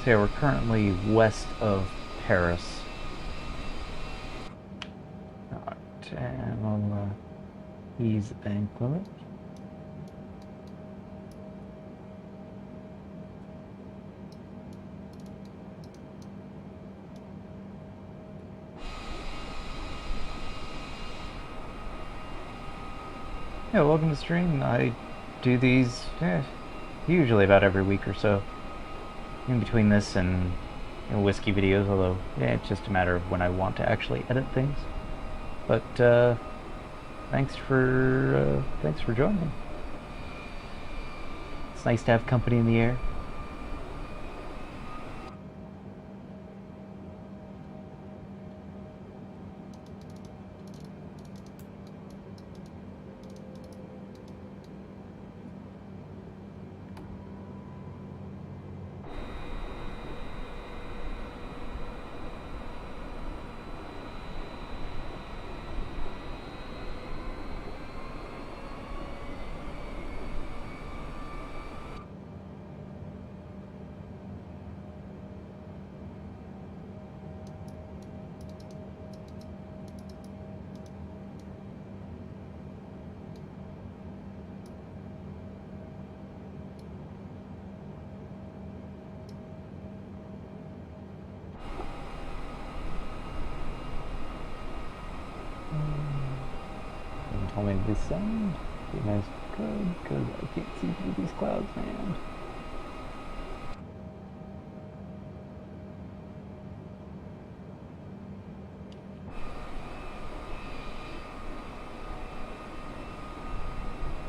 So yeah, we're currently west of Paris. Alright, and I'll ease the bank limit. Yeah, welcome to the stream. I do these usually about every week or so. In between this and whiskey videos, although it's just a matter of when I want to actually edit things. But thanks for joining. It's nice to have company in the air. Want me to descend? Be nice. Good, because I can't see through these clouds, man.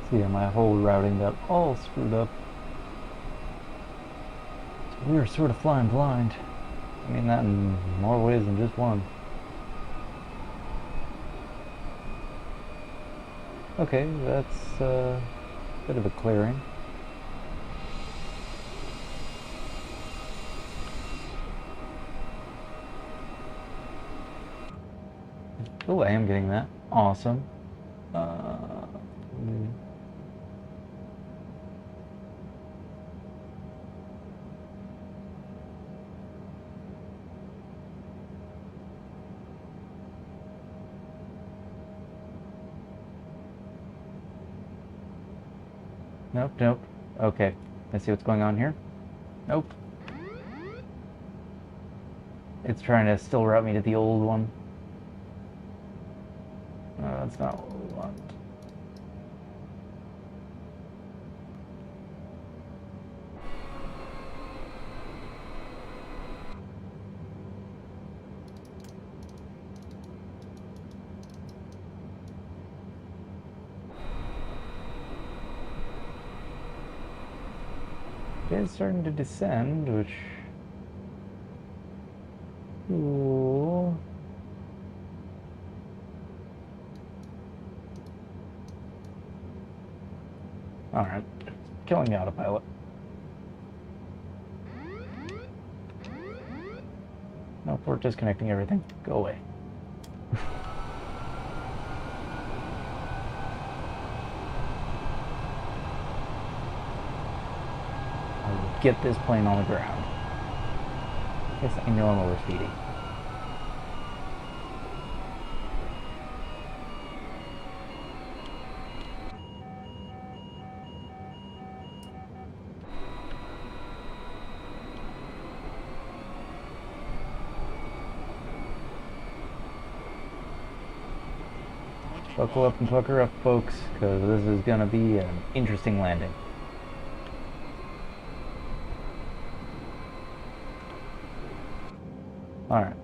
See, my whole routing got all screwed up. So we were sort of flying blind. I mean that in more ways than just one. Okay, that's a bit of a clearing. Oh, I am getting that. Awesome. Nope, nope. Okay, I see what's going on here. Nope. It's trying to still route me to the old one. That's not what we want. It is starting to descend, which... Ooh. Alright. Killing the autopilot. Nope, we're disconnecting everything. Go away. Get this plane on the ground. Yes, I know I'm overspeeding. Buckle up and pucker up, folks, because this is going to be an interesting landing. Alright.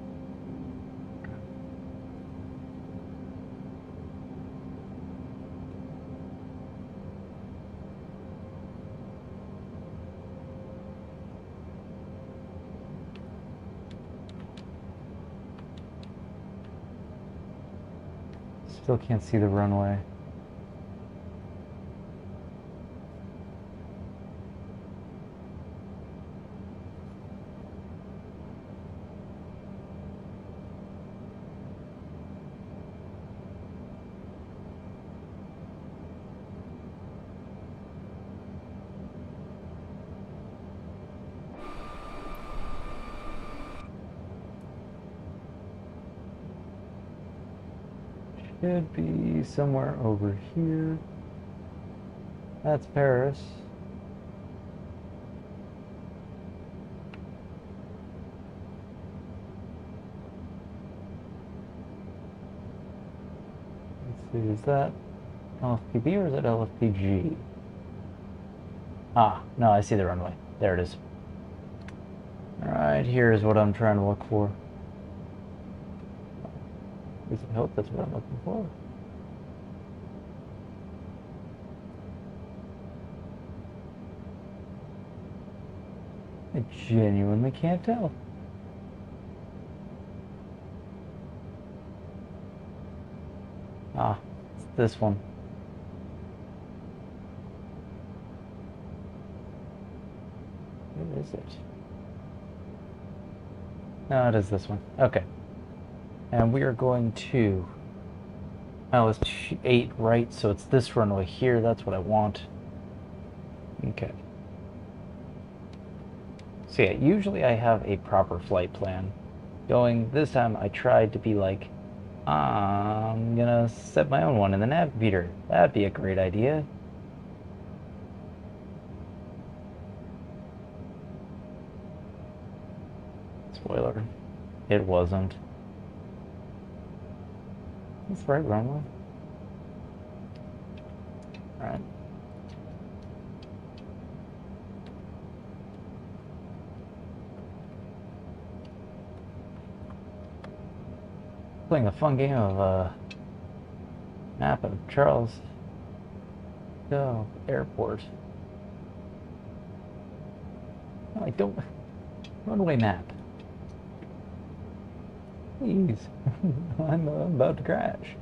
Still can't see the runway. Should be somewhere over here. That's Paris. Let's see, is that LFPB or is it LFPG? Ah, no, I see the runway. There it is. Alright, here's what I'm trying to look for. At least I hope that's what I'm looking for. I genuinely can't tell. Ah, it's this one. Where is it? No, it is this one. Okay. And we are going to... Oh, it's 8 right, so it's this runway here. That's what I want. Okay. So yeah, usually I have a proper flight plan going. This time I tried to be like, I'm gonna set my own one in the nav computer. That'd be a great idea. Spoiler, it wasn't. That's the right runway. Alright. Playing a fun game of map of Charles Airport. No, I don't. Runway map. Please. I'm about to crash.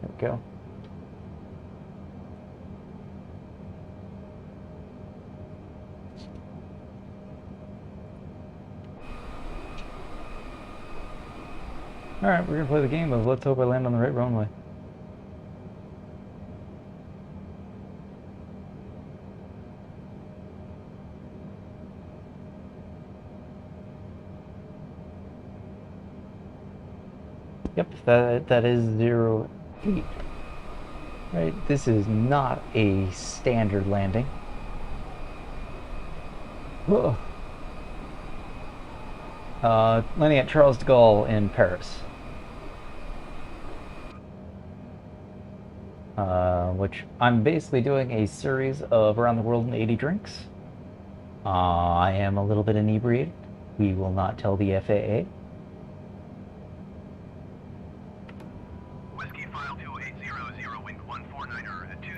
There we go. Alright, we're gonna play the game of let's hope I land on the right runway. Yep, that is 0 feet. Right, this is not a standard landing. Whoa. Landing at Charles de Gaulle in Paris. Which I'm basically doing a series of around the world in 80 drinks. I am a little bit inebriated. We will not tell the FAA. Whiskyfile 2800, wind 149er at 20.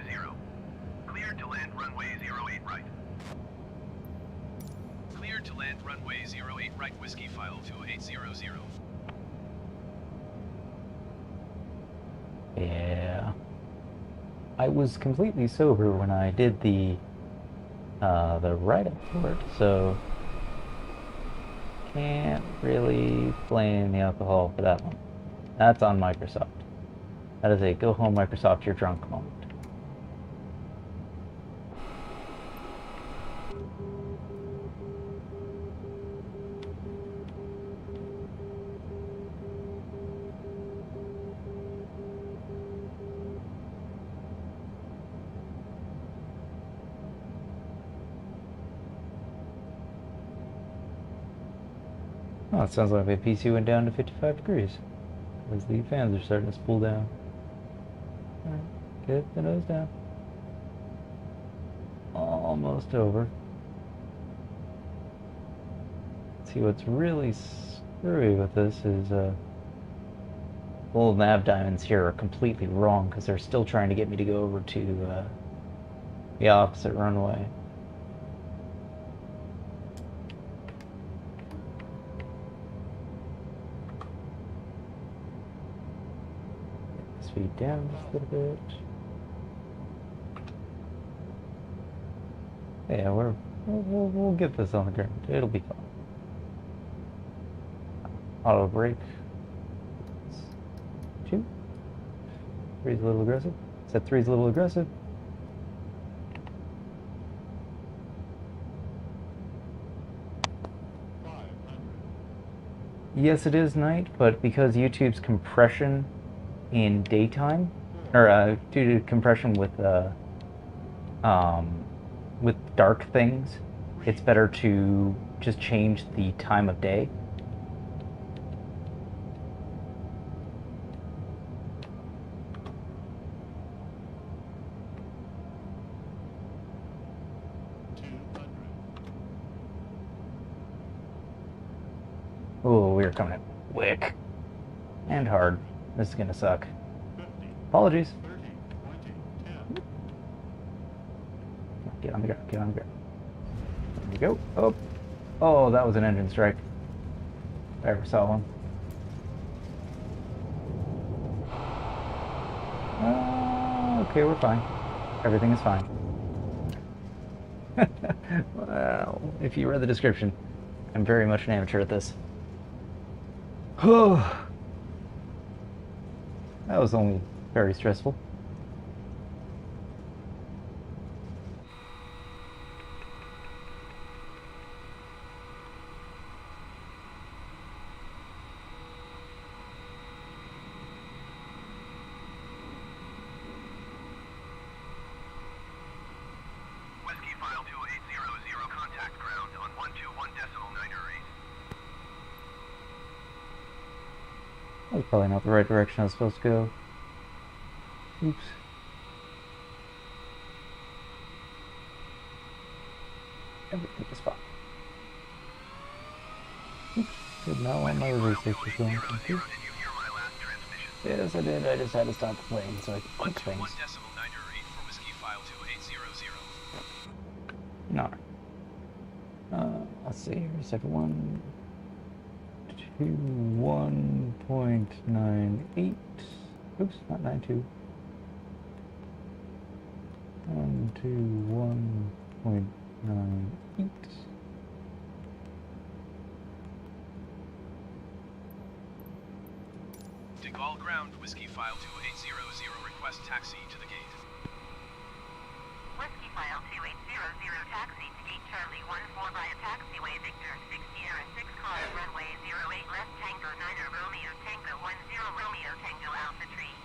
Cleared to land runway 08 right. Cleared to land runway 08 right, Whiskyfile 2800. Yeah. I was completely sober when I did the write-up for it, so can't really blame the alcohol for that one. That's on Microsoft. That is a go home Microsoft, you're drunk moment. Oh, it sounds like my PC went down to 55 degrees. Because the fans are starting to spool down. Alright, get the nose down. Almost over. See, what's really screwy with this is, little nav diamonds here are completely wrong because they're still trying to get me to go over to, the opposite runway. Speed down just a little bit. Yeah, we'll get this on the ground. It'll be fine. Auto brake. 2. 3's a little aggressive. Set 3's a little aggressive. Yes, it is night, but because YouTube's compression in daytime, or due to compression with dark things, it's better to just change the time of day. Oh, we're coming in quick and hard. This is gonna suck. Apologies. Get on the ground, get on the ground. There we go. Oh, oh, that was an engine strike. If I ever saw one. Okay, we're fine. Everything is fine. Well, if you read the description, I'm very much an amateur at this. That was only very stressful. Whiskyfile 2800, contact ground on 121.908. That was probably not the right direction I was supposed to go. Oops. Everything is fine. Oops. Did not want my reverse safety going. Did you hear my last transmission? Yes, I did. I just had to stop the plane so I could click 121 things. decimal 908 for Whiskyfile 2800. No. Let's see here. Second one. 1.98. Oops, not 92. 121.98. De Gaulle ground, Whiskyfile 2800, request taxi to the gate. Whiskyfile 2800 taxi to gate Charlie 14 via taxiway Victor 6 Sierra 6 car runway 08 left Tango 9 Romeo Tango 10 Romeo Tango Alpha Tree.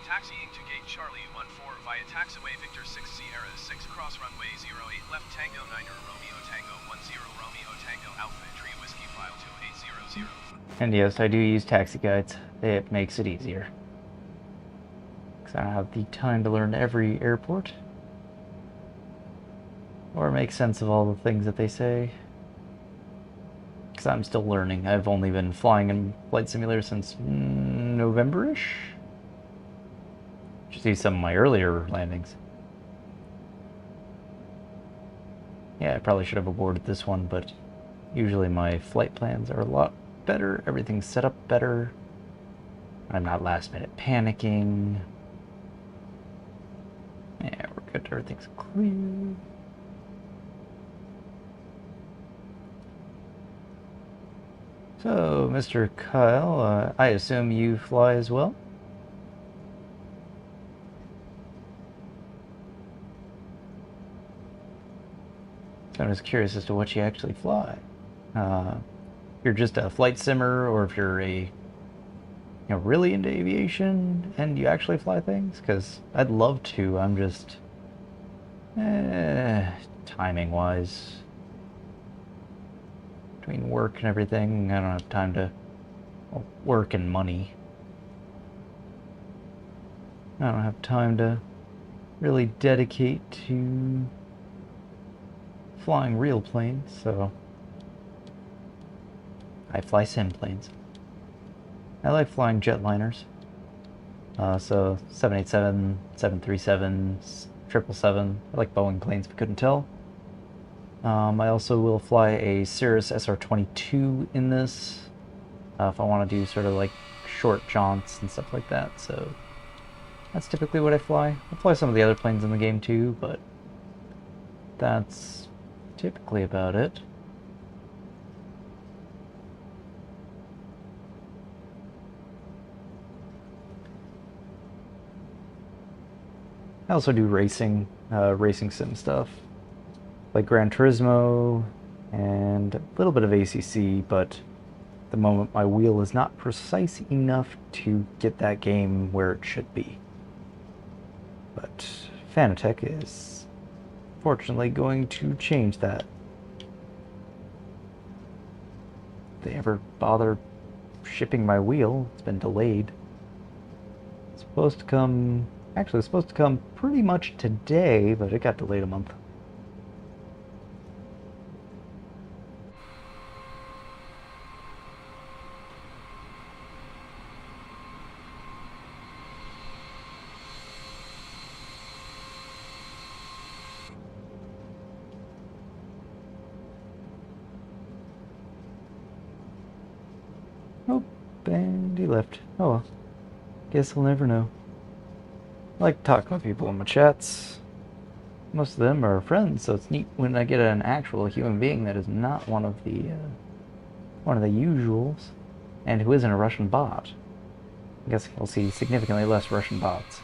Taxiing to gate Charlie 14 via taxiway Victor 6 Sierra 6 cross runway 08 left Tango 9 Romeo Tango 10 Romeo Tango Alpha Tree Whiskyfile 2800. And yes, I do use taxi guides. It makes it easier. Because I don't have the time to learn every airport. Or make sense of all the things that they say. Because I'm still learning. I've only been flying in Flight Simulator since November-ish. You see some of my earlier landings. Yeah, I probably should have aborted this one, but usually my flight plans are a lot better. Everything's set up better. I'm not last minute panicking. Yeah, we're good. Everything's clear. So, Mr. Kyle, I assume you fly as well? I was curious as to what you actually fly. If you're just a flight simmer, or if you're really into aviation and you actually fly things, because I'd love to. I'm just timing wise, between work and everything, I don't have time to work and money. I don't have time to really dedicate to flying real planes, so I fly sim planes. I like flying jetliners. So 787, 737, 777. I like Boeing planes if you couldn't tell. I also will fly a Cirrus SR-22 in this, if I want to do sort of like short jaunts and stuff like that, so that's typically what I fly. I fly some of the other planes in the game too, but that's typically about it. I also do racing sim stuff, like Gran Turismo and a little bit of ACC, but at the moment my wheel is not precise enough to get that game where it should be. But Fanatec is fortunately going to change that. If they ever bother shipping my wheel, it's been delayed. It's supposed to come, actually it's supposed to come pretty much today, but it got delayed a month. Oh, and he left. Oh well. Guess we'll never know. I like talking with people in my chats. Most of them are friends, so it's neat when I get an actual human being that is not one of the usuals, and who isn't a Russian bot. I guess we'll see significantly less Russian bots.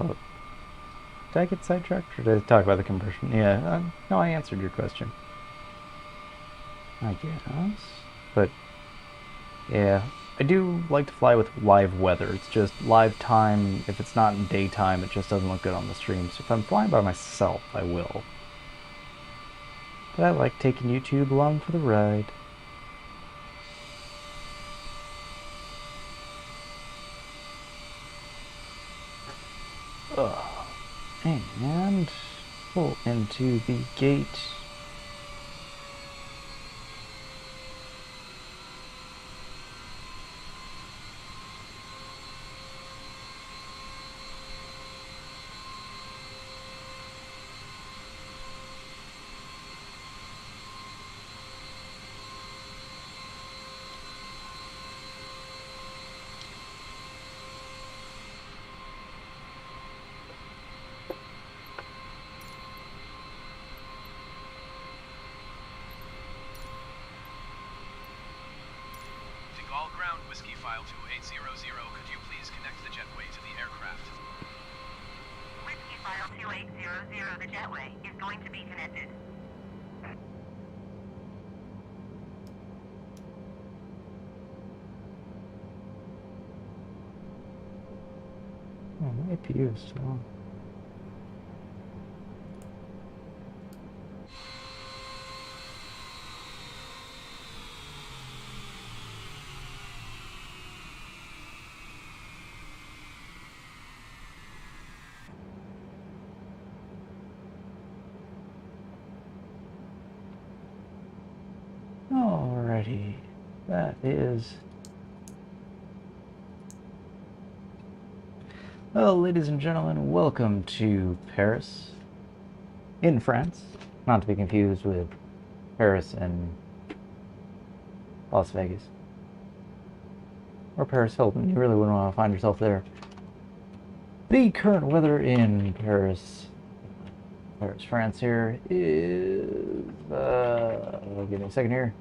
Oh, did I get sidetracked, or did I talk about the conversion? Yeah, no, I answered your question. I guess. But, yeah, I do like to fly with live weather. It's just live time. If it's not in daytime, it just doesn't look good on the stream. So if I'm flying by myself, I will. But I like taking YouTube along for the ride. And pull into the gate. All ground Whiskyfile 2800, could you please connect the jetway to the aircraft? Whiskyfile 2800, the jetway is going to be connected. Oh, my APU is still on. Alrighty, that is... Well, ladies and gentlemen, welcome to Paris, in France. Not to be confused with Paris and Las Vegas. Or Paris Hilton, you really wouldn't want to find yourself there. The current weather in Paris, France here is, give me a second here,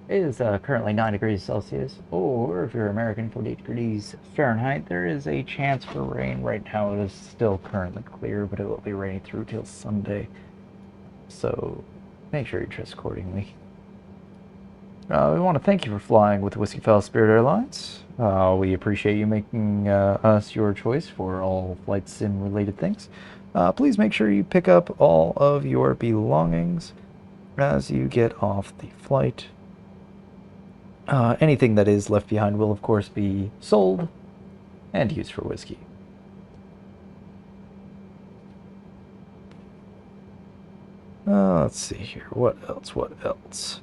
is currently 9 degrees Celsius, or if you're American, 48 degrees Fahrenheit. There is a chance for rain. Right now it is still currently clear, but it will be raining through till Sunday, so make sure you dress accordingly. We want to thank you for flying with Whiskyfile Spirit Airlines. We appreciate you making us your choice for all flight sim related things. Please make sure you pick up all of your belongings as you get off the flight. Anything that is left behind will, of course, be sold and used for whiskey. Let's see here. What else?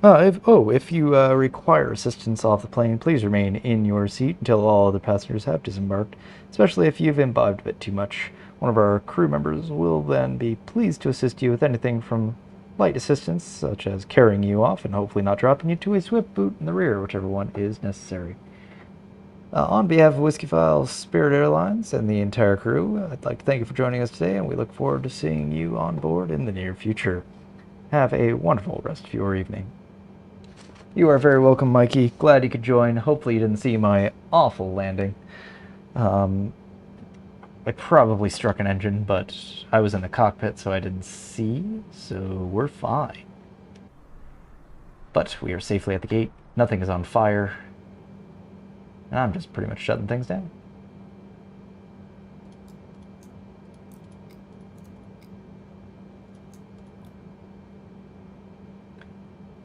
If you require assistance off the plane, please remain in your seat until all other passengers have disembarked, especially if you've imbibed a bit too much. One of our crew members will then be pleased to assist you with anything from light assistance, such as carrying you off and hopefully not dropping you, to a swift boot in the rear, whichever one is necessary. On behalf of Whiskyfile Spirit Airlines and the entire crew, I'd like to thank you for joining us today, and we look forward to seeing you on board in the near future. Have a wonderful rest of your evening. You are very welcome, Mikey. Glad you could join. Hopefully you didn't see my awful landing. I probably struck an engine, but I was in the cockpit, so I didn't see, so we're fine. But we are safely at the gate. Nothing is on fire. And I'm just pretty much shutting things down.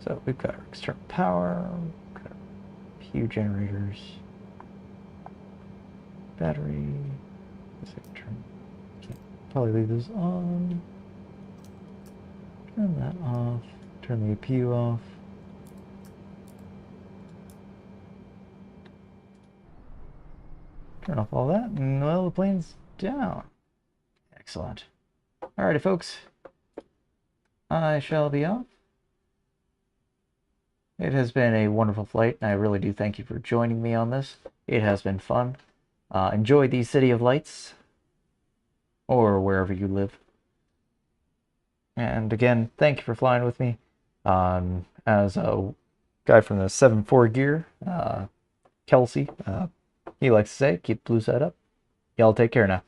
So we've got our external power, we've got our few generators, battery. Probably leave this on. Turn that off. Turn the APU off. Turn off all that, and well, the plane's down. Excellent. Alrighty, folks. I shall be off. It has been a wonderful flight, and I really do thank you for joining me on this. It has been fun. Enjoy the City of Lights, or wherever you live. And again, thank you for flying with me. As a guy from the 7.4 gear, Kelsey, he likes to say, keep the blue side up. Y'all take care now.